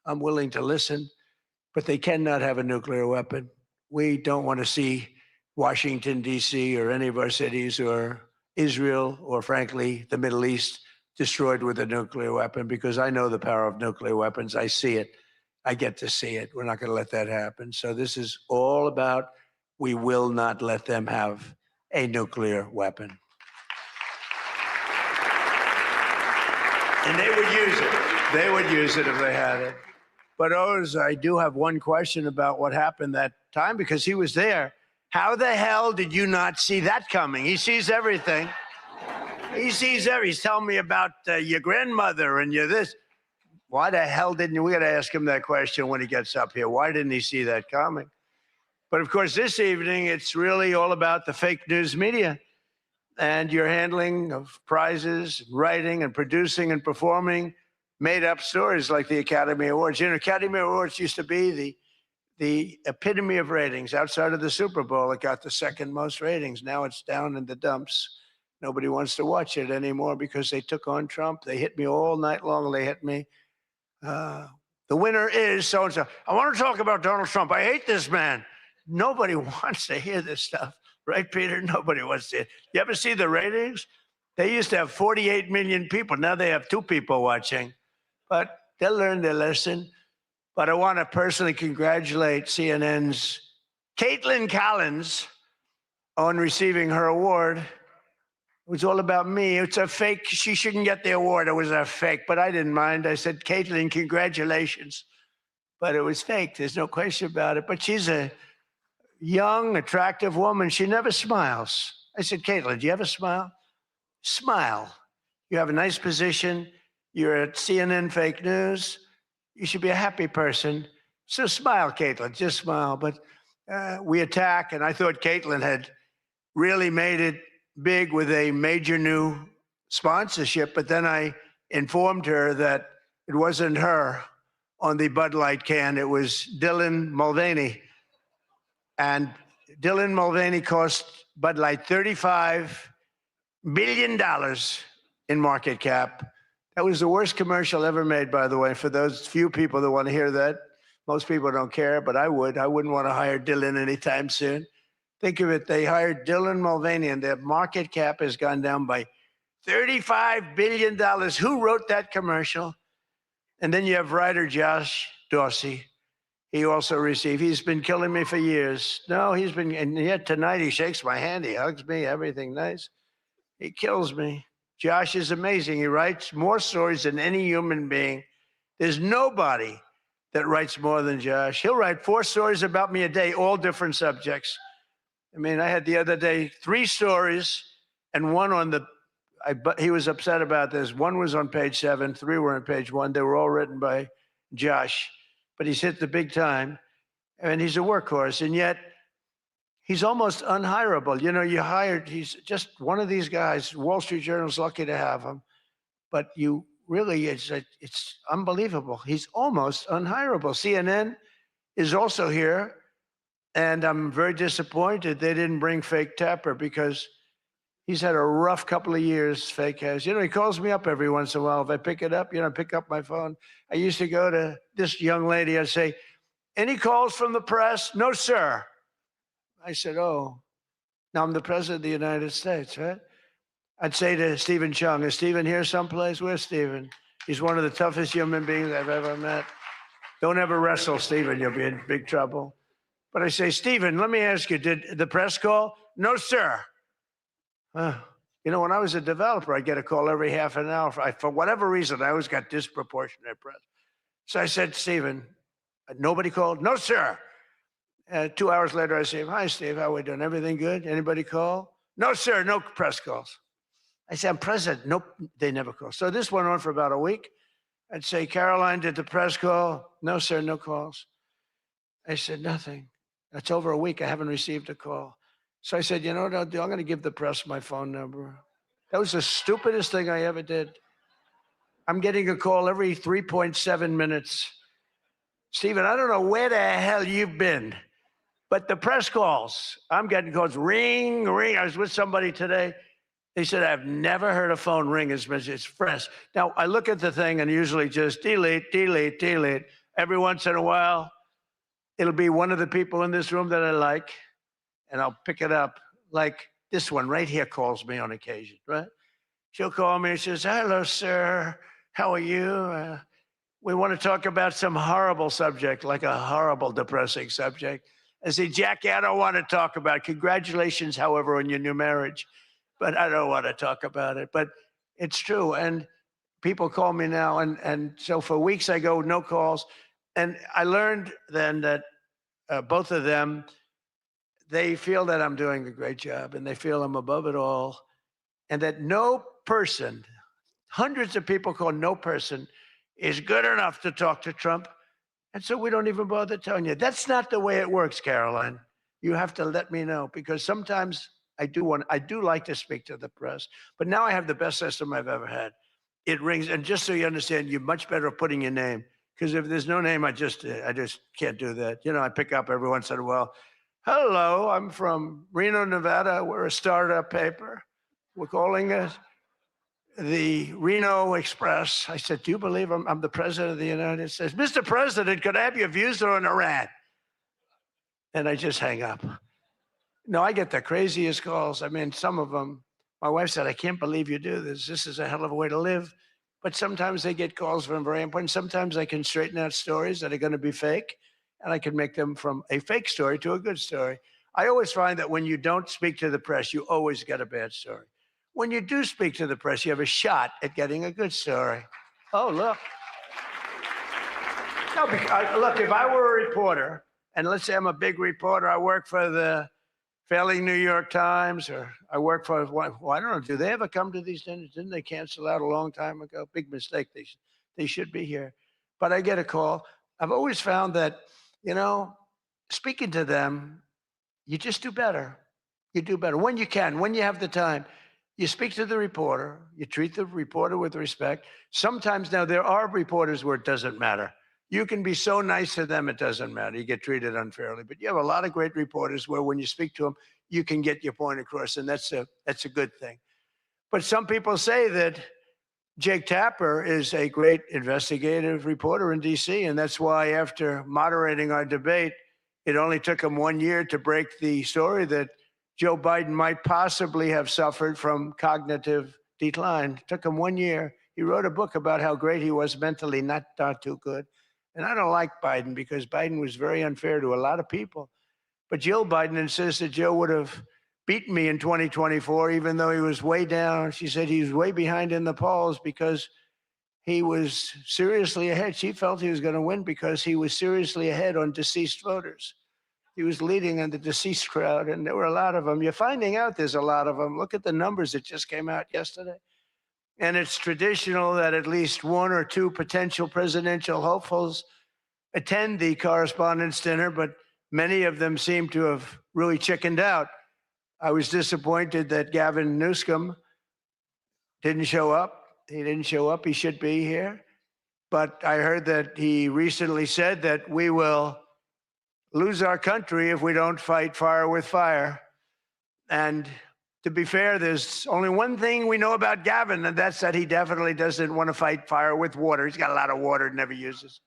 Speaker 13: I'm willing to listen. But they cannot have a nuclear weapon. We don't want to see Washington, D.C., or any of our cities, or Israel, or frankly, the Middle East destroyed with a nuclear weapon, because I know the power of nuclear weapons. I see it. I get to see it. We're not going to let that happen. So this is all about, we will not let them have a nuclear weapon. And they would use it. They would use it if they had it. But Oz, I do have one question about what happened that time, because he was there. How the hell did you not see that coming? He sees everything. He sees everything. He's telling me about your grandmother and your this. Why the hell didn't you? We got to ask him that question when he gets up here. Why didn't he see that coming? But of course, this evening, it's really all about the fake news media and your handling of prizes, writing and producing and performing made-up stories like the Academy Awards. You know, Academy Awards used to be the epitome of ratings. Outside of the Super Bowl, it got the second most ratings. Now it's down in the dumps. Nobody wants to watch it anymore because they took on Trump. They hit me all night long. They hit me. The winner is so-and-so. I want to talk about Donald Trump. I hate this man. Nobody wants to hear this stuff, right, Peter? Nobody wants to. You ever see the ratings? They used to have 48 million people. Now they have 2 people watching. But they'll learn their lesson. But I want to personally congratulate CNN's Caitlin Collins on receiving her award. It was all about me. It's a fake. She shouldn't get the award. It was a fake, but I didn't mind. I said, Caitlin, congratulations. But it was fake. There's no question about it. But she's a young, attractive woman. She never smiles. I said, Caitlin, do you have a smile? Smile. You have a nice position. You're at CNN Fake News. You should be a happy person. So smile, Caitlin, just smile. But we attack, and I thought Caitlin had really made it big with a major new sponsorship, but then I informed her that it wasn't her on the Bud Light can. It was Dylan Mulvaney. And Dylan Mulvaney cost Bud Light $35 billion in market cap. That was the worst commercial ever made, by the way, for those few people that want to hear that. Most people don't care, but I would. I wouldn't want to hire Dylan anytime soon. Think of it, they hired Dylan Mulvaney, and their market cap has gone down by $35 billion. Who wrote that commercial? And then you have writer Josh Dorsey. He also received, he's been killing me for years. No, he's been, and yet tonight he shakes my hand, he hugs me, everything nice. He kills me. Josh is amazing. He writes more stories than any human being. There's nobody that writes more than Josh. He'll write 4 stories about me a day, all different subjects. I mean, I had the other day 3 stories and one on the, but he was upset about this. 1 was on page 7, 3 were on page 1. They were all written by Josh, but he's hit the big time and he's a workhorse. And yet he's almost unhireable. You know, he's just one of these guys. Wall Street Journal's lucky to have him, but you really, it's unbelievable. He's almost unhireable. CNN is also here, and I'm very disappointed they didn't bring Fake Tapper because he's had a rough couple of years, Fake has. You know, he calls me up every once in a while. If I pick it up, you know, pick up my phone. I used to go to this young lady, I'd say, any calls from the press? No, sir. I said, oh, now I'm the president of the United States, right? I'd say to Stephen Chung, is Stephen here someplace? Where's Stephen? He's one of the toughest human beings I've ever met. Don't ever wrestle Stephen, you'll be in big trouble. But I say, Stephen, let me ask you, did the press call? No, sir. You know, when I was a developer, I'd get a call every half an hour. For whatever reason, I always got disproportionate press. So I said, Stephen, nobody called? No, sir. 2 hours later, I say, hi, Steve, how are we doing? Everything good? Anybody call? No, sir, no press calls. I say, I'm president. Nope, they never call. So this went on for about a week. I'd say, Caroline, did the press call? No, sir, no calls. I said, nothing. That's over a week. I haven't received a call. So I said, you know what I'll do? I'm going to give the press my phone number. That was the stupidest thing I ever did. I'm getting a call every 3.7 minutes. Stephen, I don't know where the hell you've been, but the press calls, I'm getting calls, ring, ring. I was with somebody today. They said, I've never heard a phone ring as much as press. Now, I look at the thing and usually just delete, delete, delete. Every once in a while, it'll be one of the people in this room that I like, and I'll pick it up. Like this one right here calls me on occasion, right? She'll call me and she says, hello, sir. How are you? We want to talk about some horrible subject, like a horrible, depressing subject. I say, Jackie, I don't want to talk about it. Congratulations, however, on your new marriage. But I don't want to talk about it. But it's true. And people call me now. And so for weeks I go, no calls. And I learned then that both of them, they feel that I'm doing a great job and they feel I'm above it all. And that no person, hundreds of people call no person is good enough to talk to Trump. And so we don't even bother telling you. That's not the way it works, Caroline. You have to let me know because sometimes I do like to speak to the press, but now I have the best system I've ever had. It rings, and just so you understand, you're much better at putting your name because if there's no name, I just can't do that. You know, I pick up every once in a while. Hello, I'm from Reno, Nevada. We're a startup paper. We're calling it the Reno Express. I said, do you believe I'm the president of the United States? Mr. President, could I have your views on Iran? And I just hang up. No, I get the craziest calls. I mean, some of them, my wife said, I can't believe you do this. This is a hell of a way to live. But sometimes they get calls from very important. Sometimes I can straighten out stories that are going to be fake, and I can make them from a fake story to a good story. I always find that when you don't speak to the press, you always get a bad story. When you do speak to the press, you have a shot at getting a good story. Oh, look. No, look, if I were a reporter, and let's say I'm a big reporter, I work for the Failing New York Times, or I work for, well, I don't know, do they ever come to these dinners? Didn't they cancel out a long time ago? Big mistake. They should be here. But I get a call. I've always found that, you know, speaking to them, you just do better. You do better when you can, when you have the time. You speak to the reporter. You treat the reporter with respect. Sometimes now there are reporters where it doesn't matter. You can be so nice to them, it doesn't matter. You get treated unfairly. But you have a lot of great reporters where when you speak to them, you can get your point across, and that's a good thing. But some people say that Jake Tapper is a great investigative reporter in D.C., and that's why after moderating our debate It only took him 1 year to break the story that Joe Biden might possibly have suffered from cognitive decline. It took him 1 year. He wrote a book about how great he was mentally, not too good. And I don't like Biden because Biden was very unfair to a lot of people. But Jill Biden insists that Joe would have beaten me in 2024, even though he was way down. She said he was way behind in the polls because he was seriously ahead. She felt he was going to win because he was seriously ahead on deceased voters. He was leading in the deceased crowd, and there were a lot of them. You're finding out there's a lot of them. Look at the numbers that just came out yesterday. And it's traditional that at least one or two potential presidential hopefuls attend the correspondents' dinner, but many of them seem to have really chickened out. I was disappointed that Gavin Newsom didn't show up. He didn't show up. He should be here. But I heard that he recently said that we will lose our country if we don't fight fire with fire. And to be fair, there's only one thing we know about Gavin, and that's that he definitely doesn't want to fight fire with water. He's got a lot of water, never uses.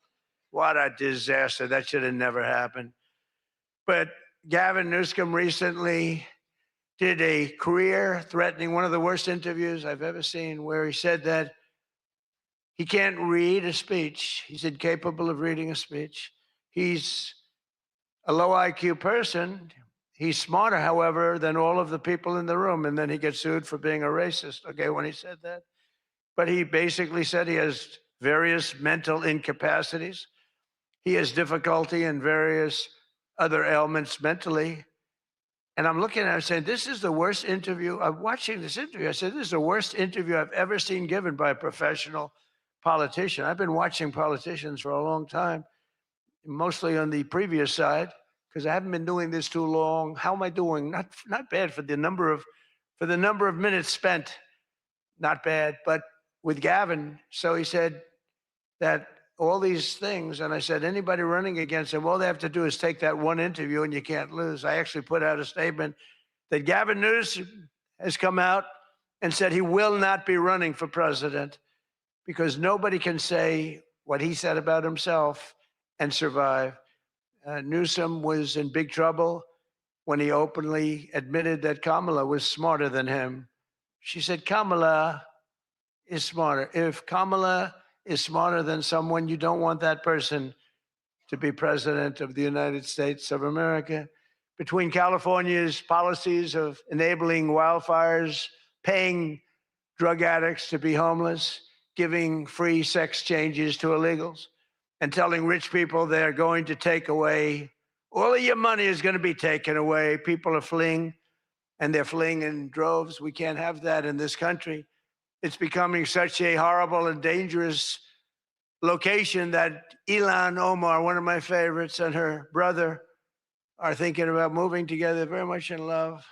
Speaker 13: What a disaster. That should have never happened. But Gavin Newsom recently did a career-threatening, one of the worst interviews I've ever seen, where he said that he can't read a speech. He's incapable of reading a speech. He's a low IQ person. He's smarter, however, than all of the people in the room. And then he gets sued for being a racist, okay, when he said that. But he basically said he has various mental incapacities. He has difficulty in various other ailments mentally. And I'm looking at it saying, this is the worst interview. I'm watching this interview. I said, this is the worst interview I've ever seen given by a professional politician. I've been watching politicians for a long time, mostly on the previous side, because I haven't been doing this too long. How am I doing? Not bad for the number of minutes spent. Not bad. But with Gavin, so he said that all these things, and I said, anybody running against him, all they have to do is take that one interview and you can't lose. I actually put out a statement that Gavin Newsom has come out and said he will not be running for president because nobody can say what he said about himself and survive. Newsom was in big trouble when he openly admitted that Kamala was smarter than him. She said, Kamala is smarter. If Kamala is smarter than someone, you don't want that person to be president of the United States of America. Between California's policies of enabling wildfires, paying drug addicts to be homeless, giving free sex changes to illegals, and telling rich people they're going to take away, all of your money is going to be taken away. People are fleeing, and they're fleeing in droves. We can't have that in this country. It's becoming such a horrible and dangerous location that Ilhan Omar, one of my favorites, and her brother are thinking about moving together, very much in love.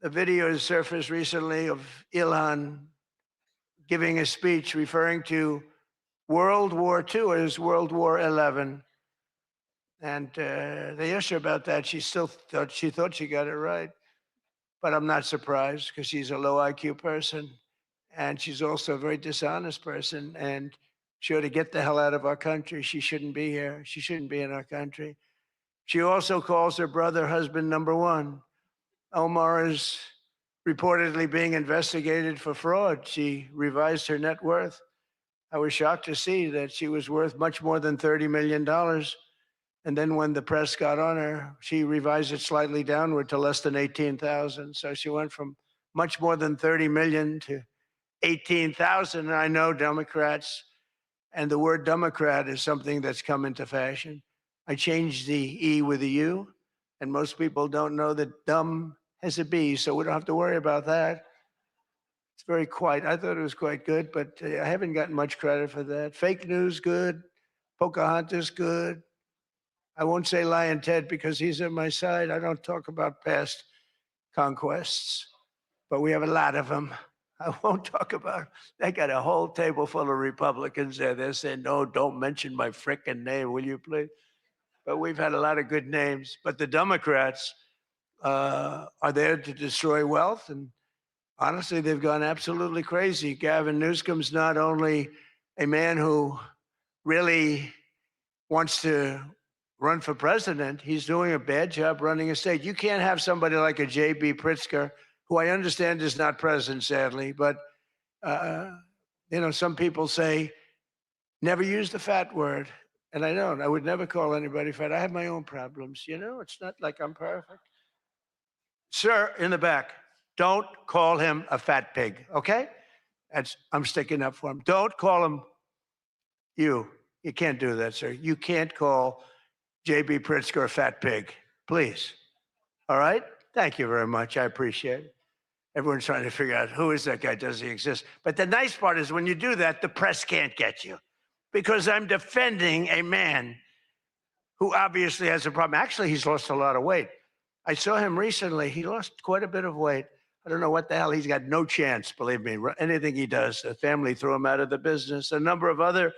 Speaker 13: The video has surfaced recently of Ilhan giving a speech referring to World War II as World War XI. And they asked her about that. She thought she got it right. But I'm not surprised because she's a low IQ person. And she's also a very dishonest person. And she ought to get the hell out of our country. She shouldn't be here. She shouldn't be in our country. She also calls her brother husband number one. Omar is reportedly being investigated for fraud. She revised her net worth. I was shocked to see that she was worth much more than $30 million. And then when the press got on her, she revised it slightly downward to less than 18,000. So she went from much more than 30 million to 18,000. And I know Democrats, and the word Democrat is something that's come into fashion. I changed the E with a U, and most people don't know that dumb has a B, so we don't have to worry about that. It's very quiet. I thought it was quite good, but I haven't gotten much credit for that. Fake news, good. Pocahontas, good. I won't say Lion Ted because he's on my side. I don't talk about past conquests, but we have a lot of them. I won't talk about. They got a whole table full of Republicans there. They're saying, no, don't mention my frickin' name, will you please? But we've had a lot of good names. But the Democrats are there to destroy wealth. And honestly, they've gone absolutely crazy. Gavin Newsom's not only a man who really wants to run for president. He's doing a bad job running a state. You can't have somebody like a J.B. Pritzker, who I understand is not present, sadly, but some people say, never use the fat word. And I don't. I would never call anybody fat. I have my own problems. It's not like I'm perfect. Sir, in the back, don't call him a fat pig, okay? I'm sticking up for him. Don't call him you. You can't do that, sir. You can't call J.B. Pritzker a fat pig, please. All right? Thank you very much. I appreciate it. Everyone's trying to figure out, who is that guy? Does he exist? But the nice part is when you do that, the press can't get you, because I'm defending a man who obviously has a problem. Actually, he's lost a lot of weight. I saw him recently. He lost quite a bit of weight. I don't know what the hell. He's got no chance, believe me. Anything he does, the family threw him out of the business. A number of other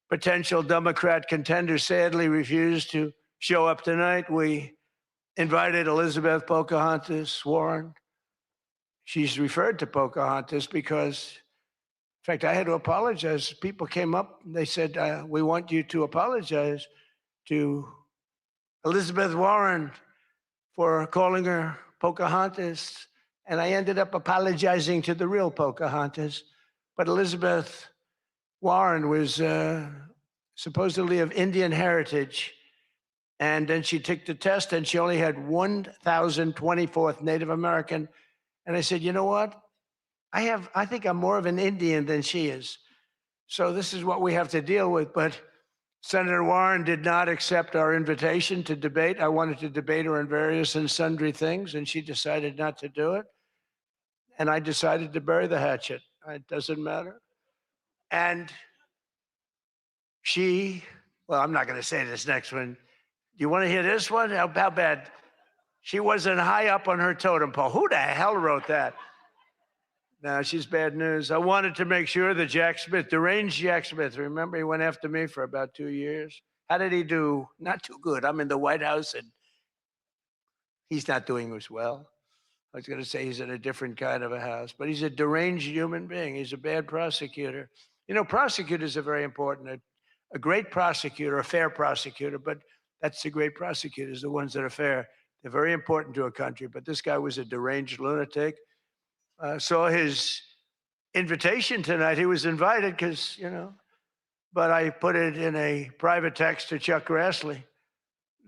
Speaker 13: potential Democrat contenders sadly refused to show up tonight. We invited Elizabeth Pocahontas Warren. She's referred to Pocahontas because, in fact, I had to apologize. People came up and they said, we want you to apologize to Elizabeth Warren for calling her Pocahontas. And I ended up apologizing to the real Pocahontas. But Elizabeth Warren was supposedly of Indian heritage. And then she took the test and she only had 1,024th Native American. And I said, you know what? I think I'm more of an Indian than she is. So this is what we have to deal with. But Senator Warren did not accept our invitation to debate. I wanted to debate her on various and sundry things, and she decided not to do it. And I decided to bury the hatchet. It doesn't matter. And well, I'm not going to say this next one. You want to hear this one? How bad? She wasn't high up on her totem pole. Who the hell wrote that? No, she's bad news. I wanted to make sure that Jack Smith, deranged Jack Smith, remember he went after me for about 2 years? How did he do? Not too good. I'm in the White House and he's not doing as well. I was going to say he's in a different kind of a house, but he's a deranged human being. He's a bad prosecutor. Prosecutors are very important. A great prosecutor, a fair prosecutor, but that's the great prosecutors, the ones that are fair. They're very important to a country, but this guy was a deranged lunatic. Saw his invitation tonight. He was invited because, but I put it in a private text to Chuck Grassley.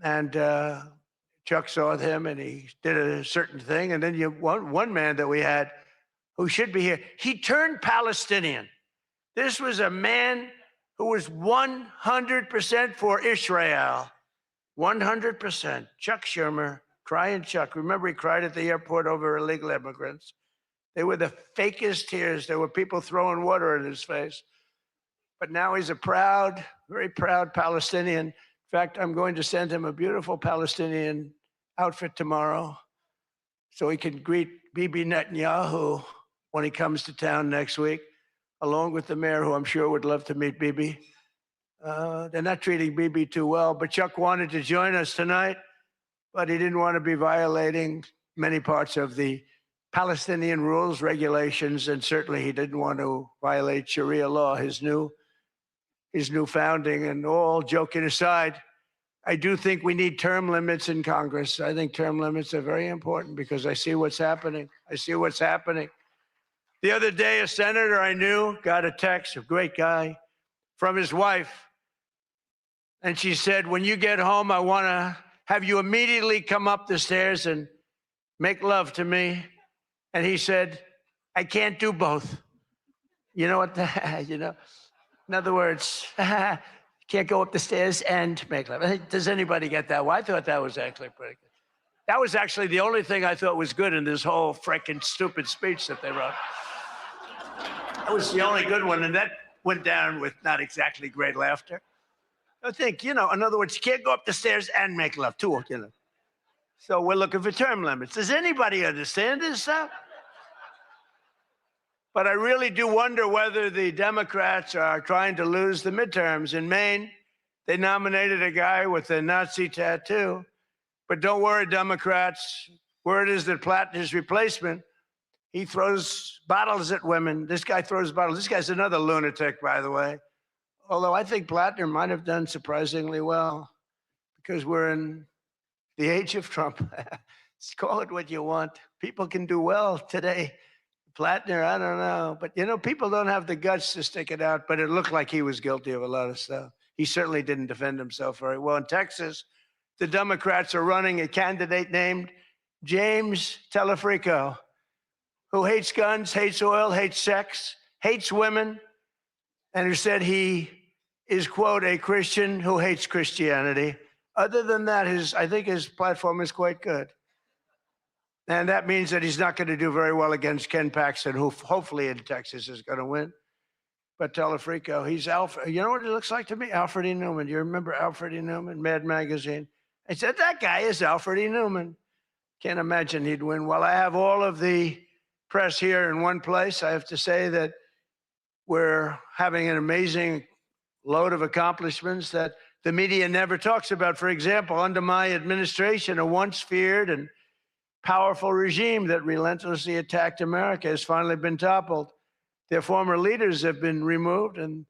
Speaker 13: And Chuck saw him and he did a certain thing. And then one man that we had who should be here, he turned Palestinian. This was a man who was 100% for Israel. 100%. Chuck Schumer, crying Chuck. Remember, he cried at the airport over illegal immigrants. They were the fakest tears. There were people throwing water in his face. But now he's a proud, very proud Palestinian. In fact, I'm going to send him a beautiful Palestinian outfit tomorrow so he can greet Bibi Netanyahu when he comes to town next week, along with the mayor, who I'm sure would love to meet Bibi. They're not treating Bibi too well, but Chuck wanted to join us tonight, but he didn't want to be violating many parts of the Palestinian rules, regulations, and certainly he didn't want to violate Sharia law, his new founding. And all joking aside, I do think we need term limits in Congress. I think term limits are very important because I see what's happening. The other day, a senator I knew got a text, a great guy, from his wife. And she said, when you get home, I want to have you immediately come up the stairs and make love to me. And he said, I can't do both. You know what? In other words, can't go up the stairs and make love. Does anybody get that? Well, I thought that was actually pretty good. That was actually the only thing I thought was good in this whole freaking stupid speech that they wrote. That was the only good one, and that went down with not exactly great laughter. I think, in other words, you can't go up the stairs and make love too, So we're looking for term limits. Does anybody understand this stuff? But I really do wonder whether the Democrats are trying to lose the midterms. In Maine, they nominated a guy with a Nazi tattoo. But don't worry, Democrats. Word is that Plattner's replacement, he throws bottles at women. This guy throws bottles. This guy's another lunatic, by the way. Although I think Plattner might have done surprisingly well because we're in the age of Trump. Call it what you want. People can do well today. Plattner, I don't know. But, you know, people don't have the guts to stick it out, but it looked like he was guilty of a lot of stuff. He certainly didn't defend himself very well. In Texas, the Democrats are running a candidate named James Telefrico, who hates guns, hates oil, hates sex, hates women, and who said he is, quote, a Christian who hates Christianity. Other than that, I think his platform is quite good. And that means that he's not going to do very well against Ken Paxton, who hopefully in Texas is going to win. But Telefrico, he's Alfred. You know what he looks like to me? Alfred E. Newman. You remember Alfred E. Newman, Mad Magazine? I said, that guy is Alfred E. Newman. Can't imagine he'd win. Well, I have all of the press here in one place. I have to say that we're having an amazing load of accomplishments that the media never talks about. For example, under my administration, a once feared and powerful regime that relentlessly attacked America has finally been toppled. Their former leaders have been removed, and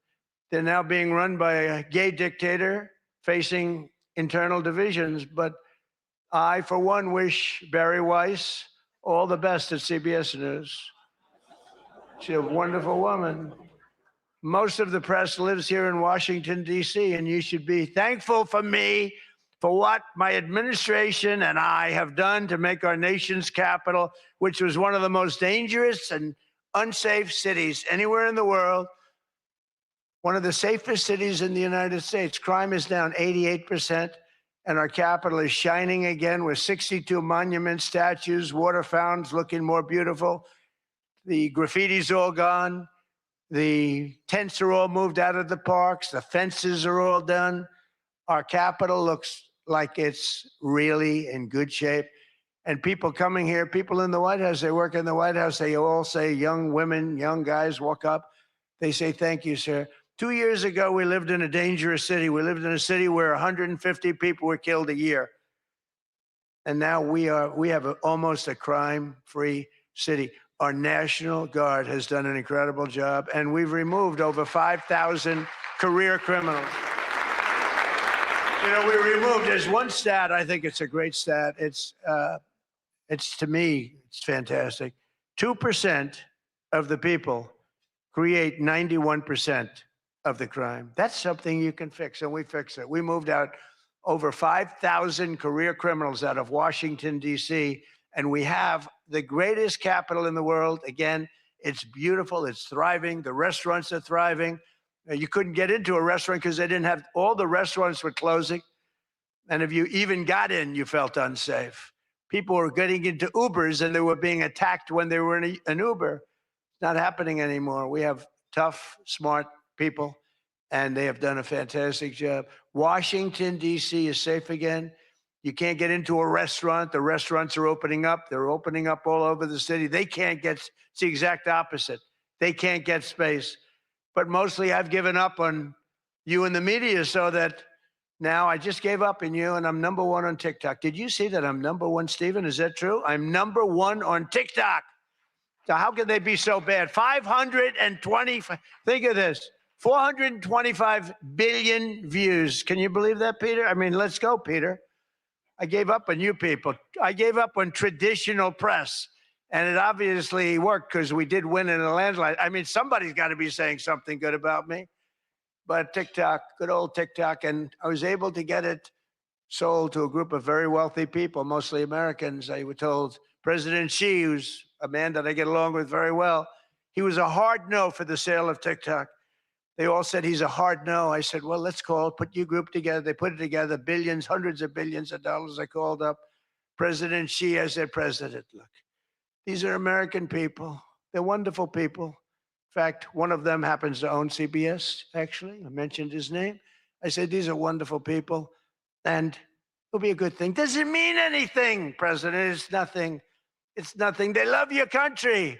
Speaker 13: they're now being run by a gay dictator facing internal divisions. But I, for one, wish Barry Weiss all the best at CBS News. She's a wonderful woman. Most of the press lives here in Washington, D.C., and you should be thankful for me for what my administration and I have done to make our nation's capital, which was one of the most dangerous and unsafe cities anywhere in the world, one of the safest cities in the United States. Crime is down 88%, and our capital is shining again with 62 monuments, statues, water fountains looking more beautiful. The graffiti's all gone. The tents are all moved out of the parks. The fences are all done. Our capital looks like it's really in good shape. And people coming here, people in the White House, they work in the White House, they all say, young women, young guys walk up. They say, thank you, sir. 2 years ago, we lived in a dangerous city. We lived in a city where 150 people were killed a year. And now we have almost a crime-free city. Our National Guard has done an incredible job, and we've removed over 5,000 career criminals. You know, we removed, there's one stat, I think it's a great stat. It's to me, it's fantastic. 2% of the people create 91% of the crime. That's something you can fix, and we fix it. We moved out over 5,000 career criminals out of Washington, D.C., and we have the greatest capital in the world. Again, it's beautiful, it's thriving, the restaurants are thriving. You couldn't get into a restaurant because they didn't have, all the restaurants were closing. And if you even got in, you felt unsafe. People were getting into Ubers and they were being attacked when they were in an Uber. It's not happening anymore. We have tough, smart people, and they have done a fantastic job. Washington, D.C. is safe again. You can't get into a restaurant. The restaurants are opening up. They're opening up all over the city. They can't get, it's the exact opposite. They can't get space. But mostly I've given up on you and the media so that now I just gave up on you and I'm #1 on TikTok. Did you see that I'm #1, Stephen? Is that true? I'm #1 on TikTok. So how can they be so bad? 520, think of this, 425 billion views. Can you believe that, Peter? I mean, let's go, Peter. I gave up on you people. I gave up on traditional press. And it obviously worked because we did win in a landslide. I mean, somebody's got to be saying something good about me. But TikTok, good old TikTok, and I was able to get it sold to a group of very wealthy people, mostly Americans. I was told President Xi, who's a man that I get along with very well, he was a hard no for the sale of TikTok. They all said he's a hard no. I said, well, let's put your group together. They put it together, billions, hundreds of billions of dollars. I called up President Xi. I said, President, look. These are American people. They're wonderful people. In fact, one of them happens to own CBS, actually. I mentioned his name. I said, these are wonderful people, and it'll be a good thing. Does it mean anything, President? It's nothing. It's nothing. They love your country.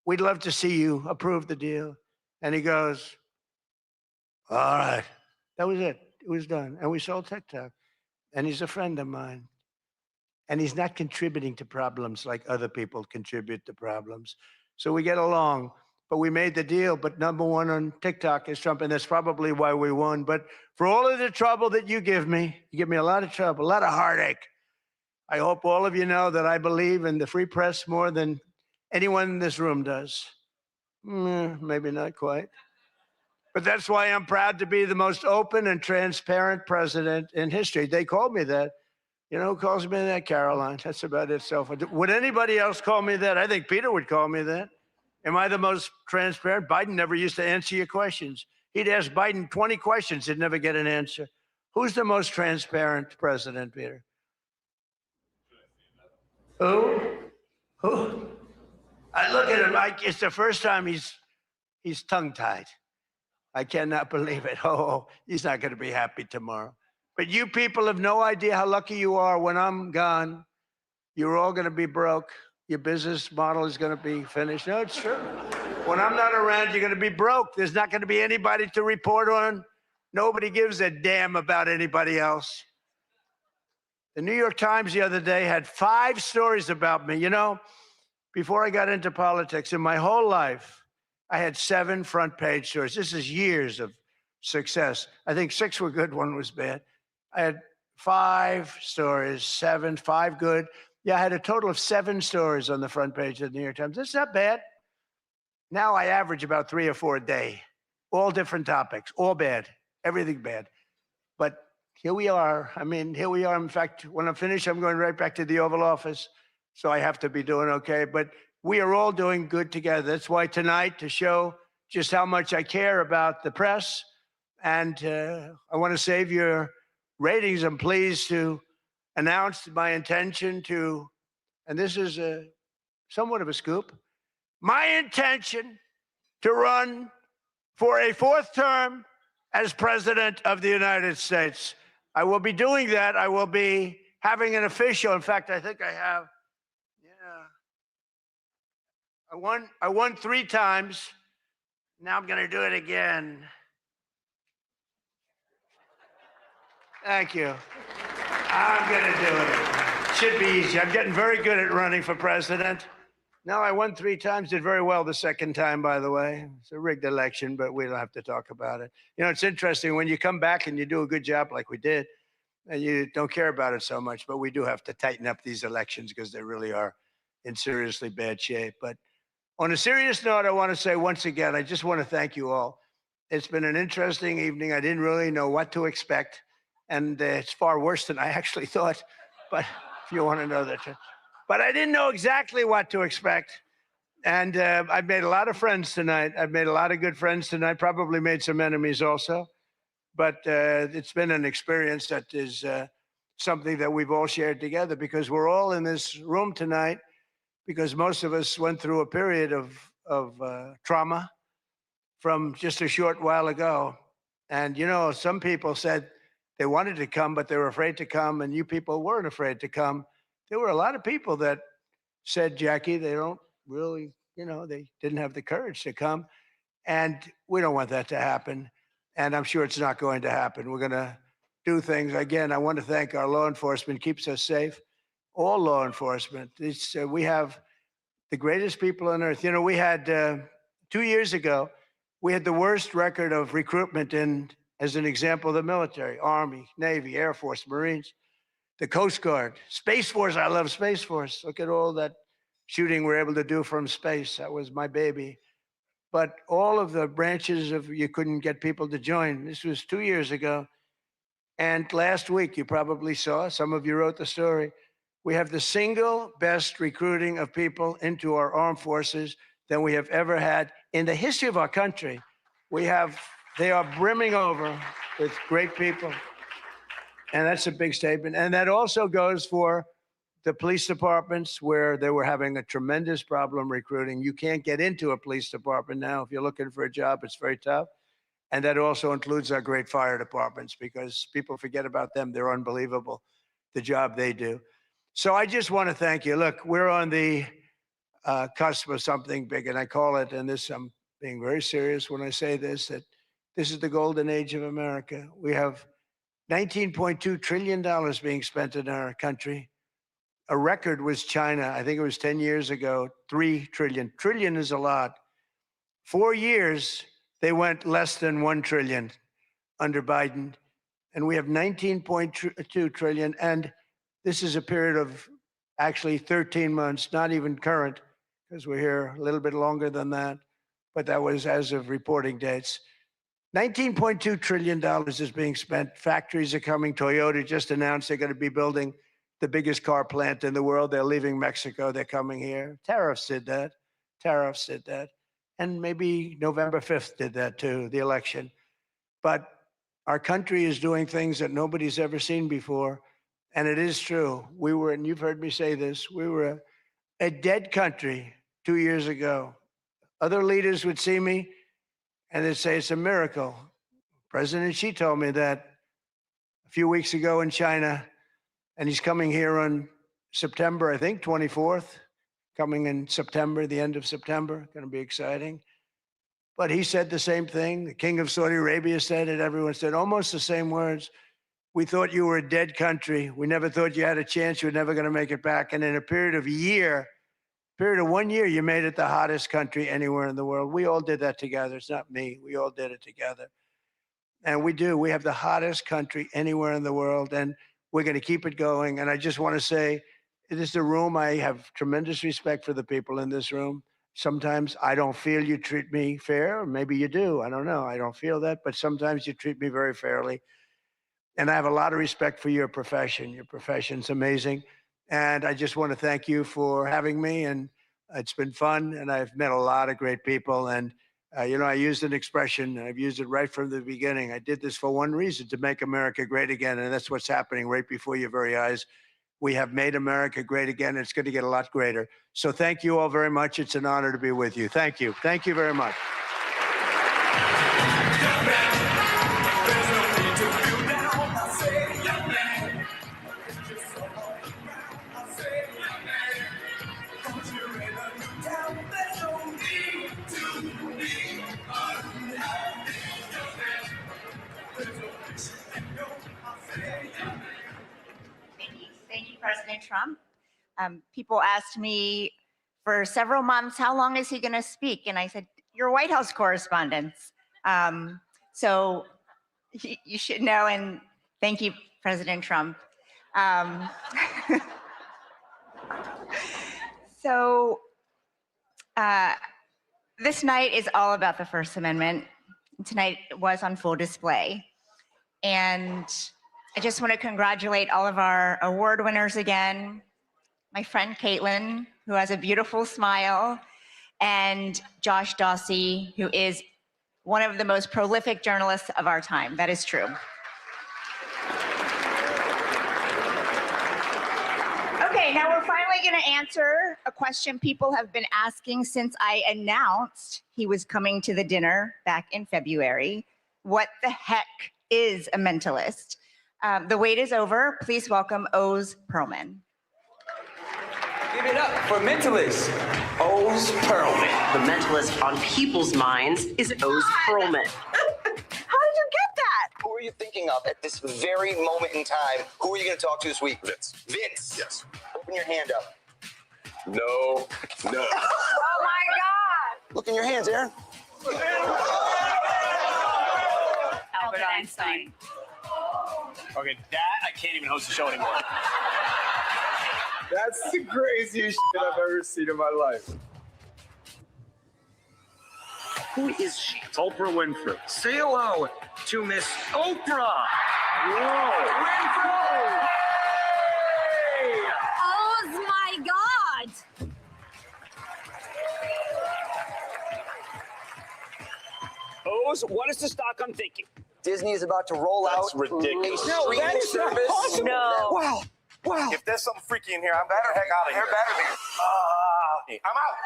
Speaker 13: We'd love to see you approve the deal. And he goes, all right. That was it. It was done. And we sold TikTok. And he's a friend of mine. And he's not contributing to problems like other people contribute to problems. So we get along. but we made the deal. But number one on TikTok is Trump, and that's probably why we won. But for all of the trouble that you give me a lot of trouble, a lot of heartache. I hope all of you know that I believe in the free press more than anyone in this room does. Maybe not quite. But that's why I'm proud to be the most open and transparent president in history. They called me that. You know who calls me that? Caroline. That's about it. So would anybody else call me that? I think Peter would call me that. Am I the most transparent? Biden never used to answer your questions. He'd ask Biden 20 questions, he'd never get an answer. Who's the most transparent president, Peter? Who? I look at him, it's the first time he's tongue-tied. I cannot believe it. Oh, he's not going to be happy tomorrow. But you people have no idea how lucky you are. When I'm gone, you're all going to be broke. Your business model is going to be finished. No, it's true. When I'm not around, you're going to be broke. There's not going to be anybody to report on. Nobody gives a damn about anybody else. The New York Times the other day had 5 stories about me. You know, before I got into politics, in my whole life, I had 7 front page stories. This is years of success. I think 6 were good, 1 was bad. I had 5 stories, 7, 5 good. Yeah, I had a total of 7 stories on the front page of the New York Times. That's not bad. Now I average about 3 or 4 a day, all different topics, all bad, everything bad. But here we are. I mean, here we are. In fact, when I'm finished, I'm going right back to the Oval Office. So I have to be doing okay. But we are all doing good together. That's why tonight, to show just how much I care about the press, and I want to save your ratings, I'm pleased to announce my intention to, and this is somewhat of a scoop, my intention to run for a 4th term as President of the United States. I will be doing that. I will be having an official, in fact, I think I have, I won 3 times. Now I'm going to do it again. Thank you. I'm going to do it. Should be easy. I'm getting very good at running for president. No, I won 3 times, did very well the 2nd time, by the way. It's a rigged election, but we don't have to talk about it. You know, it's interesting when you come back and you do a good job like we did, and you don't care about it so much, but we do have to tighten up these elections because they really are in seriously bad shape. But on a serious note, I want to say once again, I just want to thank you all. It's been an interesting evening. I didn't really know what to expect, and it's far worse than I actually thought, but if you want to know that. But I didn't know exactly what to expect, and I've made a lot of friends tonight. I've made a lot of good friends tonight, probably made some enemies also, but it's been an experience that is something that we've all shared together, because we're all in this room tonight because most of us went through a period of trauma from just a short while ago. And, you know, some people said they wanted to come, but they were afraid to come, and you people weren't afraid to come. There were a lot of people that said, Jackie, they don't really, you know, they didn't have the courage to come. And we don't want that to happen. And I'm sure it's not going to happen. We're going to do things. Again, I want to thank our law enforcement, keeps us safe. All law enforcement. We have the greatest people on earth. You know, we had 2 years ago, we had the worst record of recruitment in, as an example, the military, Army, Navy, Air Force, Marines, the Coast Guard, Space Force. I love Space Force. Look at all that shooting we're able to do from space. That was my baby. But all of the branches of, you couldn't get people to join. This was 2 years ago. And last week, you probably saw, some of you wrote the story, we have the single best recruiting of people into our armed forces than we have ever had in the history of our country. They are brimming over with great people. And that's a big statement. And that also goes for the police departments, where they were having a tremendous problem recruiting. You can't get into a police department now. If you're looking for a job, it's very tough. And that also includes our great fire departments, because people forget about them. They're unbelievable, the job they do. So I just want to thank you. Look, we're on the cusp of something big, and I call it, and this, I'm being very serious when I say this, that this is the golden age of America. We have $19.2 trillion being spent in our country. A record was China. I think it was 10 years ago, $3 trillion. Trillion is a lot. 4 years, they went less than 1 trillion under Biden. And we have 19.2 trillion. And this is a period of actually 13 months, not even current, because we're here a little bit longer than that. But that was as of reporting dates. $19.2 trillion is being spent. Factories are coming. Toyota just announced they're going to be building the biggest car plant in the world. They're leaving Mexico. They're coming here. Tariffs did that. Tariffs did that. And maybe November 5th did that too, the election. But our country is doing things that nobody's ever seen before. And it is true. We were, and you've heard me say this, we were a dead country 2 years ago. Other leaders would see me and they'd say it's a miracle. President Xi told me that a few weeks ago in China, and he's coming here on September, I think, 24th, coming in September, the end of September, going to be exciting. But he said the same thing. The King of Saudi Arabia said it. Everyone said almost the same words. We thought you were a dead country. We never thought you had a chance. You were never going to make it back. And in a period of 1 year, you made it the hottest country anywhere in the world. We all did that together. It's not me. We all did it together. And we do. We have the hottest country anywhere in the world. And we're going to keep it going. And I just want to say, it is the room. I have tremendous respect for the people in this room. Sometimes I don't feel you treat me fair. Or maybe you do. I don't know. I don't feel that. But sometimes you treat me very fairly. And I have a lot of respect for your profession. Your profession's amazing. And I just want to thank you for having me. And it's been fun. And I've met a lot of great people. And, you know, I used an expression, and I've used it right from the beginning. I did this for one reason, to make America great again. And that's what's happening right before your very eyes. We have made America great again. It's going to get a lot greater. So thank you all very much. It's an honor to be with you. Thank you. Thank you very much.
Speaker 5: Thank you, President Trump. People asked me for several months, how long is he going to speak? And I said, you're White House correspondents. So you should know, and thank you, President Trump. This night is all about the First Amendment. Tonight was on full display. And I just want to congratulate all of our award winners again. My friend Caitlin, who has a beautiful smile, and Josh Dawsey, who is one of the most prolific journalists of our time. That is true. Okay, now we're finally going to answer a question people have been asking since I announced he was coming to the dinner back in February. What the heck is a mentalist? The wait is over. Please welcome Oz Perlman.
Speaker 11: Give it up for mentalist, Oz Perlman. The mentalist on people's minds is Oz Perlman.
Speaker 20: How did you get that? Who are you thinking of at this very moment in time? Who are you going to talk to this week? Vince. Vince. Yes. Open your hand up. No. No. Oh my God. Look in your hands, Aaron. Albert Einstein.
Speaker 21: Okay, that I can't even host the show anymore.
Speaker 22: That's the craziest shit I've ever seen in my life.
Speaker 21: Who is she? It's Oprah Winfrey. Say hello to Miss Oprah. Whoa. Winfrey! Hey!
Speaker 20: Oh my God.
Speaker 21: Oz, what is the stock I'm thinking?
Speaker 20: Disney is about to roll out
Speaker 21: ridiculous.
Speaker 20: a
Speaker 21: No,
Speaker 20: streaming
Speaker 21: that is not
Speaker 20: service.
Speaker 21: possible.
Speaker 20: No.
Speaker 21: Wow.
Speaker 20: Wow.
Speaker 22: If there's something freaky in here, I'm better heck out of here. I'm out.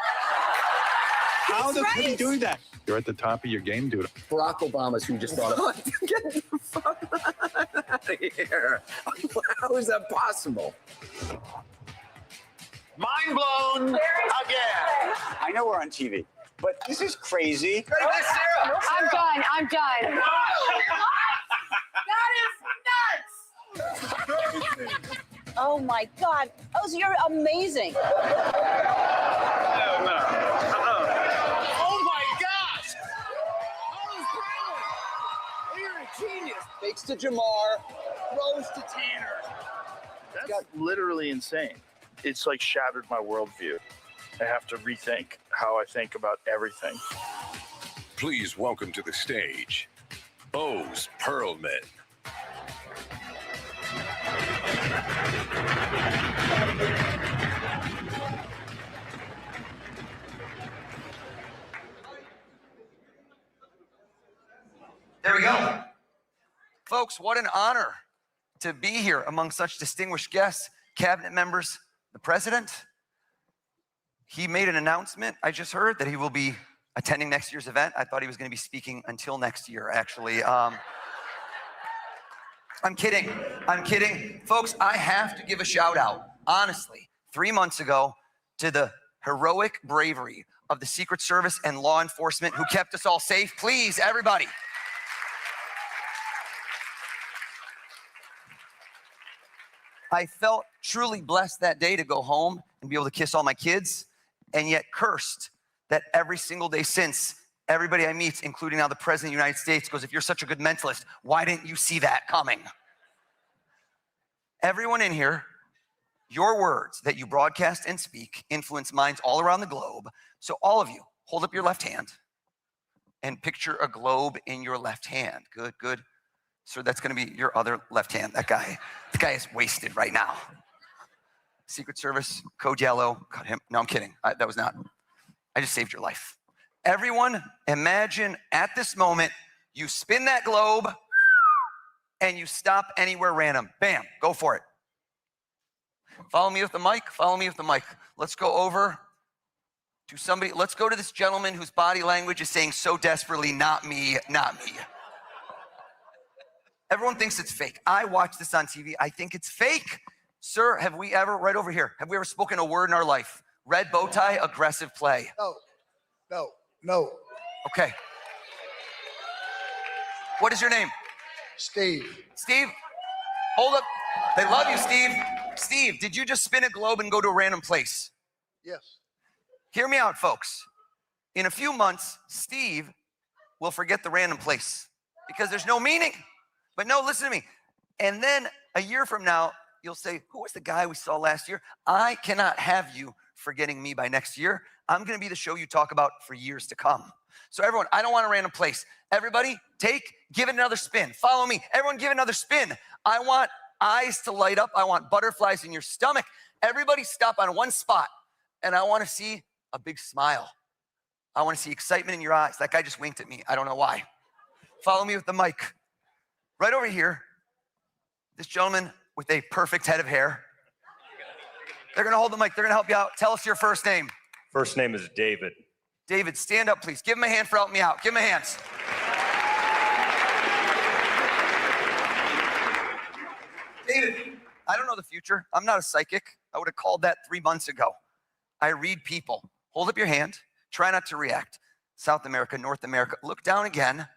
Speaker 21: How the hell are you doing that?
Speaker 23: You're at the top of your game, dude.
Speaker 20: Barack Obama's who just thought of
Speaker 22: Get the fuck out of here. How is that possible?
Speaker 21: Mind blown again.
Speaker 22: I know we're on TV, but this is crazy.
Speaker 20: I'm done. I'm done.
Speaker 24: Oh my God. Oh, you're amazing.
Speaker 21: Oh my gosh. kicks to Jamar, throws to Tanner.
Speaker 7: That got literally insane. It's like shattered my worldview. I have to rethink how I think about everything.
Speaker 8: Please welcome to the stage, O's Pearlman.
Speaker 10: There we go. Folks, what an honor to be here among such distinguished guests, cabinet members, the president. He made an announcement, I just heard, that he will be attending next year's event. I thought he was going to be speaking until next year, actually. I'm kidding. I'm kidding. Folks, I have to give a shout out, honestly, 3 months ago to the heroic bravery of the Secret Service and law enforcement who kept us all safe. Please, everybody. I felt truly blessed that day to go home and be able to kiss all my kids, and yet cursed that every single day since, everybody I meet, including now the President of the United States, goes, if you're such a good mentalist, why didn't you see that coming? Everyone in here, your words that you broadcast and speak influence minds all around the globe. So all of you, hold up your left hand and picture a globe in your left hand. Good, good. So that's gonna be your other left hand. The guy is wasted right now. Secret Service, code yellow, cut him. No, I'm kidding. I just saved your life. Everyone, imagine at this moment, you spin that globe and you stop anywhere random. Bam, go for it. Follow me with the mic, follow me with the mic. Let's go over to somebody. Let's go to this gentleman whose body language is saying so desperately, not me, not me. Everyone thinks it's fake. I watch this on TV. I think it's fake. Sir, have we ever, right over here, have we ever spoken a word in our life? Red bow tie, aggressive play.
Speaker 13: No.
Speaker 10: Okay. What is your name?
Speaker 13: Steve.
Speaker 10: Steve, hold up. They love you, Steve. Steve, did you just spin a globe and go to a random place?
Speaker 13: Yes.
Speaker 10: Hear me out, folks. In a few months, Steve will forget the random place because there's no meaning. But no, listen to me. And then a year from now, you'll say, who was the guy we saw last year? I cannot have you forgetting me by next year. I'm going to be the show you talk about for years to come. So everyone, I don't want a random place. Everybody, give it another spin. Follow me. Everyone, give it another spin. I want eyes to light up. I want butterflies in your stomach. Everybody stop on one spot, and I want to see a big smile. I want to see excitement in your eyes. That guy just winked at me. I don't know why. Follow me with the mic. Right over here, this gentleman with a perfect head of hair. They're going to hold the mic. They're going to help you out. Tell us your first name.
Speaker 14: First name is David.
Speaker 10: David, stand up, please. Give him a hand for helping me out. Give him a hand. David, I don't know the future. I'm not a psychic. I would have called that 3 months ago. I read people. Hold up your hand. Try not to react. South America, North America. Look down again.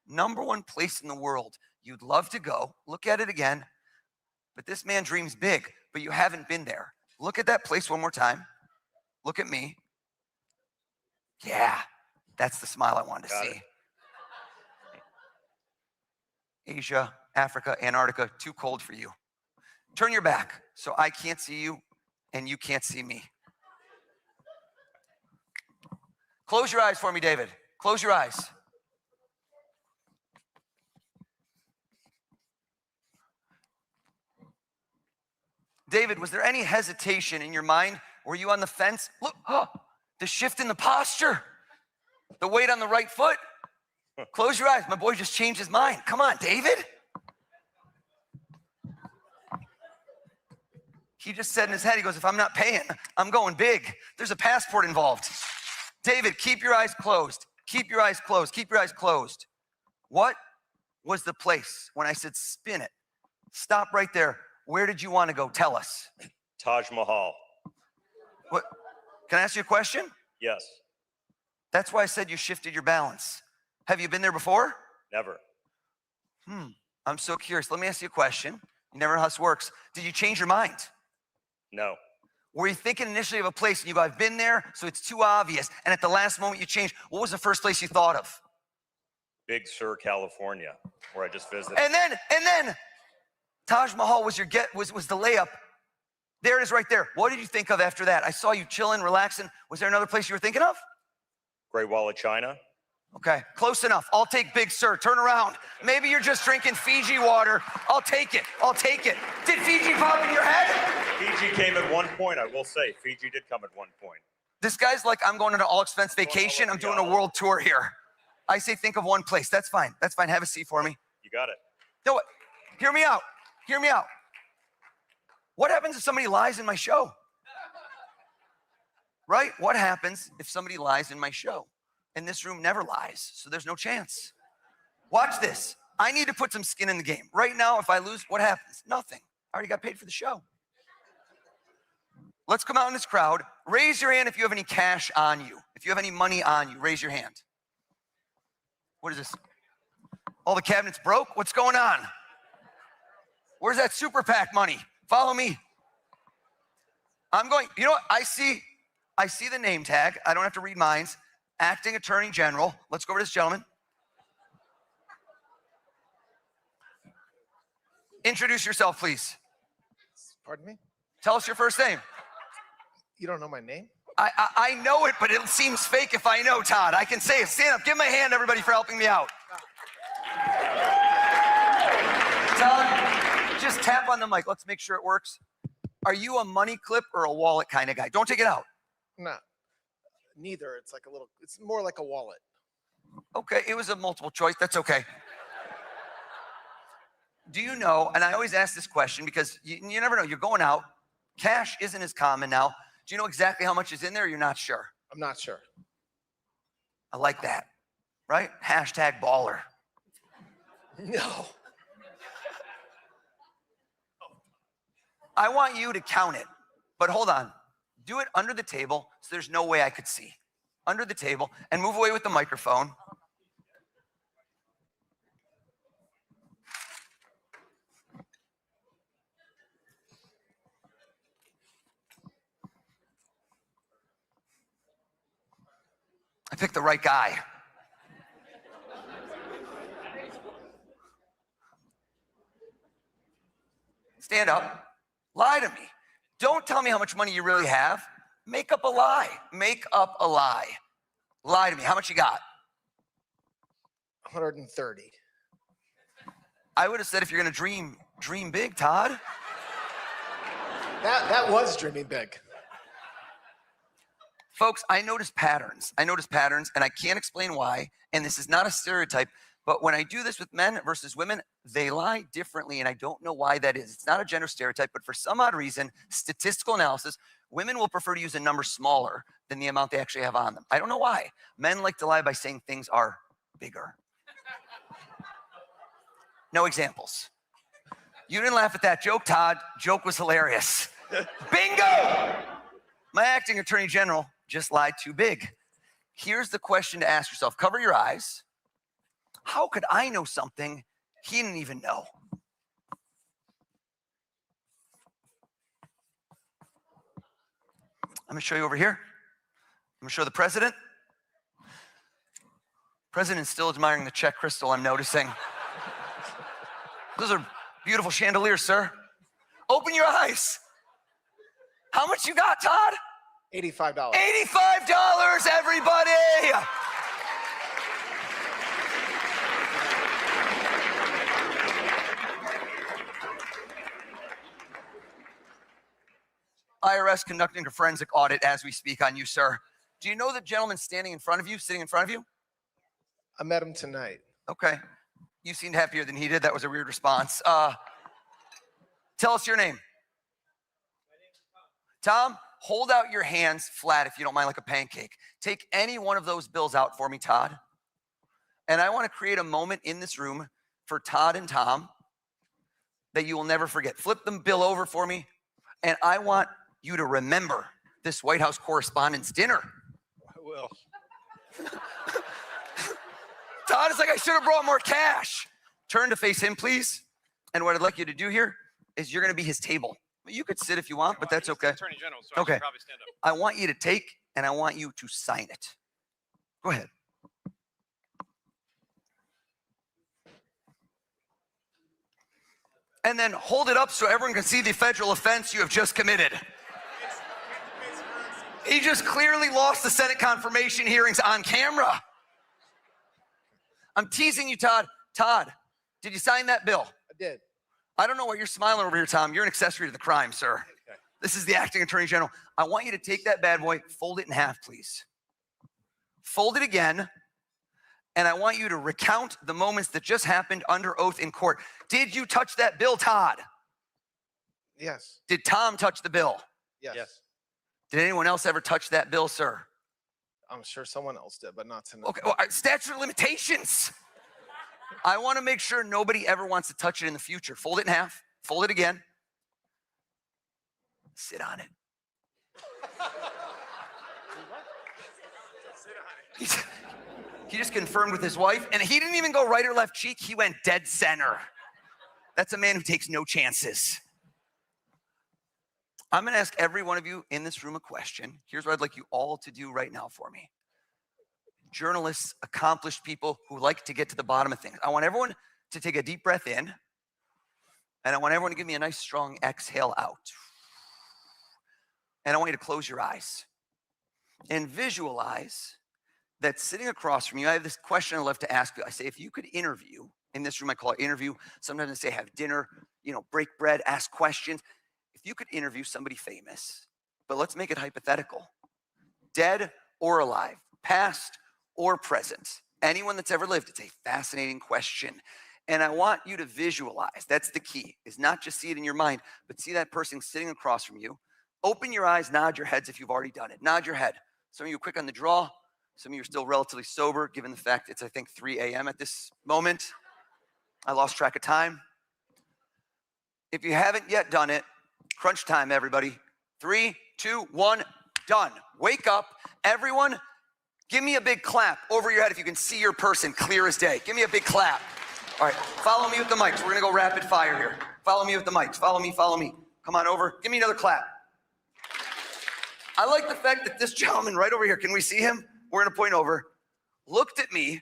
Speaker 10: #1 place in the world you'd love to go. Look at it again. But this man dreams big, but you haven't been there. Look at that place one more time. Look at me. Yeah, that's the smile I wanted to see. Asia, Africa, Antarctica, too cold for you. Turn your back so I can't see you and you can't see me. Close your eyes for me, David. Close your eyes. David, was there any hesitation in your mind? Were you on the fence? Look, the shift in the posture, the weight on the right foot. Close your eyes. My boy just changed his mind. Come on, David. He just said in his head, he goes, if I'm not paying, I'm going big. There's a passport involved. David, keep your eyes closed. Keep your eyes closed. Keep your eyes closed. What was the place when I said spin it? Stop right there. Where did you want to go? Tell us.
Speaker 14: Taj Mahal.
Speaker 10: What? Can I ask you a question?
Speaker 14: Yes.
Speaker 10: That's why I said you shifted your balance. Have you been there before?
Speaker 14: Never.
Speaker 10: I'm so curious. Let me ask you a question. You never know how this works. Did you change your mind?
Speaker 14: No.
Speaker 10: Were you thinking initially of a place and you go, I've been there, so it's too obvious, and at the last moment you changed? What was the first place you thought of?
Speaker 14: Big Sur, California, where I just visited.
Speaker 10: And then Taj Mahal was your was the layup. There it is right there. What did you think of after that? I saw you chilling, relaxing. Was there another place you were thinking of?
Speaker 14: Great Wall of China.
Speaker 10: Okay, close enough. I'll take Big Sur. Turn around. Maybe you're just drinking Fiji water. I'll take it. I'll take it. Did Fiji pop in your head?
Speaker 14: Fiji came at one point, I will say. Fiji did come at one point.
Speaker 10: This guy's like, I'm going on an all-expense vacation. I'm doing a world tour here. I say think of one place. That's fine. That's fine. Have a seat for me.
Speaker 14: You got it.
Speaker 10: No, what? Hear me out. Hear me out. What happens if somebody lies in my show? Right? What happens if somebody lies in my show? And this room never lies, so there's no chance. Watch this. I need to put some skin in the game. Right now, if I lose, what happens? Nothing. I already got paid for the show. Let's come out in this crowd. Raise your hand if you have any cash on you. If you have any money on you, raise your hand. What is this? All the cabinets broke? What's going on? Where's that super PAC money? Follow me. I'm going, you know what? I see the name tag. I don't have to read minds. Acting Attorney General. Let's go over to this gentleman. Introduce yourself, please.
Speaker 1: Pardon me?
Speaker 10: Tell us your first name.
Speaker 1: You don't know my name?
Speaker 10: I know it, but it seems fake if I know, Todd. I can say it. Stand up. Give my hand, everybody, for helping me out. Todd, just tap on the mic. Let's make sure it works. Are you a money clip or a wallet kind of guy? Don't take it out.
Speaker 1: No, neither. It's more like a wallet.
Speaker 10: Okay, it was a multiple choice. That's okay. Do you know, and I always ask this question because you never know. You're going out. Cash isn't as common now. Do you know exactly how much is in there or you're not sure?
Speaker 1: I'm not sure.
Speaker 10: I like that, right? Hashtag baller.
Speaker 1: No.
Speaker 10: I want you to count it, but hold on. Do it under the table so there's no way I could see. Under the table and move away with the microphone. I picked the right guy. Stand up. Lie to me. Don't tell me how much money you really have. Make up a lie. Make up a lie. Lie to me. How much you got?
Speaker 1: 130.
Speaker 10: I would have said if you're going to dream big, Todd.
Speaker 1: That was dreaming big.
Speaker 10: Folks, I notice patterns. And I can't explain why. And this is not a stereotype. But when I do this with men versus women, they lie differently, and I don't know why that is. It's not a gender stereotype, but for some odd reason, statistical analysis, women will prefer to use a number smaller than the amount they actually have on them. I don't know why. Men like to lie by saying things are bigger. No examples. You didn't laugh at that joke, Todd. Joke was hilarious. Bingo! My acting attorney general just lied too big. Here's the question to ask yourself. Cover your eyes. How could I know something he didn't even know? I'm going to show you over here. I'm going to show the president. President's still admiring the Czech crystal, I'm noticing. Those are beautiful chandeliers, sir. Open your eyes. How much you got, Todd?
Speaker 1: $85.
Speaker 10: $85, everybody! IRS conducting a forensic audit as we speak on you, sir. Do you know the gentleman standing in front of you, sitting in front of you?
Speaker 1: I met him tonight.
Speaker 10: Okay. You seemed happier than he did. That was a weird response. Tell us your name. Tom, hold out your hands flat if you don't mind, like a pancake. Take any one of those bills out for me, Todd. And I want to create a moment in this room for Todd and Tom that you will never forget. Flip the bill over for me. And I want you to remember this White House Correspondents Dinner.
Speaker 1: I will.
Speaker 10: Todd is like, I should have brought more cash. Turn to face him, please. And what I'd like you to do here is you're going to be his table. You could sit if you want, but that's okay.
Speaker 1: Attorney General, so
Speaker 10: okay.
Speaker 1: I should probably stand up.
Speaker 10: I want you to take and I want you to sign it. Go ahead. and then hold it up so everyone can see the federal offense you have just committed. He just clearly lost the Senate confirmation hearings on camera. I'm teasing you, Todd. Todd, did you sign that bill?
Speaker 1: I did.
Speaker 10: I don't know why you're smiling over here, Tom. You're an accessory to the crime, sir.
Speaker 1: Okay.
Speaker 10: This is the acting attorney general. I want you to take that bad boy, fold it in half, please. Fold it again. And I want you to recount the moments that just happened under oath in court. Did you touch that bill, Todd?
Speaker 1: Yes.
Speaker 10: Did Tom touch the bill?
Speaker 1: Yes.
Speaker 10: Did anyone else ever touch that bill, sir?
Speaker 1: I'm sure someone else did, but not tonight.
Speaker 10: Okay, well, statute of limitations. I want to make sure nobody ever wants to touch it in the future. Fold it in half. Fold it again. Sit on it. He just confirmed with his wife, and he didn't even go right or left cheek. He went dead center. That's a man who takes no chances. I'm going to ask every one of you in this room a question. Here's what I'd like you all to do right now for me. Journalists, accomplished people who like to get to the bottom of things. I want everyone to take a deep breath in, and I want everyone to give me a nice strong exhale out. And I want you to close your eyes and visualize that sitting across from you. I have this question I love to ask you. I say, if you could interview, in this room I call it interview. Sometimes I say have dinner, break bread, ask questions. If you could interview somebody famous, but let's make it hypothetical, dead or alive, past or present, anyone that's ever lived, it's a fascinating question. And I want you to visualize, that's the key, is not just see it in your mind, but see that person sitting across from you. Open your eyes, nod your heads if you've already done it. Nod your head. Some of you are quick on the draw. Some of you are still relatively sober, given the fact it's, I think, 3 a.m. at this moment. I lost track of time. If you haven't yet done it, crunch time, everybody. 3, 2, 1, done. Wake up. Everyone, give me a big clap over your head if you can see your person clear as day. Give me a big clap. All right, follow me with the mics. We're going to go rapid fire here. Follow me with the mics. Follow me, follow me. Come on over. Give me another clap. I like the fact that this gentleman right over here, can we see him? We're going to point over. Looked at me,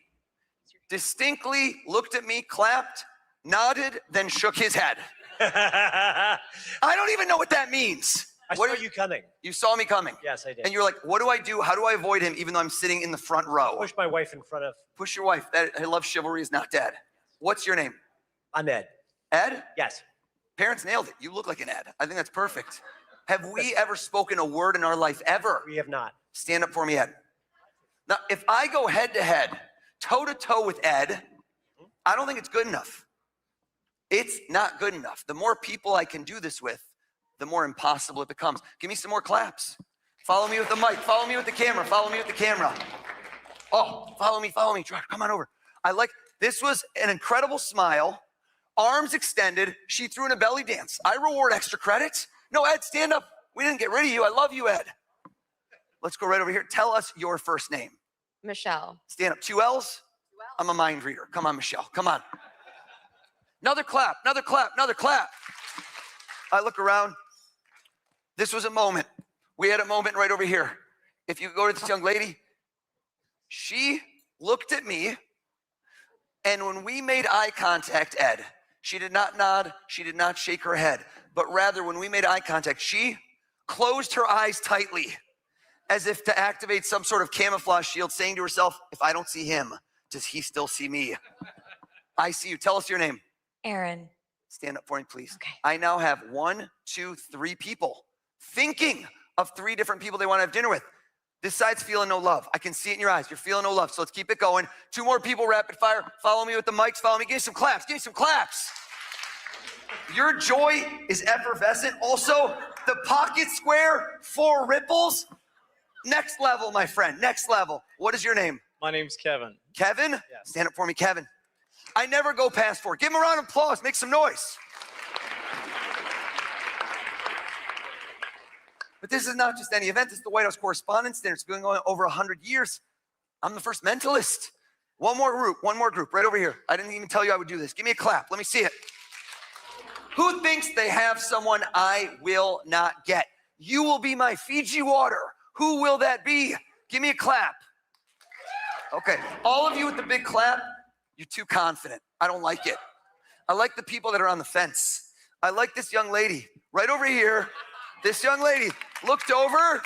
Speaker 10: distinctly looked at me, clapped, nodded, then shook his head. I don't even know what that means.
Speaker 21: I saw you coming.
Speaker 10: You saw me coming?
Speaker 21: Yes, I did.
Speaker 10: And you're like, what do I do? How do I avoid him even though I'm sitting in the front row?
Speaker 21: Push my wife in front of.
Speaker 10: Push your wife. I love chivalry is not dead. What's your name?
Speaker 21: I'm Ed.
Speaker 10: Ed?
Speaker 21: Yes.
Speaker 10: Parents nailed it. You look like an Ed. I think that's perfect. Have we ever spoken a word in our life ever?
Speaker 21: We have not.
Speaker 10: Stand up for me, Ed. Now, if I go head to head, toe to toe with Ed, I don't think it's good enough. It's not good enough. The more people I can do this with, the more impossible it becomes. Give me some more claps. Follow me with the mic. Follow me with the camera. Follow me with the camera. Oh, follow me, follow me. Come on over. This was an incredible smile. Arms extended. She threw in a belly dance. I reward extra credit. No, Ed, stand up. We didn't get rid of you. I love you, Ed. Let's go right over here. Tell us your first name.
Speaker 3: Michelle.
Speaker 10: Stand up. 2 L's? I'm a mind reader. Come on, Michelle. Come on. Another clap, another clap, another clap. I look around. This was a moment. We had a moment right over here. If you go to this young lady, she looked at me, and when we made eye contact, Ed, she did not nod, she did not shake her head, but rather when we made eye contact, she closed her eyes tightly as if to activate some sort of camouflage shield, saying to herself, if I don't see him, does he still see me? I see you. Tell us your name.
Speaker 3: Aaron.
Speaker 10: Stand up for me, please.
Speaker 3: Okay.
Speaker 10: I now have 1, 2, 3 people thinking of 3 different people they want to have dinner with. This side's feeling no love. I can see it in your eyes. You're feeling no love. So let's keep it going. 2 more people, rapid fire. Follow me with the mics. Follow me. Give me some claps. Give me some claps. Your joy is effervescent. Also, the pocket square, 4 ripples. Next level, my friend. Next level. What is your name?
Speaker 21: My name's Kevin.
Speaker 10: Kevin?
Speaker 21: Yes.
Speaker 10: Stand up for me, Kevin. I never go past 4. Give him a round of applause. Make some noise. But this is not just any event. This is the White House Correspondents Dinner. It's been going on over 100 years. I'm the first mentalist. One more group, right over here. I didn't even tell you I would do this. Give me a clap. Let me see it. Who thinks they have someone I will not get? You will be my Fiji water. Who will that be? Give me a clap. Okay, all of you with the big clap, you're too confident. I don't like it. I like the people that are on the fence. I like this young lady right over here. This young lady looked over.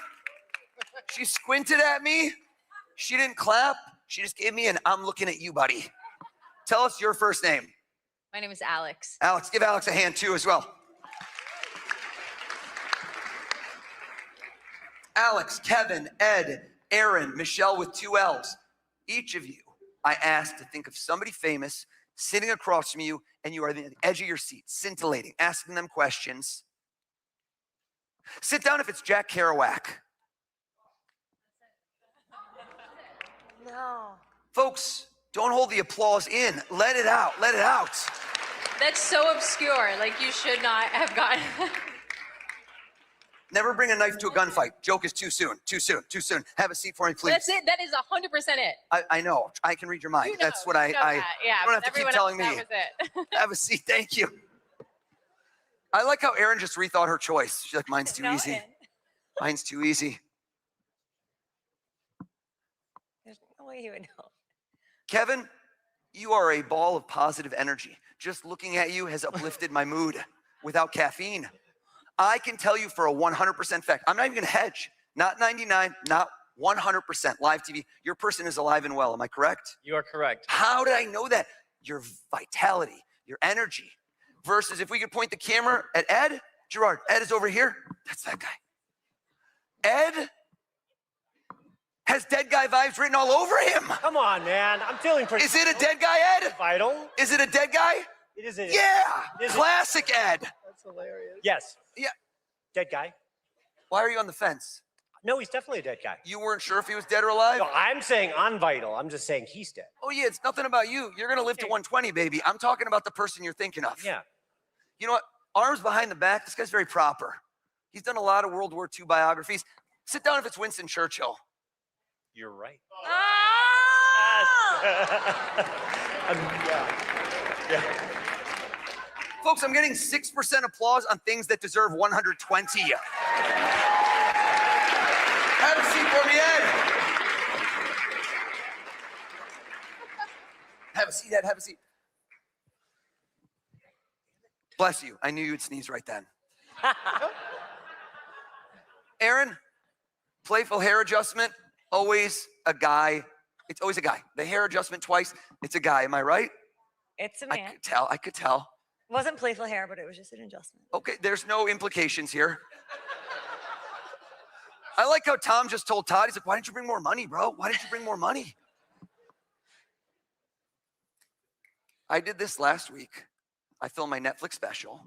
Speaker 10: She squinted at me. She didn't clap. She just gave me an I'm looking at you, buddy. Tell us your first name.
Speaker 3: My name is Alex.
Speaker 10: Alex, give Alex a hand too as well. Alex, Kevin, Ed, Aaron, Michelle with 2 L's. Each of you, I asked to think of somebody famous sitting across from you, and you are at the edge of your seat, scintillating, asking them questions. Sit down if it's Jack Kerouac.
Speaker 3: No.
Speaker 10: Folks, don't hold the applause in. Let it out. Let it out.
Speaker 3: That's so obscure. Like, you should not have gotten.
Speaker 10: Never bring a knife to a gunfight. Joke is too soon. Too soon. Too soon. Have a seat for me, please.
Speaker 3: That's it. That is 100% it.
Speaker 10: I know. I can read your mind.
Speaker 3: You know,
Speaker 10: That's what I
Speaker 3: you know that. Yeah,
Speaker 10: you don't have to keep
Speaker 3: everyone
Speaker 10: telling
Speaker 3: else,
Speaker 10: me.
Speaker 3: that was it.
Speaker 10: Have a seat. Thank you. I like how Erin just rethought her choice. She's like, mine's too easy. Mine's too easy.
Speaker 3: There's no way you would know.
Speaker 10: Kevin, you are a ball of positive energy. Just looking at you has uplifted my mood without caffeine. I can tell you for a 100% fact, I'm not even gonna hedge, not 99, not 100% live TV. Your person is alive and well, am I correct?
Speaker 21: You are correct.
Speaker 10: How did I know that? Your vitality, your energy. Versus if we could point the camera at Ed, Gerard, Ed is over here, that's that guy. Ed has dead guy vibes written all over him.
Speaker 21: Come on, man. I'm feeling pretty.
Speaker 10: Is it a dead guy, Ed?
Speaker 21: Vital.
Speaker 10: Is it a dead guy?
Speaker 21: It is a.
Speaker 10: Yeah,
Speaker 21: It is a-
Speaker 10: classic Ed.
Speaker 1: That's hilarious.
Speaker 21: Yes.
Speaker 10: Yeah.
Speaker 21: Dead guy.
Speaker 10: Why are you on the fence?
Speaker 21: No, he's definitely a dead guy.
Speaker 10: You weren't sure if he was dead or alive?
Speaker 21: No, I'm saying I'm vital. I'm just saying he's dead.
Speaker 10: Oh yeah, it's nothing about you. You're gonna live to 120, baby. I'm talking about the person you're thinking of.
Speaker 21: Yeah.
Speaker 10: You know what? Arms behind the back. This guy's very proper. He's done a lot of World War II biographies. Sit down if it's Winston Churchill.
Speaker 21: You're right.
Speaker 3: Oh!
Speaker 21: Yeah.
Speaker 10: Folks, I'm getting 6% applause on things that deserve 120. Have a seat for me, Ed. Have a seat, Ed. Have a seat. Bless you. I knew you'd sneeze right then. Aaron, playful hair adjustment, always a guy. It's always a guy. The hair adjustment twice, it's a guy. Am I right?
Speaker 3: It's a
Speaker 10: I
Speaker 3: man.
Speaker 10: could tell. I could tell.
Speaker 3: Wasn't playful hair, but it was just an adjustment.
Speaker 10: Okay, there's no implications here. I like how Tom just told Todd, he's like, why didn't you bring more money, bro? Why didn't you bring more money? I did this last week. I filmed my Netflix special.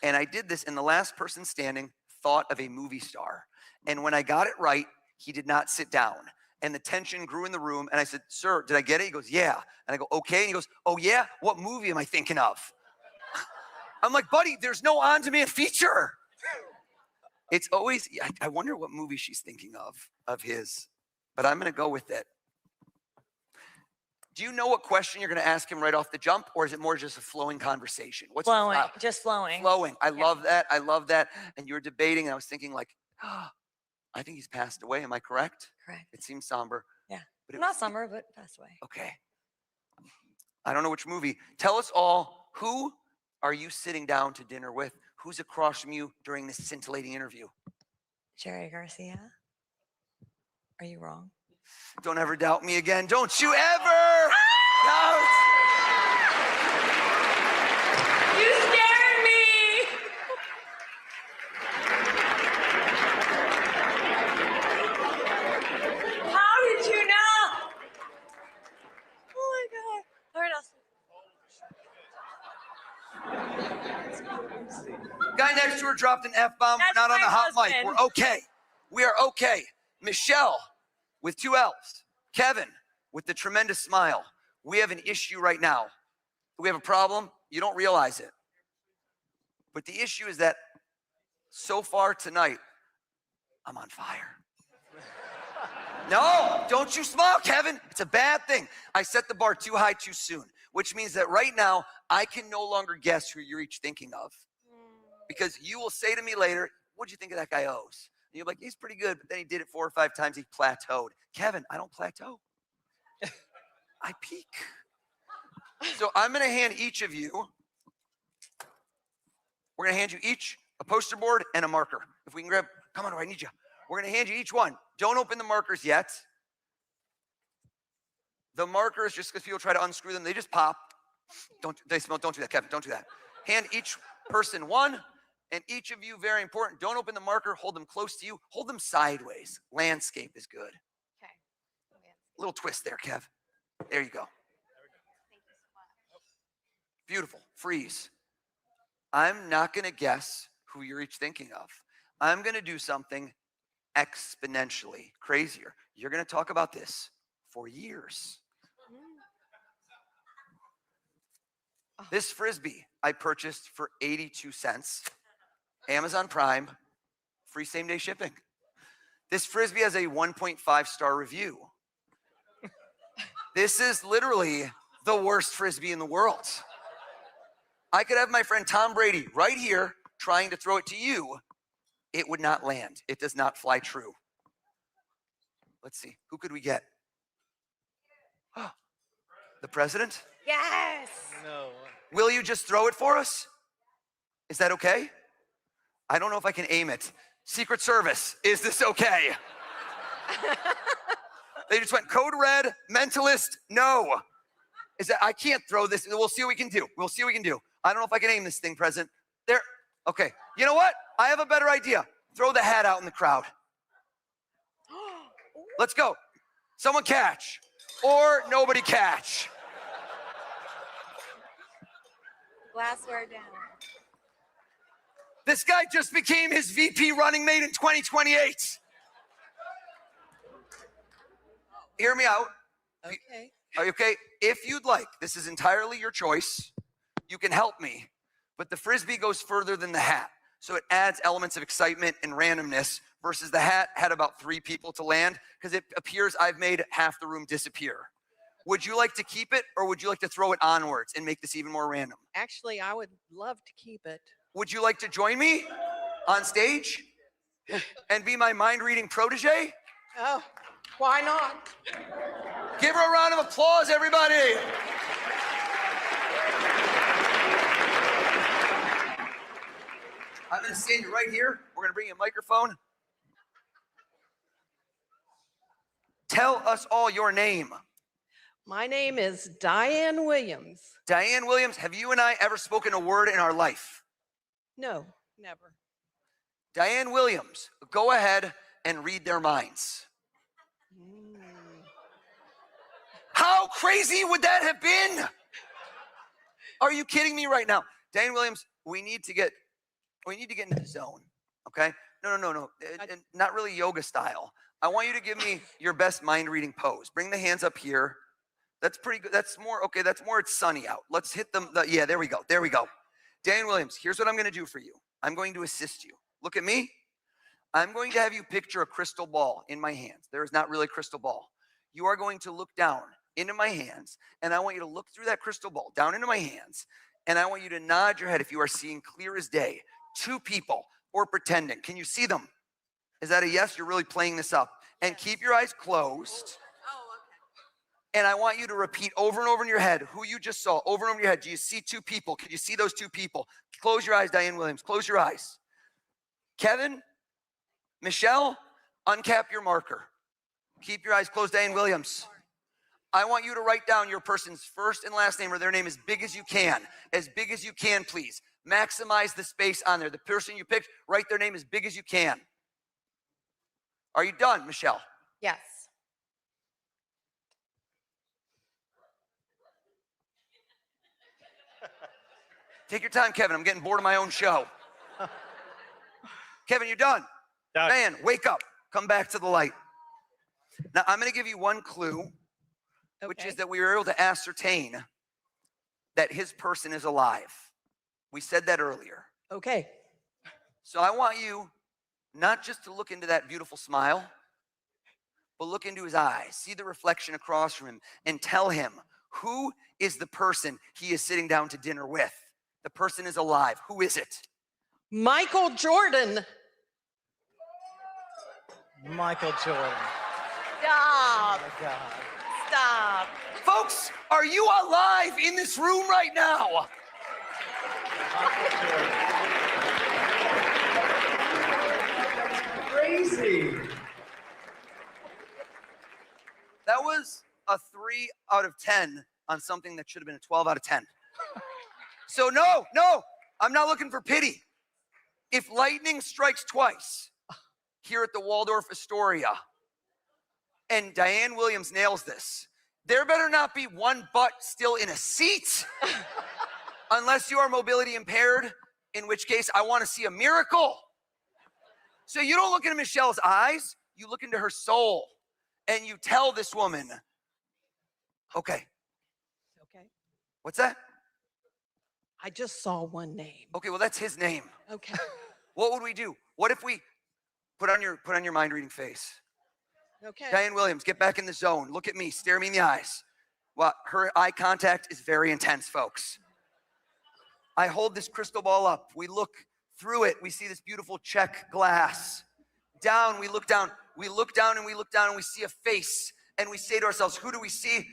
Speaker 10: And I did this, and the last person standing thought of a movie star. And when I got it right, he did not sit down. And the tension grew in the room. And I said, sir, did I get it? He goes, yeah. And I go, okay. And he goes, oh yeah? What movie am I thinking of? I'm like, buddy, there's no on-demand feature. It's always, I wonder what movie she's thinking of his, but I'm gonna go with it. Do you know what question you're gonna ask him right off the jump, or is it more just a flowing conversation? What's the
Speaker 3: Flowing,
Speaker 10: style?
Speaker 3: just flowing.
Speaker 10: Flowing, I love that, I love that. And you were debating, and I was thinking like, oh, I think he's passed away, am I correct?
Speaker 3: Correct.
Speaker 10: It seems somber.
Speaker 3: Yeah.
Speaker 10: But it
Speaker 3: Not
Speaker 10: was-
Speaker 3: summer, but passed away.
Speaker 10: Okay. I don't know which movie. Tell us all, who are you sitting down to dinner with? Who's across from you during this scintillating interview?
Speaker 3: Jerry Garcia. Are you wrong?
Speaker 10: Don't ever doubt me again. Don't you ever doubt.
Speaker 3: You scared me! How did you know? Oh my God. All right,
Speaker 10: Guy next to her dropped an F-bomb. We're
Speaker 3: That's
Speaker 10: not on
Speaker 3: my
Speaker 10: a hot mic.
Speaker 3: husband.
Speaker 10: We're okay. We are okay. Michelle with 2 L's. Kevin with the tremendous smile. We have an issue right now. We have a problem. You don't realize it. But the issue is that so far tonight, I'm on fire. No, don't you smile, Kevin. It's a bad thing. I set the bar too high too soon, which means that right now, I can no longer guess who you're each thinking of. Because you will say to me later, what'd you think of that guy O's? And you're like, he's pretty good, but then he did it 4 or 5 times, he plateaued. Kevin, I don't plateau. I peak. So I'm gonna hand each of you We're gonna hand you each a poster board and a marker. If we can grab, come on, I need you. We're gonna hand you each one. Don't open the markers yet. The markers, just because people try to unscrew them, they just pop. Don't do that, Kevin, don't do that. Hand each person one, and each of you, very important, don't open the marker, hold them close to you, hold them sideways. Landscape is good.
Speaker 4: Okay.
Speaker 10: A little twist there, Kev. There you go. Beautiful, freeze. I'm not gonna guess who you're each thinking of. I'm gonna do something exponentially crazier. You're gonna talk about this for years. This Frisbee I purchased for 82 cents. Amazon Prime, free same-day shipping. This Frisbee has a 1.5 star review. This is literally the worst Frisbee in the world. I could have my friend Tom Brady right here trying to throw it to you. It would not land. It does not fly true. Let's see, who could we get? The president?
Speaker 3: Yes.
Speaker 1: No.
Speaker 10: Will you just throw it for us? Is that okay? I don't know if I can aim it. Secret Service, is this okay? They just went code red, mentalist, no. Is that, I can't throw this. We'll see what we can do. We'll see what we can do. I don't know if I can aim this thing, President. There, okay. You know what? I have a better idea. Throw the hat out in the crowd. Let's go. Someone catch. Or nobody catch.
Speaker 3: Glassware down.
Speaker 10: This guy just became his VP running mate in 2028. Hear me out.
Speaker 3: Okay.
Speaker 10: Are you okay? If you'd like, this is entirely your choice. You can help me, but the Frisbee goes further than the hat. So it adds elements of excitement and randomness versus the hat had about 3 people to land because it appears I've made half the room disappear. Would you like to keep it or would you like to throw it onwards and make this even more random?
Speaker 3: Actually, I would love to keep it.
Speaker 10: Would you like to join me on stage and be my mind-reading protege?
Speaker 3: Oh, why not?
Speaker 10: Give her a round of applause, everybody. I'm gonna stand you right here. We're gonna bring you a microphone. Tell us all your name.
Speaker 3: My name is Diane Williams.
Speaker 10: Diane Williams, have you and I ever spoken a word in our life?
Speaker 3: No, never.
Speaker 10: Diane Williams, go ahead and read their minds. How crazy would that have been? Are you kidding me right now? Diane Williams, we need to get into the zone, okay? No. Not really yoga style. I want you to give me your best mind reading pose. Bring the hands up here. That's pretty good. That's more, okay, that's more, it's sunny out. Let's hit them. Yeah, there we go. There we go. Diane Williams, here's what I'm going to do for you. I'm going to assist you. Look at me. I'm going to have you picture a crystal ball in my hands. There is not really a crystal ball. You are going to look down into my hands, and I want you to look through that crystal ball down into my hands, and I want you to nod your head if you are seeing clear as day. 2 people or pretending. Can you see them? Is that a yes? You're really playing this up. And keep your eyes closed. And I want you to repeat over and over in your head who you just saw, over and over in your head. Do you see 2 people? Can you see those 2 people? Close your eyes, Diane Williams. Close your eyes. Kevin, Michelle, uncap your marker. Keep your eyes closed, Diane Williams. I want you to write down your person's first and last name or their name as big as you can. As big as you can, please. Maximize the space on there. The person you picked, write their name as big as you can. Are you done, Michelle?
Speaker 3: Yes.
Speaker 10: Take your time, Kevin. I'm getting bored of my own show. Kevin, you're done. Man, wake up. Come back to the light. Now, I'm going to give you one clue, which is that we were able to ascertain that his person is alive. We said that earlier.
Speaker 3: Okay.
Speaker 10: So I want you not just to look into that beautiful smile, but look into his eyes. See the reflection across from him and tell him who is the person he is sitting down to dinner with. The person is alive. Who is it?
Speaker 3: Michael Jordan.
Speaker 1: Michael Jordan.
Speaker 3: Stop.
Speaker 1: Oh my God.
Speaker 3: Stop.
Speaker 10: Folks, are you alive in this room right now?
Speaker 1: Michael Jordan.
Speaker 10: out of 10 on something that should have been a 12 out of 10. So no, I'm not looking for pity. If lightning strikes twice here at the Waldorf Astoria and Diane Williams nails this, there better not be one butt still in a seat unless you are mobility impaired, in which case I want to see a miracle. So you don't look into Michelle's eyes, you look into her soul and you tell this woman, okay.
Speaker 6: Okay.
Speaker 10: What's that?
Speaker 6: I just saw one name.
Speaker 10: Okay, well, that's his name.
Speaker 6: Okay.
Speaker 10: What would we do? What if we put on your mind reading face?
Speaker 6: Okay.
Speaker 10: Diane Williams, get back in the zone. Look at me, stare me in the eyes. Well, her eye contact is very intense, folks. I hold this crystal ball up. We look through it. We see this beautiful check glass. Down, we look down. We look down and we look down and we see a face. And we say to ourselves, who do we see?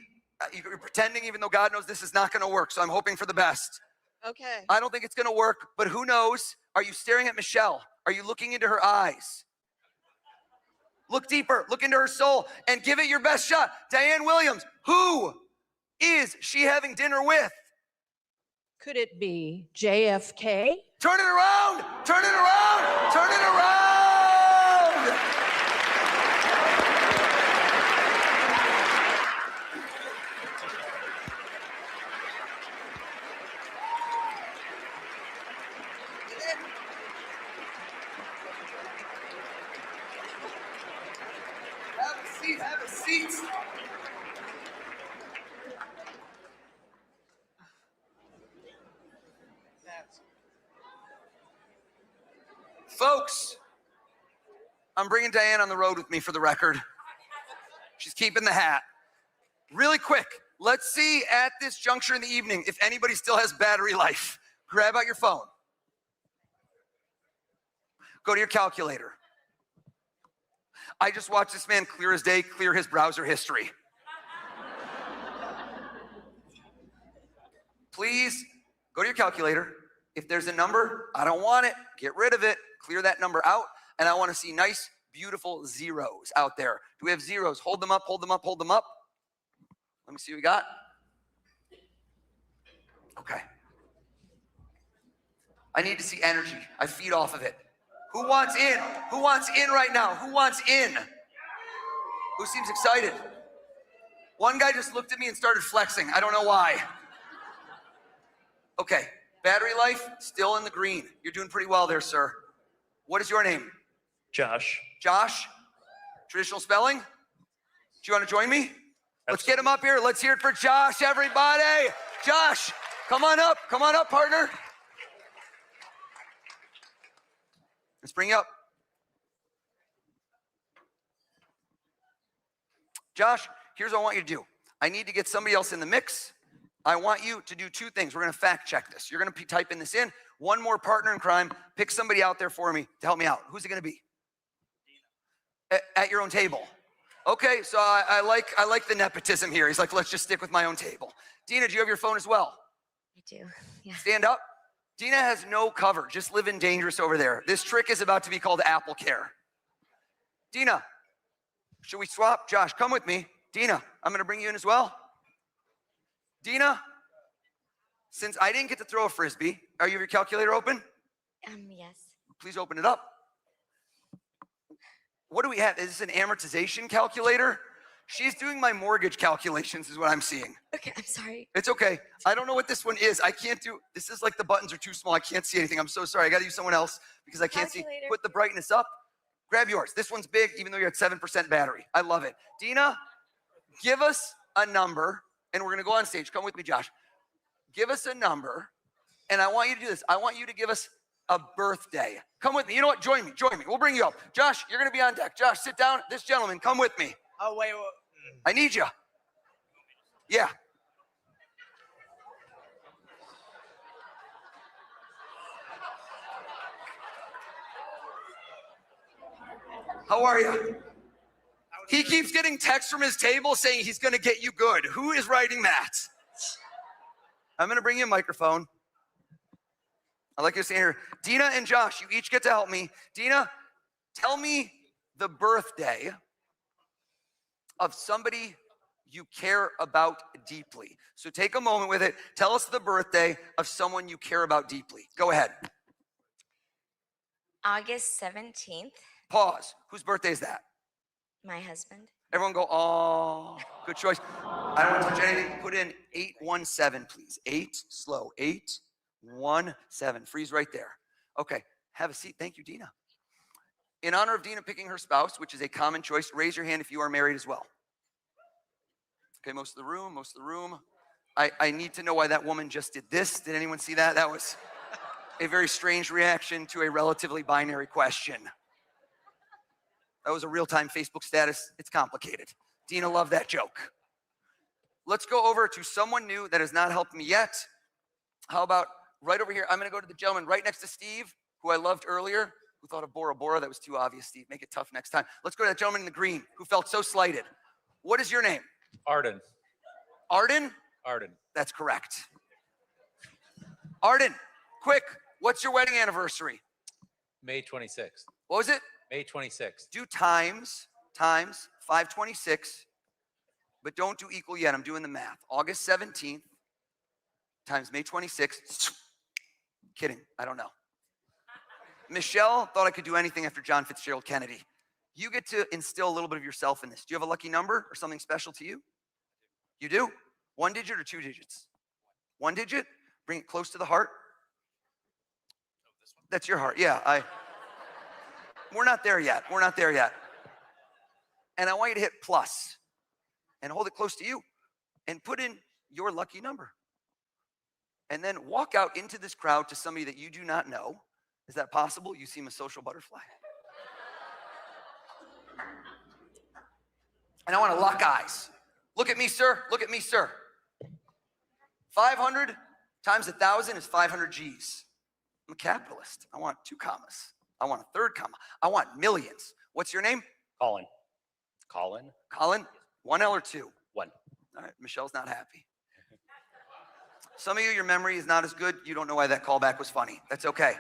Speaker 10: You're pretending even though God knows this is not going to work. So I'm hoping for the best.
Speaker 6: Okay.
Speaker 10: I don't think it's going to work, but who knows? Are you staring at Michelle? Are you looking into her eyes? Look deeper, look into her soul, and give it your best shot. Diane Williams, who is she having dinner with?
Speaker 6: Could it be JFK?
Speaker 10: Turn it around, turn it around, turn it around. Have a seat. Folks, I'm bringing Diane on the road with me for the record. She's keeping the hat. Really quick, let's see at this juncture in the evening if anybody still has battery life. Grab out your phone. Go to your calculator. I just watched this man clear as day, clear his browser history. Please go to your calculator. If there's a number, I don't want it. Get rid of it. Clear that number out. And I want to see nice, beautiful zeros out there. Do we have zeros? Hold them up, hold them up, hold them up. Let me see what we got. Okay. I need to see energy. I feed off of it. Who wants in? Who wants in right now? Who wants in? Who seems excited? One guy just looked at me and started flexing. I don't know why. Okay, battery life, still in the green. You're doing pretty well there, sir. What is your name?
Speaker 14: Josh.
Speaker 10: Josh? Traditional spelling? Do you want to join me? Let's get him up here. Let's hear it for Josh, everybody. Josh, come on up. Come on up, partner. Let's bring you up. Josh, here's what I want you to do. I need to get somebody else in the mix. I want you to do two things. We're going to fact check this. You're going to be typing this in. One more partner in crime. Pick somebody out there for me to help me out. Who's it going to be? At your own table. Okay, so I like the nepotism here. He's like, let's just stick with my own table. Dina, do you have your phone as well?
Speaker 9: I do, yeah.
Speaker 10: Stand up. Dina has no cover, just living dangerous over there. This trick is about to be called Apple Care. Dina, should we swap? Josh, come with me. Dina, I'm gonna bring you in as well. Dina, since I didn't get to throw a Frisbee, are you have your calculator open?
Speaker 9: Yes.
Speaker 10: Please open it up. What do we have? Is this an amortization calculator? She's doing my mortgage calculations is what I'm seeing.
Speaker 9: Okay, I'm sorry.
Speaker 10: It's okay. I don't know what this one is. I can't do, this is like the buttons are too small. I can't see anything. I'm so sorry. I got to use someone else because I can't see. Put the brightness up. Grab yours. This one's big, even though you're at 7% battery. I love it. Dina, give us a number, and we're going to go on stage. Come with me, Josh. Give us a number, and I want you to do this. I want you to give us a birthday. Come with me. You know what? Join me. Join me. We'll bring you up. Josh, you're going to be on deck. Josh, sit down. This gentleman, come with me.
Speaker 1: Oh, wait.
Speaker 10: I need you. Yeah. How are you? He keeps getting texts from his table saying he's going to get you good. Who is writing that? I'm going to bring you a microphone. I'd like you to stand here. Dina and Josh, you each get to help me. Dina, tell me the birthday of somebody you care about deeply. So take a moment with it. Tell us the birthday of someone you care about deeply. Go ahead.
Speaker 9: August 17th.
Speaker 10: Pause. Whose birthday is that?
Speaker 9: My husband.
Speaker 10: Everyone go, oh, good choice. I don't want to touch anything. Put in 817, please. 8, slow. 817. Freeze right there. Okay, have a seat. Thank you, Dina. In honor of Dina picking her spouse, which is a common choice, raise your hand if you are married as well. Okay, most of the room. I need to know why that woman just did this. Did anyone see that? That was a very strange reaction to a relatively binary question. That was a real-time Facebook status. It's complicated. Dina loved that joke. Let's go over to someone new that has not helped me yet. How about right over here? I'm going to go to the gentleman right next to Steve, who I loved earlier, who thought of Bora Bora. That was too obvious, Steve. Make it tough next time. Let's go to that gentleman in the green who felt so slighted. What is your name?
Speaker 12: Arden.
Speaker 10: Arden?
Speaker 12: Arden.
Speaker 10: That's correct. Arden, quick, what's your wedding anniversary?
Speaker 12: May 26th.
Speaker 10: What was it?
Speaker 12: May 26th.
Speaker 10: Do times 526, but don't do equal yet. I'm doing the math. August 17th times May 26th. Kidding, I don't know. Michelle thought I could do anything after John Fitzgerald Kennedy. You get to instill a little bit of yourself in this. Do you have a lucky number or something special to you? You do? 1 digit or 2 digits? 1 digit? Bring it close to the heart. That's your heart. Yeah, we're not there yet. We're not there yet. And I want you to hit plus and hold it close to you and put in your lucky number. And then walk out into this crowd to somebody that you do not know. Is that possible? You seem a social butterfly. And I want to lock eyes. Look at me, sir. Look at me, sir. 500 times 1,000 is 500 G's. I'm a capitalist. I want 2 commas. I want a third comma. I want millions. What's your name?
Speaker 12: Colin. Colin.
Speaker 10: Colin? 1 L or 2?
Speaker 12: 1.
Speaker 10: All right, Michelle's not happy. Some of you, your memory is not as good. You don't know why that callback was funny. That's okay.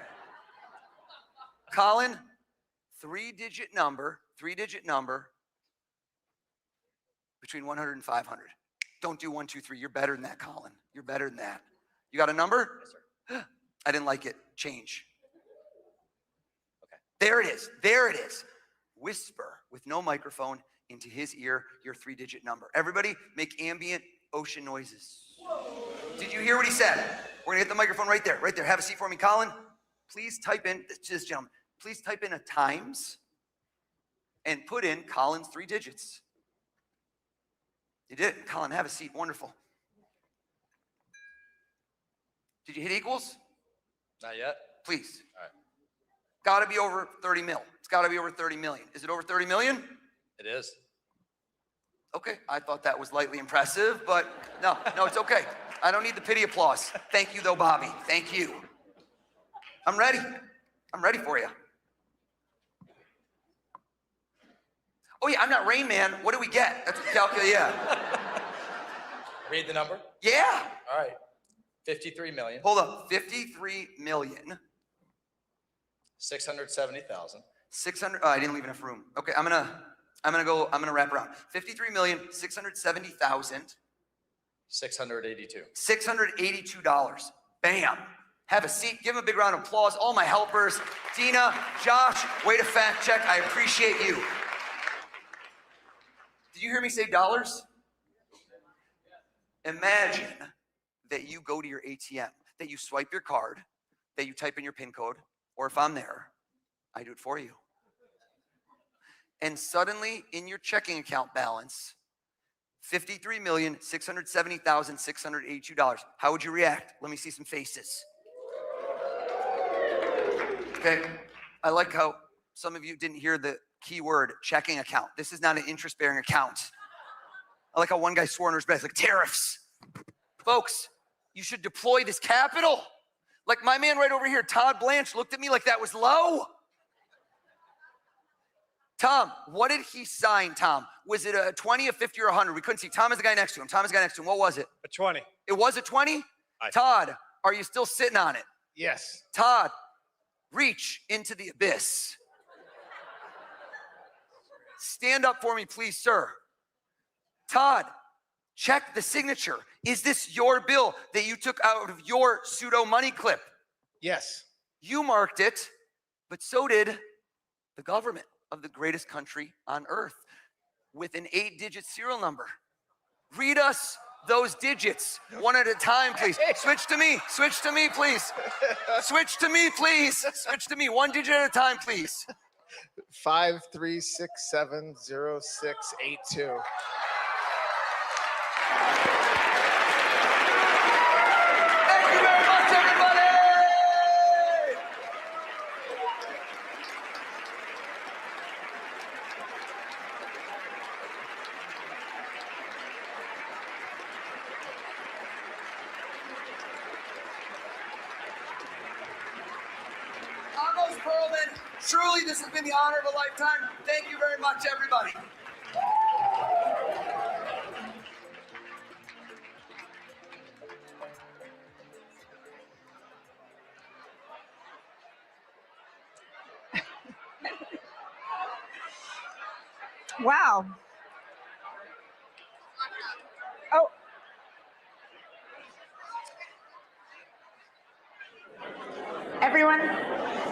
Speaker 10: Colin, 3-digit number between 100 and 500. Don't do 1, 2, 3. You're better than that, Colin. You're better than that. You got a number?
Speaker 12: Yes, sir.
Speaker 10: I didn't like it. Change. Okay. There it is. There it is. Whisper with no microphone into his ear your 3-digit number. Everybody make ambient ocean noises. Did you hear what he said? We're gonna get the microphone right there, right there. Have a seat for me, Colin. Please type in, this gentleman, please type in a times and put in Colin's 3 digits. You did. Colin, have a seat. Wonderful. Did you hit equals?
Speaker 12: Not yet.
Speaker 10: Please.
Speaker 12: All right.
Speaker 10: Got to be over 30 mil. It's got to be over 30 million. Is it over 30 million?
Speaker 12: It is.
Speaker 10: Okay. I thought that was lightly impressive, but no, it's okay. I don't need the pity applause. Thank you, though, Bobby. Thank you. I'm ready. I'm ready for you. Oh, yeah, I'm not Rain Man. What do we get? That's what calculate, yeah.
Speaker 12: Read the number?
Speaker 10: Yeah.
Speaker 12: All right. 53 million.
Speaker 10: Hold up. 53 million.
Speaker 12: 670,000.
Speaker 10: 600. Oh, I didn't leave enough room. Okay, I'm gonna wrap around. 53,670,000.
Speaker 12: 682.
Speaker 10: $682. Bam. Have a seat. Give him a big round of applause. All my helpers. Dina, Josh, way to fact check. I appreciate you. Did you hear me say dollars? Imagine that you go to your ATM, that you swipe your card, that you type in your PIN code, or if I'm there, I do it for you. And suddenly in your checking account balance, $53,670,682. How would you react? Let me see some faces. Okay, I like how some of you didn't hear the key word, checking account. This is not an interest-bearing account. I like how one guy swore under his breath, like tariffs. Folks, you should deploy this capital. Like my man right over here, Todd Blanche, looked at me like that was low. Tom, what did he sign, Tom? Was it a 20, a 50, or 100? We couldn't see. Tom is the guy next to him. What was it?
Speaker 14: A 20.
Speaker 10: It was a 20? Todd, are you still sitting on it?
Speaker 14: Yes.
Speaker 10: Todd, reach into the abyss. Stand up for me, please, sir. Todd, Check the signature. Is this your bill that you took out of your pseudo money clip?
Speaker 1: Yes.
Speaker 10: You marked it, but so did the government of the greatest country on earth with an 8-digit serial number. Read us those digits one at a time, please. Switch to me, please. Switch to me, please. Switch to me, 1 digit at a time, please.
Speaker 1: 5367062.
Speaker 10: Thank you very much, everybody. Rose Perlman, truly this has been the honor of a lifetime. Thank you very much, everybody.
Speaker 5: Wow. Oh. Everyone,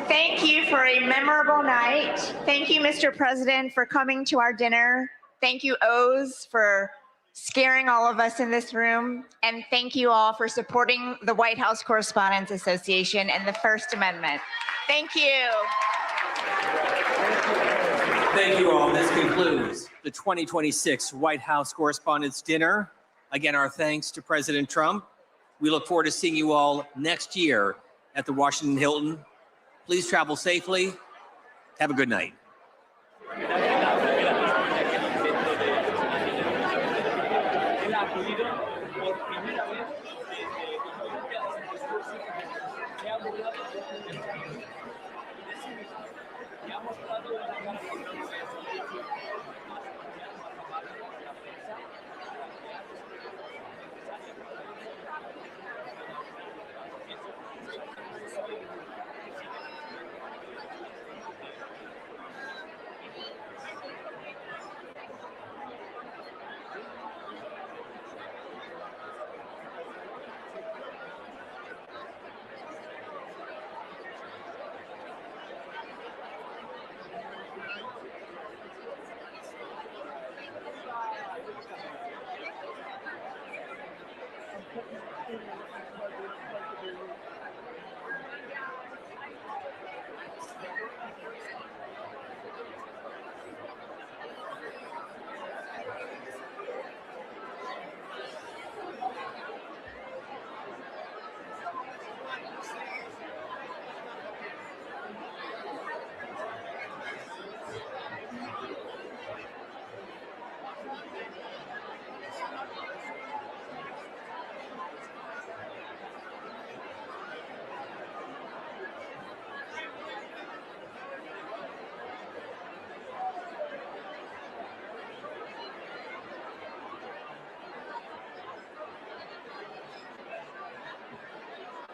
Speaker 5: thank you for a memorable night. Thank you, Mr. President, for coming to our dinner. Thank you, O's, for scaring all of us in this room. And thank you all for supporting the White House Correspondents Association and the First Amendment. Thank you.
Speaker 11: Thank you all. This concludes the 2026 White House Correspondents' Dinner. Again, our thanks to President Trump. We look forward to seeing you all next year at the Washington Hilton. Please travel safely. Have a good night.